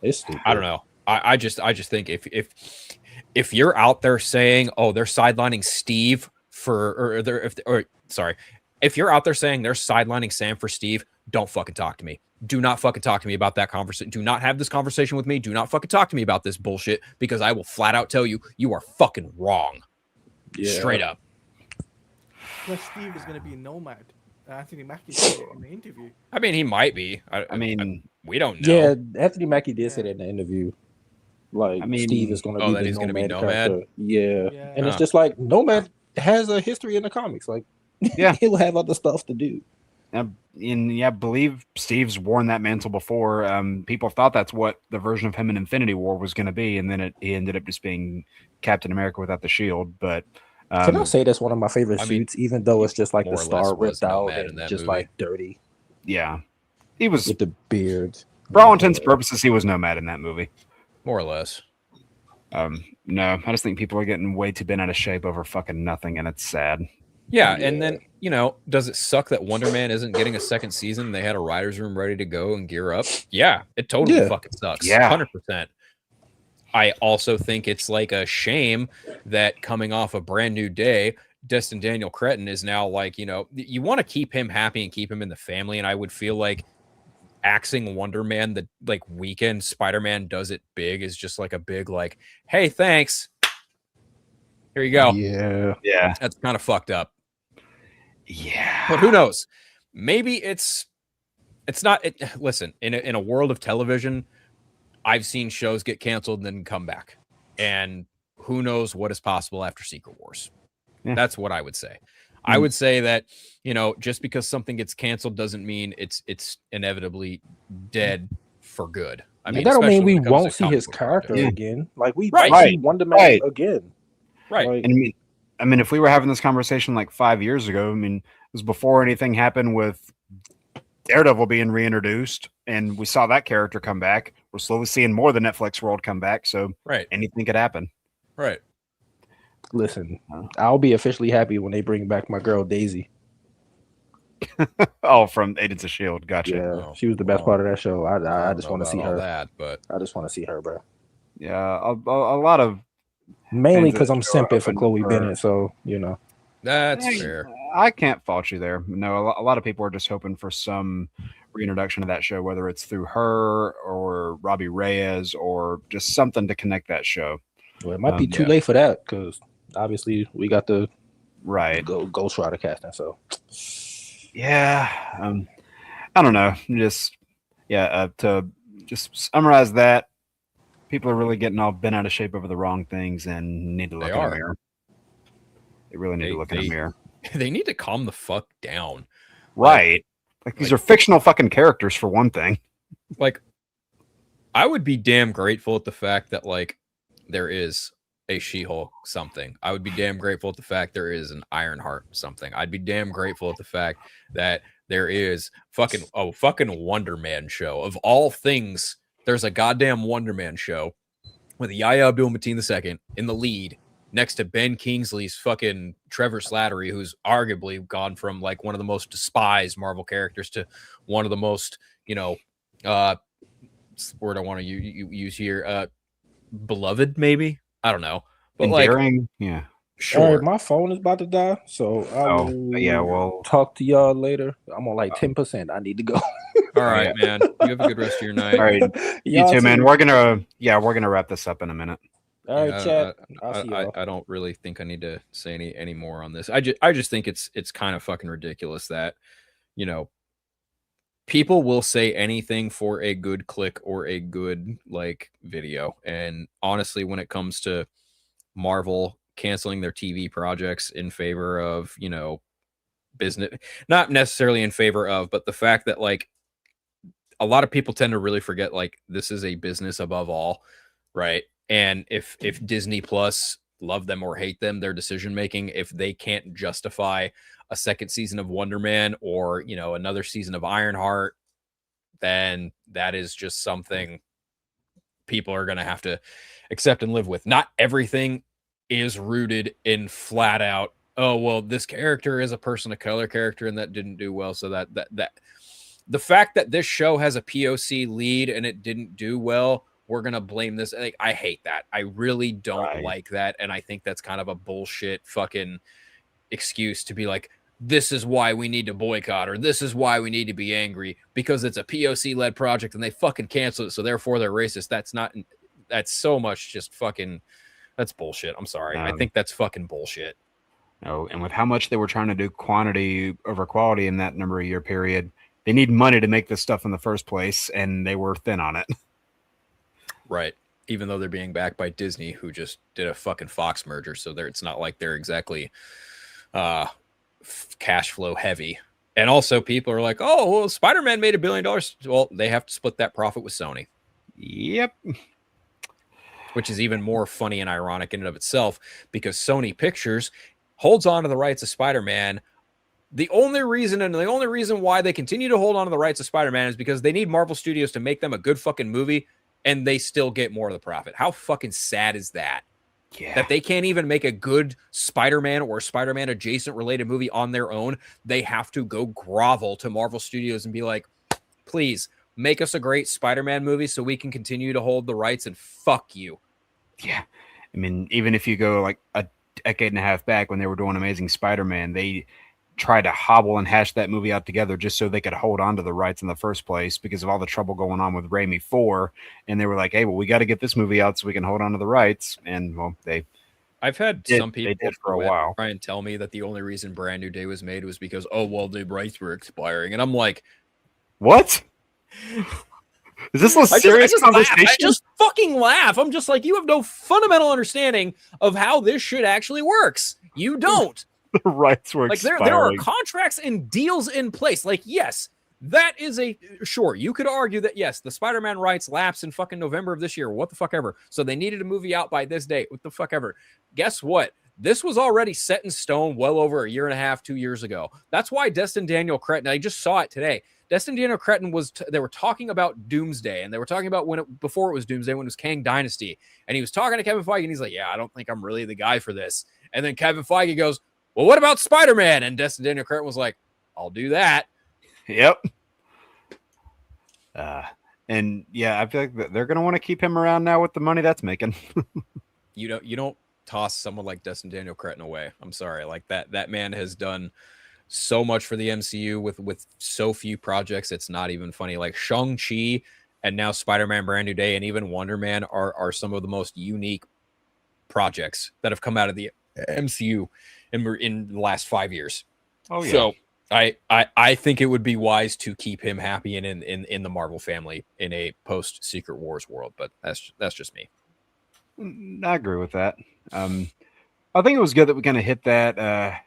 it's stupid. I don't know. I just think if you're out there saying, oh, they're sidelining Steve if you're out there saying they're sidelining Sam for Steve, don't fucking talk to me. Do not fucking talk to me about that conversation. Do not have this conversation with me. Do not fucking talk to me about this bullshit because I will flat out tell you you are fucking wrong. Yeah. Straight up. Plus, Steve is going to be a nomad. Anthony Mackie said it in the interview. I mean, he might be. I mean, we don't know. Yeah, Anthony Mackie did say that in the interview. Like, I mean- Steve is going to Oh, be that the he's gonna be nomad Nomad? character. Yeah. Yeah. And it's Huh. just like, Nomad has a history in the comics. Like, Yeah. he'll have other stuff to do. and I believe Steve's worn that mantle before. People thought that's what the version of him in Infinity War was going to be, and then he ended up just being Captain America without the shield. But Can I say that's one of my favorite I mean, suits, even though it's just like more the or star less was ripped out Nomad in and that just movie. like dirty yeah, he was with the beard. for all intents and purposes he was Nomad in that movie. More or less. No, I just think people are getting way too bent out of shape over fucking nothing, and it's sad. Yeah, and then, does it suck that Wonder Man isn't getting a second season? They had a writer's room ready to go and gear up. Yeah, it totally Yeah. fucking sucks. Yeah. 100%. I also think it's like a shame that coming off a Brand New Day, Destin Daniel Cretton is now like, you want to keep him happy and keep him in the family. And I would feel like axing Wonder Man, the like weekend Spider-Man does it big is just like a big like, hey, thanks. Here you go. Yeah. Yeah, That's kind of fucked up. yeah. But who knows? Maybe it's not. Listen, in a world of television, I've seen shows get canceled and then come back, and who knows what is possible after Secret Wars. Yeah. That's what I would say. I would say that just because something gets canceled doesn't mean it's inevitably dead for good. I mean, that don't mean especially we when it comes won't to see comic his book character projects. again. Like we Right. might see Wonder Man Right. again. Right? Like, And I mean, if we were having this conversation like 5 years ago, I mean, it was before anything happened with Daredevil being reintroduced, and we saw that character come back. We're slowly seeing more of the Netflix world come back, so Right. anything could happen. Right. listen, I'll be officially happy when they bring back my girl Daisy. Oh, from Agents of Shield, gotcha. Yeah, Oh, she was the best well, part of that show. I don't just know want to about see all her. that, but I just want to see her, bro. Yeah, a lot of Mainly Fans of because the I'm show are simping for open Chloe for- Bennett, so that's Hey, fair. I can't fault you there. No, a lot of people are just hoping for some reintroduction of that show, whether it's through her or Robbie Reyes or just something to connect that show. Well, it might be too late for that because obviously we got the Ghost Rider casting. So yeah, I don't know. To just summarize that, people are really getting all bent out of shape over the wrong things and need to look in a mirror. They really need to look in a mirror. They need to calm the fuck down. Right. Like these are fictional fucking characters for one thing. Like, I would be damn grateful at the fact that like there is a She-Hulk something. I would be damn grateful at the fact there is an Ironheart something. I'd be damn grateful at the fact that there is fucking Wonder Man show. Of all things, there's a goddamn Wonder Man show with Yahya Abdul-Mateen II in the lead next to Ben Kingsley's fucking Trevor Slattery, who's arguably gone from like one of the most despised Marvel characters to one of the most, word I want to use here, beloved, maybe? I don't know. But endearing, yeah. Sure. All right, my phone is about to die, so we'll talk to y'all later. I'm on like 10%. I need to go. All right, man. You have a good rest of your night. All right, you too, man. We're gonna wrap this up in a minute. All right, Chad. I don't really think I need to say any more on this. I just think it's kind of fucking ridiculous that, people will say anything for a good click or a good like video. And honestly, when it comes to Marvel canceling their TV projects in favor of, business, not necessarily in favor of, but the fact that like a lot of people tend to really forget like this is a business above all, right? And if Disney Plus, love them or hate them, their decision making, if they can't justify a second season of Wonder Man or another season of Ironheart, then that is just something people are going to have to accept and live with. Not everything is rooted in flat out, oh well, this character is a person of color character and that didn't do well, so that the fact that this show has a POC lead and it didn't do well, we're going to blame this. Like, I hate that. I really don't like that. And I think that's kind of a bullshit fucking excuse to be like, this is why we need to boycott, or this is why we need to be angry because it's a POC led project and they fucking canceled it. So therefore they're racist. That's so much just fucking, that's bullshit. I'm sorry. I think that's fucking bullshit. No. And with how much they were trying to do quantity over quality in that number of year period, they need money to make this stuff in the first place. And they were thin on it. Right. Even though they're being backed by Disney, who just did a fucking Fox merger. So it's not like they're exactly cash flow heavy. And also people are like, oh, well, Spider-Man made $1 billion. Well, they have to split that profit with Sony. Yep. Which is even more funny and ironic in and of itself because Sony Pictures holds on to the rights of Spider-Man. The only reason why they continue to hold on to the rights of Spider-Man is because they need Marvel Studios to make them a good fucking movie. And they still get more of the profit. How fucking sad is that? Yeah. That they can't even make a good Spider-Man or Spider-Man adjacent related movie on their own. They have to go grovel to Marvel Studios and be like, please make us a great Spider-Man movie so we can continue to hold the rights and fuck you. Yeah. I mean, even if you go like a decade and a half back when they were doing Amazing Spider-Man, they tried to hobble and hash that movie out together just so they could hold on to the rights in the first place because of all the trouble going on with Raimi 4. And they were like, hey, well, we got to get this movie out so we can hold on to the rights. And well, I've had some people did for a while try and tell me that the only reason Brand New Day was made was because, oh, well, the rights were expiring. And I'm like, what? Is this a serious conversation? I just fucking laugh. I'm just like, you have no fundamental understanding of how this shit actually works. You don't. The rights were like there are contracts and deals in place. Like, yes, that is sure. You could argue that yes, the Spider-Man rights lapse in fucking November of this year. What the fuck ever. So they needed a movie out by this date. What the fuck ever. Guess what? This was already set in stone well over 1.5 years, 2 years ago. That's why Destin Daniel Cretton, I just saw it today. Destin Daniel Cretton they were talking about Doomsday, and they were talking about before it was Doomsday, when it was Kang Dynasty. And he was talking to Kevin Feige, and he's like, yeah, I don't think I'm really the guy for this. And then Kevin Feige goes, well, what about Spider-Man? And Destin Daniel Cretton was like, I'll do that. Yep. And yeah, I feel like they're going to want to keep him around now with the money that's making. You don't toss someone like Destin Daniel Cretton away. I'm sorry. Like that man has done so much for the MCU with so few projects. It's not even funny. Like Shang-Chi and now Spider-Man Brand New Day and even Wonder Man are some of the most unique projects that have come out of the MCU in the last 5 years. Oh yeah. So I think it would be wise to keep him happy and in the Marvel family in a post Secret Wars world, but that's just me. I agree with that. I think it was good that we kind of hit that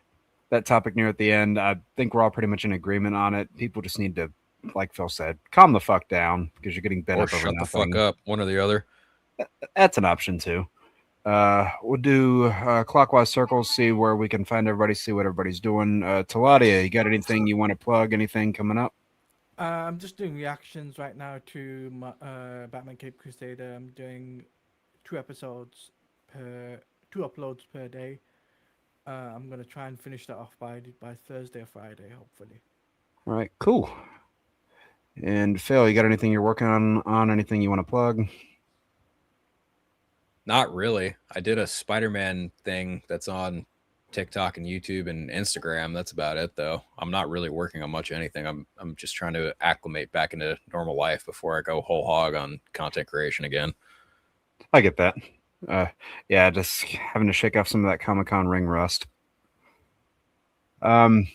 topic near at the end. I think we're all pretty much in agreement on it. People just need to, like Phil said, calm the fuck down because you're getting bent Or up over shut the nothing. fuck up, one or the other. That's an option too. We'll do clockwise circles, see where we can find everybody, see what everybody's doing. Taladia, you got anything you want to plug? Anything coming up? I'm just doing reactions right now to my, Batman Cape Crusader. I'm doing 2 uploads per day. I'm gonna try and finish that off by Thursday or Friday, hopefully. All right, cool. And Phil, you got anything you're working on? Anything you want to plug? Not really. I did a Spider-Man thing that's on TikTok and YouTube and Instagram. That's about it, though. I'm not really working on much anything. I'm just trying to acclimate back into normal life before I go whole hog on content creation again. I get that. Yeah, just having to shake off some of that Comic-Con ring rust. And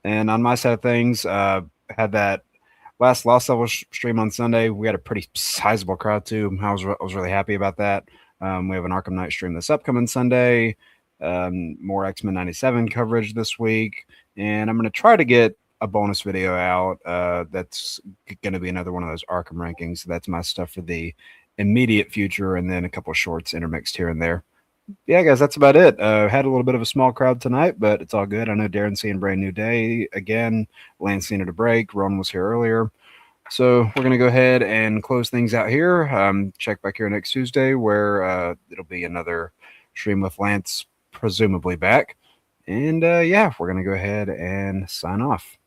on my side of things, had that last Lost Level stream on Sunday. We had a pretty sizable crowd too. I was really happy about that. We have an Arkham Knight stream this upcoming Sunday. More X-Men 97 coverage this week, and I'm going to try to get a bonus video out. That's going to be another one of those Arkham rankings. So that's my stuff for the immediate future, and then a couple of shorts intermixed here and there. Yeah, guys, that's about it. Had a little bit of a small crowd tonight, but it's all good. I know Darren's seeing Brand New Day again. Lane's seen it a break. Ron was here earlier. So we're going to go ahead and close things out here. Check back here next Tuesday where it'll be another stream with Lance, presumably back. And yeah, we're going to go ahead and sign off.